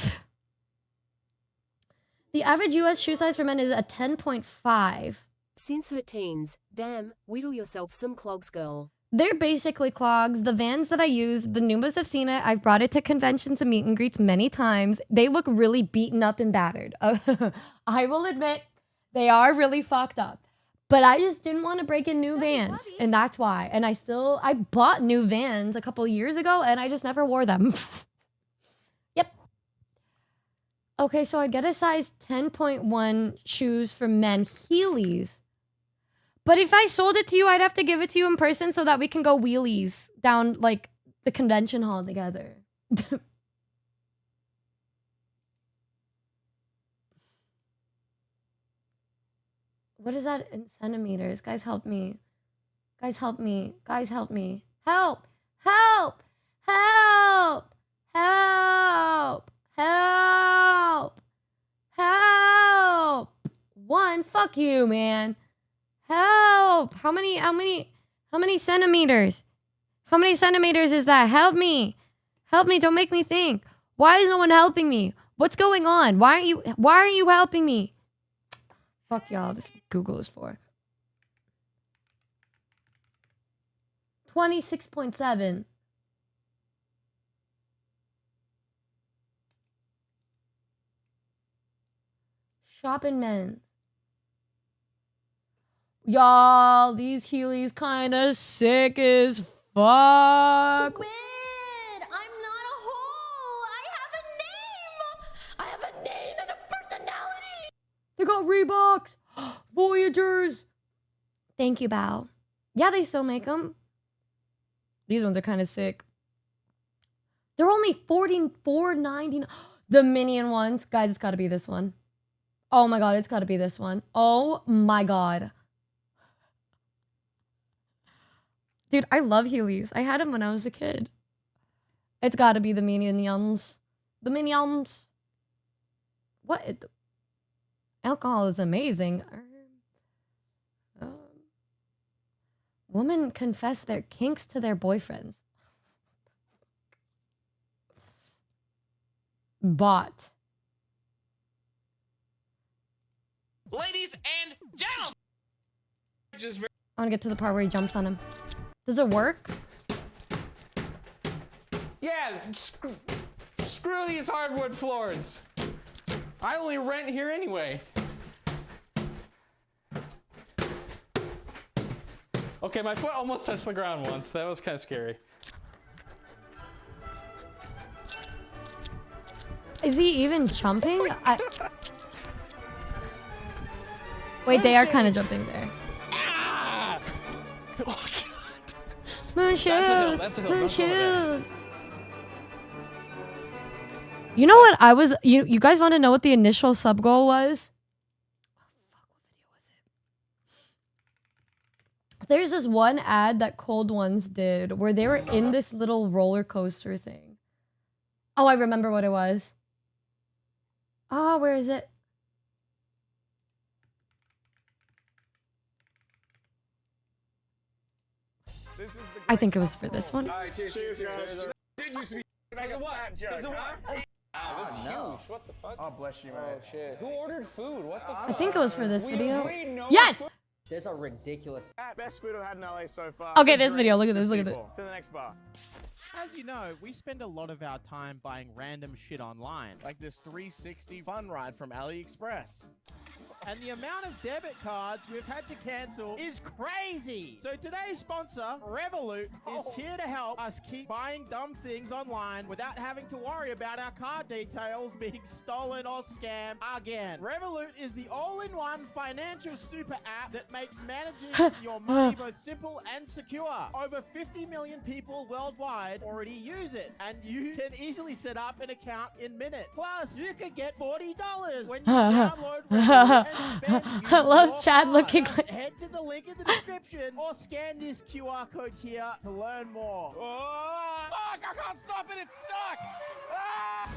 The average US shoe size for men is a 10.5. Since her teens, damn, wheedle yourself some clogs, girl. They're basically clogs. The Vans that I use, the Numas have seen it. I've brought it to conventions and meet and greets many times. They look really beaten up and battered. I will admit, they are really fucked up. But I just didn't want to break in new Vans, and that's why. And I bought new Vans a couple years ago, and I just never wore them. Yep. Okay, so I'd get a size 10.1 shoes for men, Heelys. But if I sold it to you, I'd have to give it to you in person so that we can go wheelies down, like, the convention hall together. What is that in centimeters? Guys, help me. Guys, help me. Guys, help me. Help! Help! Help! Help! Help! Help! One, fuck you, man. Help! How many centimeters? How many centimeters is that? Help me! Help me, don't make me think. Why is no one helping me? What's going on? Why aren't you helping me? Fuck y'all, this Google is for. 26.7. Shopping men's. Y'all, these Heelys kinda sick as fuck. Quit! I'm not a hole! I have a name and a personality! They got Reeboks, Voyagers. Thank you, Bao. Yeah, they still make them. These ones are kind of sick. They're only $44.99. The Minion ones. Guys, it's got to be this one. Oh my god, it's got to be this one. Oh my god. Dude, I love Heelys. I had them when I was a kid. It's got to be the Minions. The Minions. What? Alcohol is amazing. Women confess their kinks to their boyfriends. Bot. Ladies and gentlemen! I want to get to the part where he jumps on him. Does it work? Yeah, screw these hardwood floors. I only rent here anyway. Okay, my foot almost touched the ground once. That was kind of scary. Is he even jumping? Wait, they are kind of jumping there. Ah! Moon shoes! That's a hill. Moon Don't go there. shoes! You know what I was... You guys want to know what the initial sub goal was? There's this one ad that Cold Ones did where they were in this little roller coaster thing. Oh, I remember what it was. Oh, where is it? I think it was for this one. Alright, cheers, guys. Did used to be like a fat joke, huh? Wow, this is no. huge. What the fuck? Oh, bless you, man. Oh, shit. Who ordered food? What the fuck? I think it was for this video. agreed no Yes! food. There's a ridiculous. Best food I've had in LA so far. Okay, Good this video. Look at drinks, this. Look at good this. people. To the next bar. As you know, we spend a lot of our time buying random shit online, like this 360 fun ride from AliExpress. And the amount of debit cards we've had to cancel is crazy. So today's sponsor, Revolut, is here to help us keep buying dumb things online without having to worry about our card details being stolen or scammed again. Revolut is the all-in-one financial super app that makes managing your money both simple and secure. Over 50 million people worldwide already use it, and you can easily set up an account in minutes. Plus, you could get $40 when you download Revolut. I love Chad looking like. Head to the link in the description or scan this QR code here to learn more. Oh, fuck, I can't stop it, it's stuck! Ah!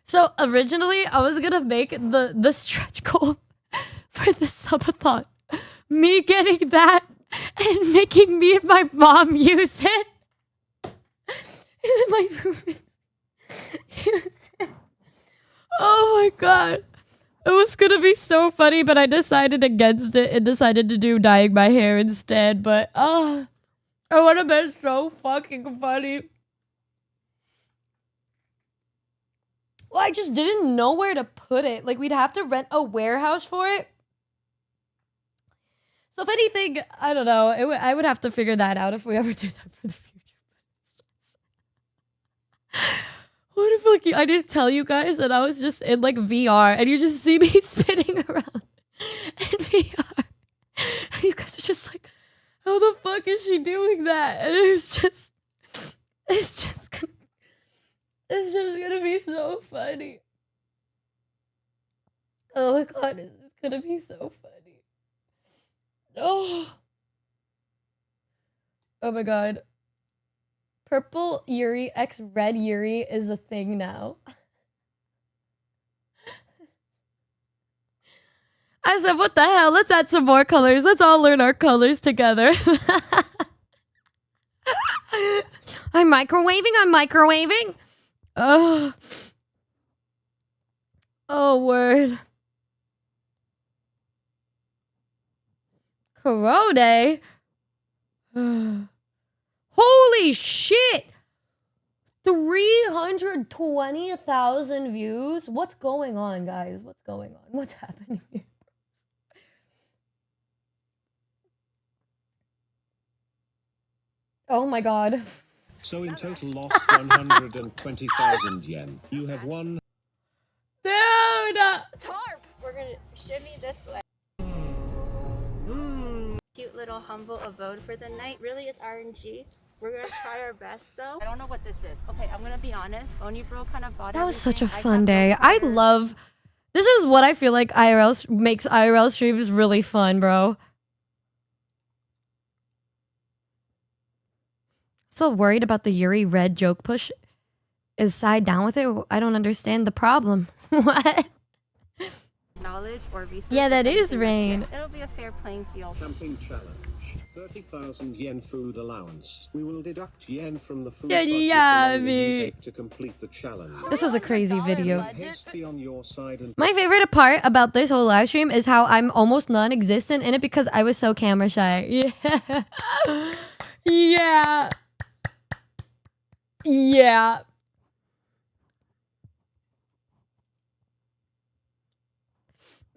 So originally, I was gonna make the stretch goal for the subathon. Me getting that and making me and my mom use it. And then my roommates use it. Oh my god. It was gonna be so funny, but I decided against it and decided to do dyeing my hair instead. But it would have been so fucking funny. Well, I just didn't know where to put it. Like, we'd have to rent a warehouse for it. So if anything, I don't know. I would have to figure that out if we ever did that for the future. What if, like, I didn't tell you guys and I was just in, like, VR and you just see me spinning around in VR. And you guys are just like, how the fuck is she doing that? And it's just gonna be so funny. Oh my god, it's just gonna be so funny. Oh my god. Purple Yuri x red Yuri is a thing now. I said, what the hell? Let's add some more colors. Let's all learn our colors together. I'm microwaving. Oh. Oh, word. Korode? Holy shit! 320,000 views? What's going on, guys? What's going on? What's happening here? Oh my god. So in total lost 120,000 yen. You have won. Dude! Tarp! We're gonna shimmy this way. Cute little humble abode for the night. Really is RNG. We're gonna try our best though. I don't know what this is. Okay, I'm gonna be honest. Oni Bro kind of bought That was such a everything. fun day. I love... This is what I feel like makes IRL streams really fun, bro. So worried about the Yuri red joke push. Is side down with it? I don't understand the problem. What? Knowledge or research. Yeah, that is Rain. It'll be a fair playing field. Camping challenge. 30,000 yen food allowance. We will deduct yen from the food Yeah, budget yeah, the longer you me. take to complete the challenge. This was a crazy video. Haste be on your side and My favorite part about this whole live stream is how I'm almost non-existent in it because I was so camera shy. Yeah. Yeah. Yeah.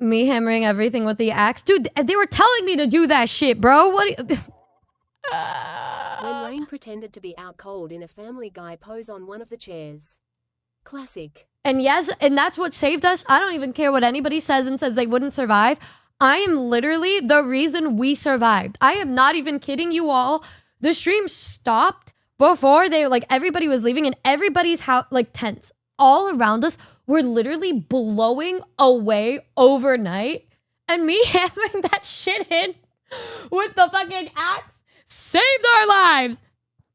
Me hammering everything with the axe. Dude, they were telling me to do that shit, bro. What do you... When Rain pretended to be out cold in a Family Guy pose on one of the chairs. Classic. And yes, and that's what saved us. I don't even care what anybody says and says they wouldn't survive. I am literally the reason we survived. I am not even kidding you all. The stream stopped before everybody was leaving and everybody's house, tents all around us were literally blowing away overnight. And me hammering that shit in with the fucking axe saved our lives.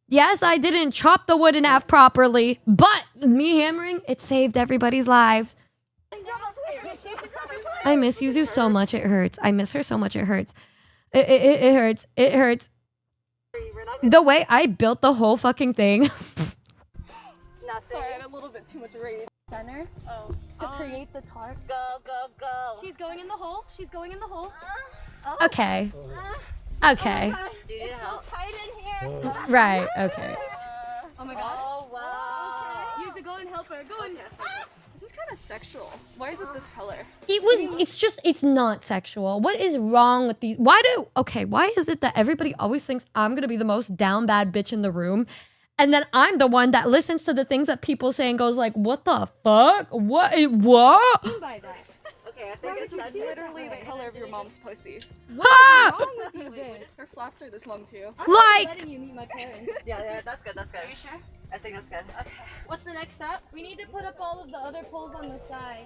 Yes, I didn't chop the wood in half properly, but me hammering, it saved everybody's lives. I miss Yuzu so much, it hurts. I miss her so much, it hurts. It hurts. It hurts. The way I built the whole fucking thing. Sorry, I had a little bit too much rage. Center. To create the tart. Go, go, go. She's going in the hole. She's going in the hole. Okay. Okay. Do you need help? So tight in here. Right. Okay. Oh my god. Oh, wow. Use it, go and help her. Go and This is kind of sexual. Why is it this color? It's not sexual. What is wrong with these? Why is it that everybody always thinks I'm gonna be the most down bad bitch in the room? And then I'm the one that listens to the things that people say and goes like, what the fuck? What? What? By that. Okay, I think it's literally the color of your mom's pussy. Ah! What's wrong with you, bitch? Her flaps are this long too. I'm like, letting you meet my parents. Yeah, that's good, that's good. Are you sure? I think that's good. Okay. What's the next step? We need to put up all of the other poles on the side.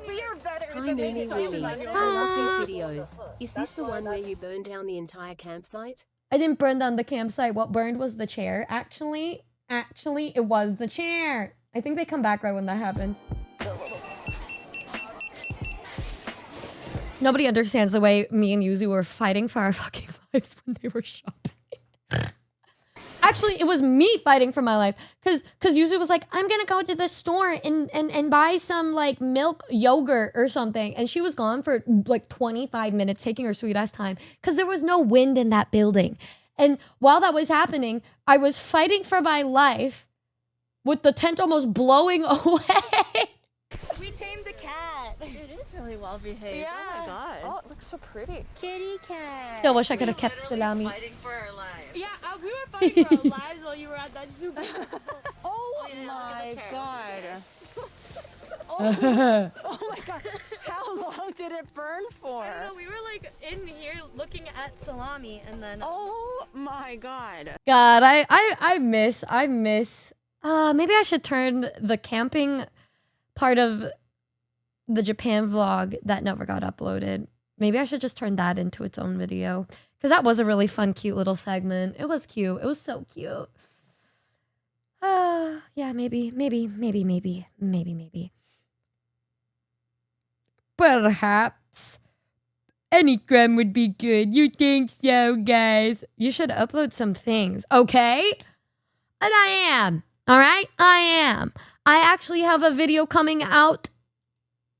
We are better Hi, Numi. I love these videos. Is this the one where you burn down the entire campsite? I didn't burn down the campsite. What burned was the chair. Actually, it was the chair. I think they come back right when that happens. Nobody understands the way me and Yuzu were fighting for our fucking lives when they were shopping. Actually, it was me fighting for my life. Cause Yuzu was like, I'm gonna go to the store and buy some like milk yogurt or something. And she was gone for like 25 minutes taking her sweet ass time. Cause there was no wind in that building. And while that was happening, I was fighting for my life with the tent almost blowing away. We tamed the cat. It is really well behaved. Yeah. Oh my god. Oh, it looks so pretty. Kitty cat. Still wish I could have kept Salami. Fighting for our lives. Yeah, we were fighting for our lives while you were at that super. Oh my god. Oh my god. How long did it burn for? I don't know, we were like in here looking at Salami and then. Oh my god. God, I miss. Maybe I should turn the camping part of the Japan vlog that never got uploaded. Maybe I should just turn that into its own video. Because that was a really fun, cute little segment. It was cute. It was so cute. Yeah, maybe. Perhaps any crumb would be good. You think so, guys? You should upload some things, okay? And I am. All right? I am. I actually have a video coming out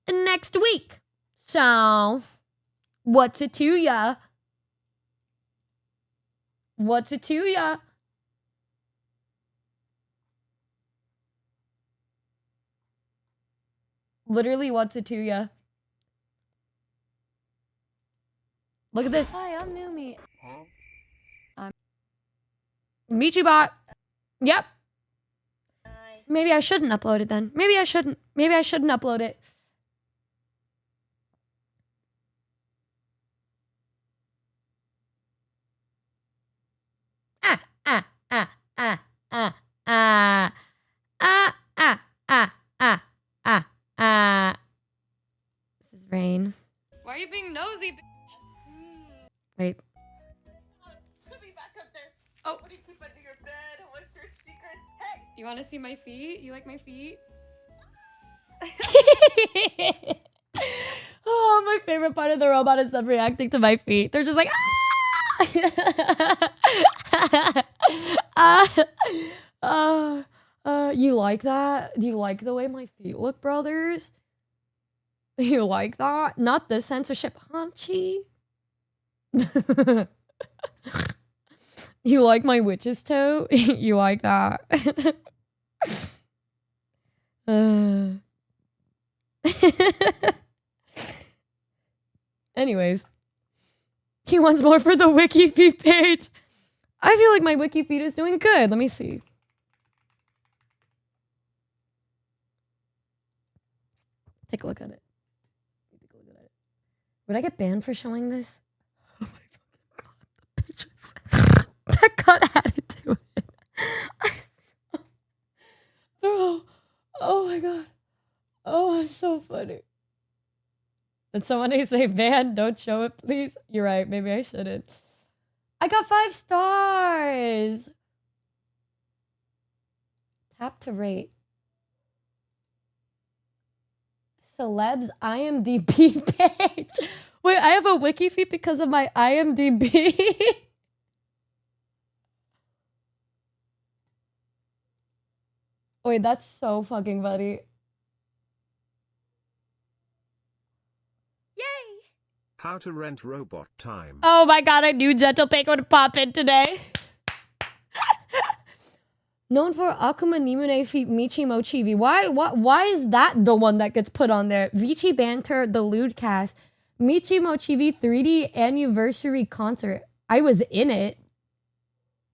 next week. So, what's it to ya? What's it to ya? Literally, what's it to ya? Look at this. Hi, I'm Numi. Michibot. Yep. Maybe I shouldn't upload it then. Maybe I shouldn't upload it. This is Rain. Why are you being nosy, bitch? Wait. Put me back up there. Oh. What do you keep under your bed? What's your secret? Hey! You want to see my feet? You like my feet? Oh, my favorite part of the robot is them reacting to my feet. They're just like, you like that? Do you like the way my feet look, brothers? You like that? Not the censorship, Hachi. You like my witch's toe? You like that? Anyways, he wants more for the wiki feed page. I feel like my wiki feed is doing good. Let me see. Take a look at it. Would I get banned for showing this? Oh my god, the pictures that got added to it. Oh my god. Oh, it's so funny. Did somebody say ban? Don't show it, please. You're right. Maybe I shouldn't. I got 5 stars. Tap to rate. Celebs IMDb page. Wait, I have a wiki feed because of my IMDb. Wait, that's so fucking funny. How to rent robot time. Oh my god, I knew Gentle Pink would pop in today. Known for Akuma Nihmune feat Michi Mochivi. Why is that the one that gets put on there? Vici Banter, the lewd cast. Michi Mochivi 3D anniversary concert. I was in it.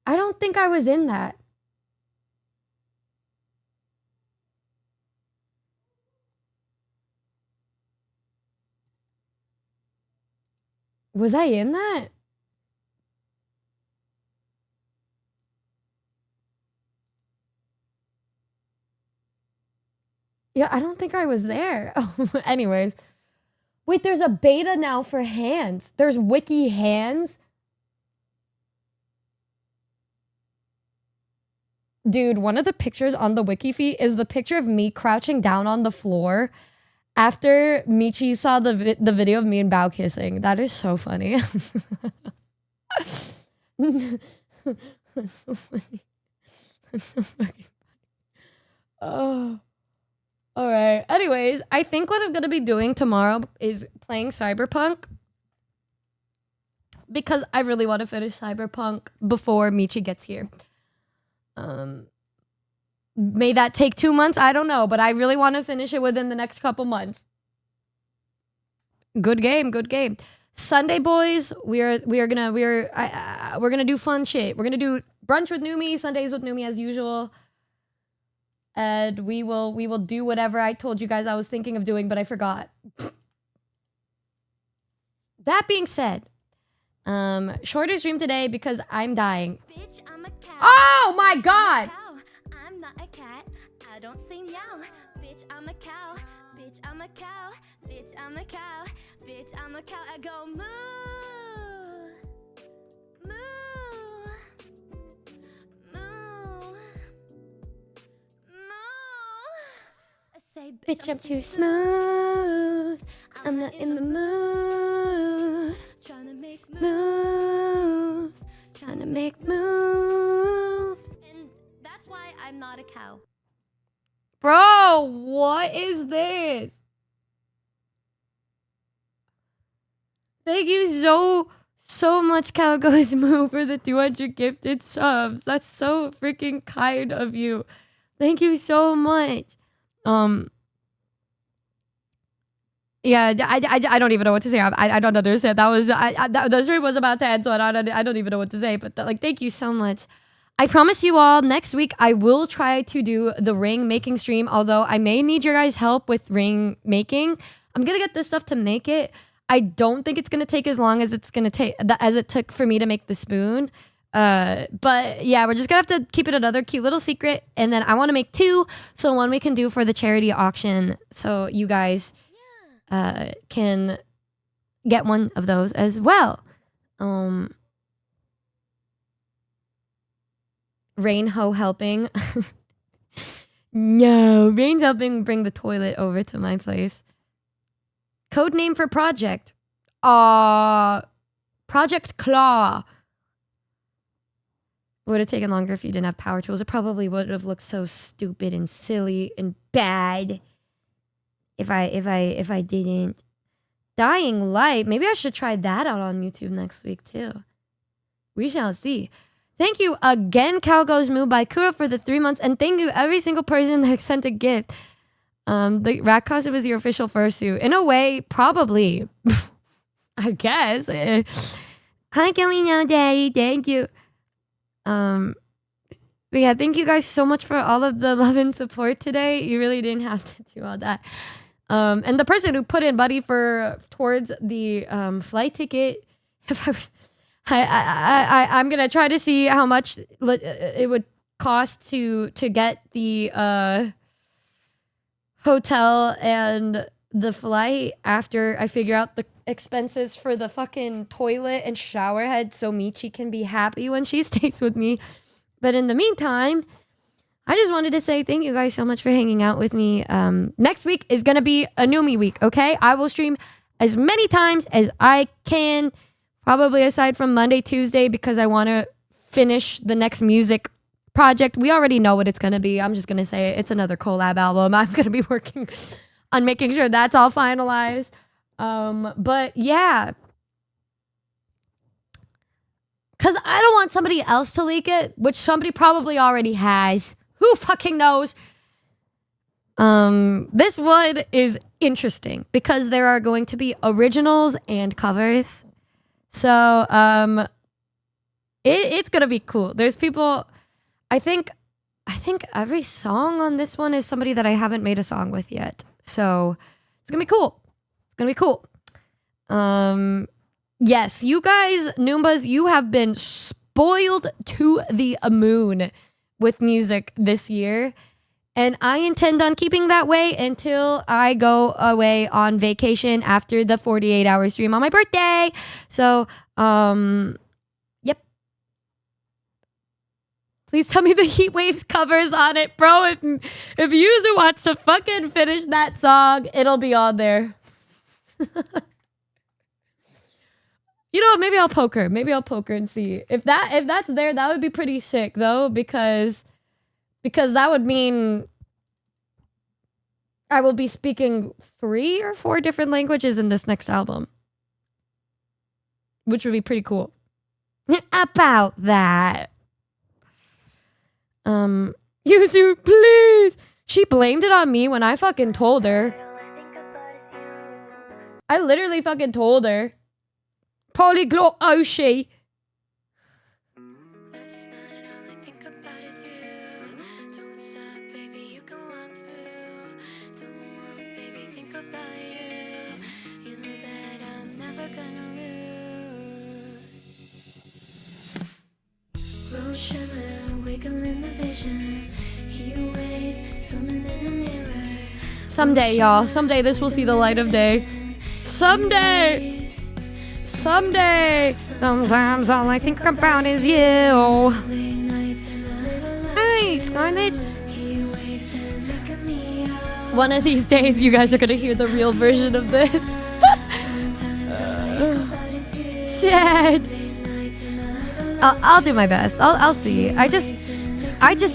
I don't think I was in that. Was I in that? Yeah, I don't think I was there. Anyways. Wait, there's a beta now for hands. There's wiki hands. Dude, one of the pictures on the wiki feed is the picture of me crouching down on the floor after Michi saw the video of me and Bao kissing. That is so funny. That's so funny. That's so fucking funny. Oh. All right. Anyways, I think what I'm going to be doing tomorrow is playing Cyberpunk. Because I really want to finish Cyberpunk before Michi gets here. May that take 2 months? I don't know. But I really want to finish it within the next couple months. Good game. Good game. Sunday, boys, we're gonna do fun shit. We're gonna do brunch with Numi, Sundays with Numi as usual. And we will do whatever I told you guys I was thinking of doing, but I forgot. That being said, shorter stream today because I'm dying. Bitch, I'm a cow. Oh my god! I'm not a cat. I don't say meow. Bitch, I'm a cow. Bitch, I'm a cow. Bitch, I'm a cow. Bitch, I'm a cow. I go moo. Moo. Moo. I say, Bitch, I'm too smooth. I'm not in the mood. Trying to make Moves. Trying to make moves. And that's why I'm not a cow. Bro, what is this? Thank you so much, Cowgoes Moo, for the 200 gifted subs. That's so freaking kind of you. Thank you so much. Yeah, I don't even know what to say. I don't understand. That was the stream was about to end, so I don't even know what to say. But like, thank you so much. I promise you all, next week I will try to do the ring making stream. Although I may need your guys' help with ring making. I'm gonna get this stuff to make it. I don't think it's gonna take as long as it's gonna take as it took for me to make the spoon. But yeah, we're just gonna have to keep it another cute little secret. And then I want to make 2, so one we can do for the charity auction, so you guys can get one of those as well. Rainho helping. No, Rain's helping bring the toilet over to my place. Code name for project. Project Claw. Would have taken longer if you didn't have power tools. It probably would have looked so stupid and silly and bad if I didn't. Dying Light. Maybe I should try that out on YouTube next week too. We shall see. Thank you again, Cowgoes Moo by Kura for the 3 months, and thank you every single person that sent a gift. The rat costume is your official fursuit. In a way, probably. I guess. Hi, Kelly Daddy. Thank you. But yeah, thank you guys so much for all of the love and support today. You really didn't have to do all that. And the person who put in money towards the flight ticket, if I'm gonna try to see how much it would cost to get the hotel and the flight after I figure out the expenses for the fucking toilet and shower head, so Michi can be happy when she stays with me. But in the meantime, I just wanted to say thank you guys so much for hanging out with me. Next week is gonna be a Numi week, okay? I will stream as many times as I can. Probably aside from Monday, Tuesday, because I want to finish the next music project. We already know what it's going to be. I'm just going to say it. It's another collab album. I'm going to be working on making sure that's all finalized. But yeah, Because I don't want somebody else to leak it, which somebody probably already has. Who fucking knows? This one is interesting because there are going to be originals and covers. So, it's gonna be cool. There's people, I think every song on this one is somebody that I haven't made a song with yet. So, it's gonna be cool. It's gonna be cool. Yes, you guys, Noombas, you have been spoiled to the moon with music this year. And I intend on keeping that way until I go away on vacation after the 48-hour stream on my birthday. So, yep. Please tell me the Heat Waves covers on it, bro. If Yuzu wants to fucking finish that song, it'll be on there. You know, maybe I'll poke her. Maybe I'll poke her and see. If that's there, that would be pretty sick though, because that would mean I will be speaking 3 or 4 different languages in this next album. Which would be pretty cool. About that. Yuzu, please. She blamed it on me when I fucking told her. I literally fucking told her. Polyglot Oshi. Someday, y'all. Someday this will see the light of day. Someday. Someday. Sometimes all I think about is you. Hey, Scarlet. One of these days, you guys are gonna hear the real version of this. Shit. I'll do my best. I'll see. I just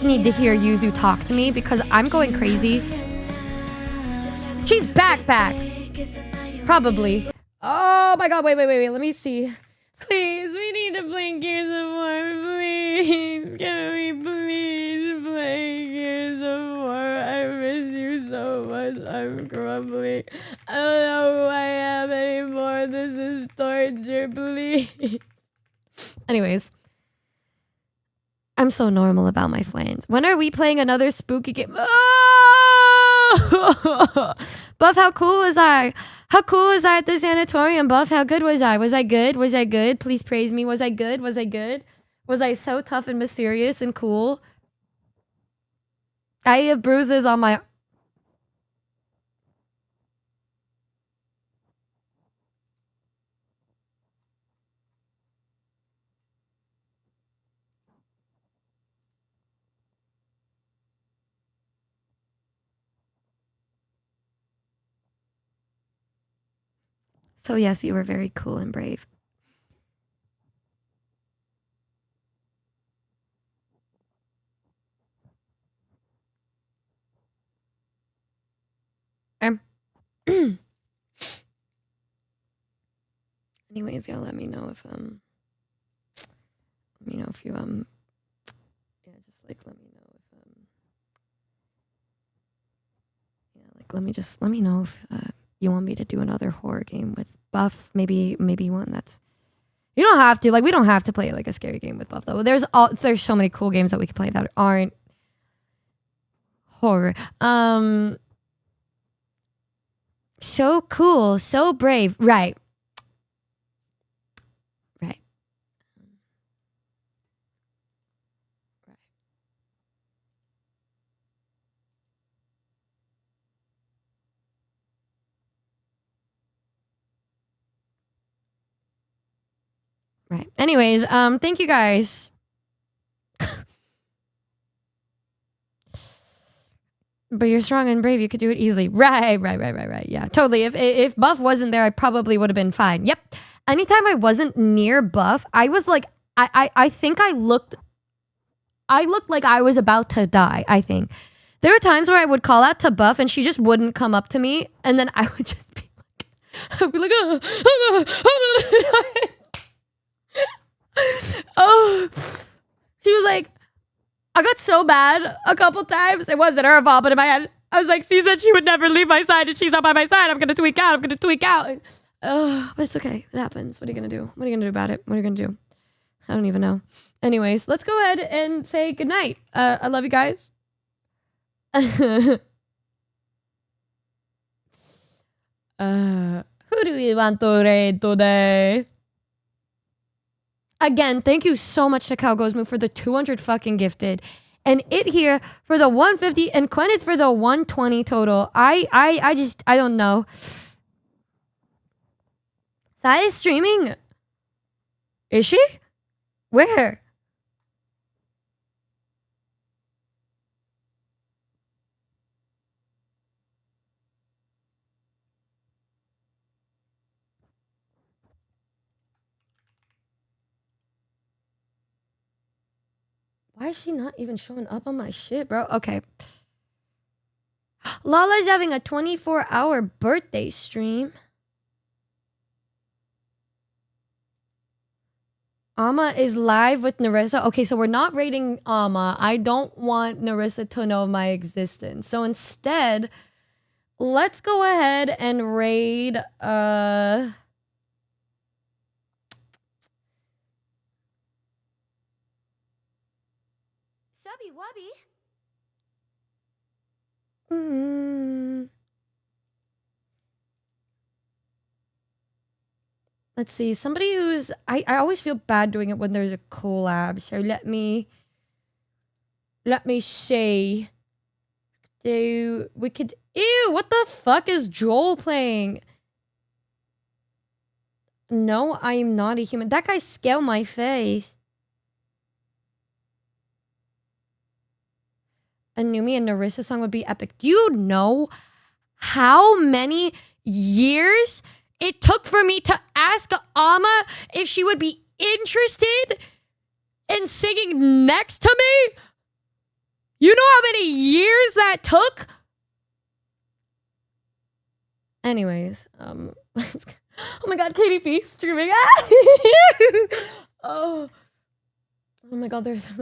need to hear Yuzu talk to me because I'm going crazy. She's back. Probably. Oh my god, wait. Let me see. Please, we need to play Gears of War. Please. Can we please play Gears of War? I miss you so much. I'm crumbling. I don't know who I am anymore. This is torture, please. Anyways. I'm so normal about my friends. When are we playing another spooky game? Oh! Buff, how cool was I? How cool was I at the sanatorium, Buff? How good was I? Was I good? Was I good? Please praise me. Was I good? Was I good? Was I so tough and mysterious and cool? I have bruises on my... So yes, you were very cool and brave. Anyways, y'all let me know if you yeah, just like let me know if let me know if you want me to do another horror game with Buff, maybe one that's... You don't have to, like, we don't have to play like a scary game with Buff though. There's so many cool games that we can play that aren't horror. So cool, so brave. Right. Right. Anyways, thank you guys. But you're strong and brave. You could do it easily. Right. Yeah, totally. If Buff wasn't there, I probably would have been fine. Yep. Anytime I wasn't near Buff, I was like, I think I looked like I was about to die, I think. There were times where I would call out to Buff and she just wouldn't come up to me. And then I would just be like, Oh, she was like, I got so bad a couple times. It wasn't her fault, but in my head, I was like, she said she would never leave my side, and she's not by my side. I'm gonna tweak out. But it's okay. It happens. What are you gonna do? What are you gonna do about it? What are you gonna do? I don't even know. Anyways, let's go ahead and say goodnight. I love you guys. Who do we want to raid today? Again, thank you so much to Calgosmu for the 200 fucking gifted. And it here for the 150 and Quenith for the 120 total. I don't know. Sai is streaming. Is she? Where? Why is she not even showing up on my shit, bro? Okay. Lala's having a 24-hour birthday stream. Amma is live with Narissa. Okay, so we're not raiding Amma. I don't want Narissa to know my existence. So instead, let's go ahead and raid Subby Wubby. Let's see. Somebody who's... I always feel bad doing it when there's a collab. So let me see. We could... Ew, what the fuck is Joel playing? No, I am not a human. That guy scaled my face. A Numi and Narissa song would be epic. Do you know how many years it took for me to ask Amma if she would be interested in singing next to me? You know how many years that took? Anyways, let's go. Oh my god, KDP streaming. Oh my god, there's...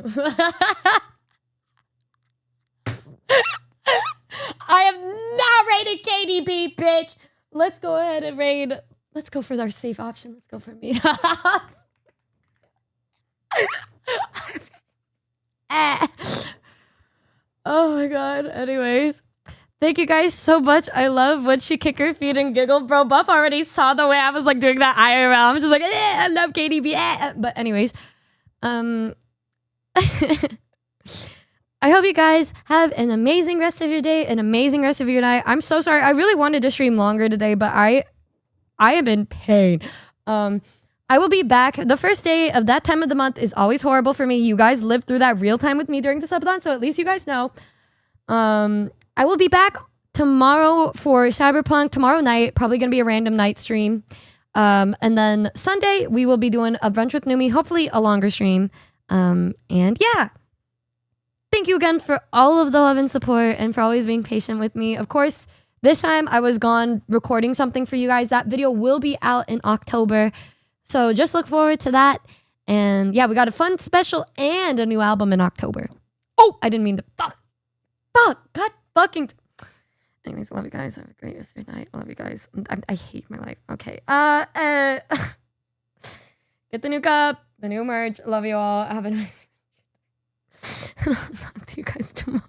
I have not raided KDB, bitch. Let's go ahead and raid. Let's go for our safe option. Let's go for meetups. Oh my god. Anyways, thank you guys so much. I love when she kick her feet and giggle. Bro, Buff already saw the way I was like doing that IRL. I'm just like, I love KDB. But anyways, I hope you guys have an amazing rest of your day, an amazing rest of your night. I'm so sorry. I really wanted to stream longer today, but I am in pain. I will be back. The first day of that time of the month is always horrible for me. You guys lived through that real time with me during the subathon, so at least you guys know. I will be back tomorrow for Cyberpunk. Tomorrow night, probably going to be a random night stream. And then Sunday, we will be doing a brunch with Numi, hopefully a longer stream. And yeah. Thank you again for all of the love and support and for always being patient with me. Of course, this time I was gone recording something for you guys. That video will be out in October. So just look forward to that. And yeah, we got a fun special and a new album in October. Oh, I didn't mean to. Fuck. God fucking. Anyways, I love you guys. Have a great rest of your night. I love you guys. I hate my life. Okay. Get the new cup, the new merch. Love you all. Have a nice... And I'll talk to you guys tomorrow.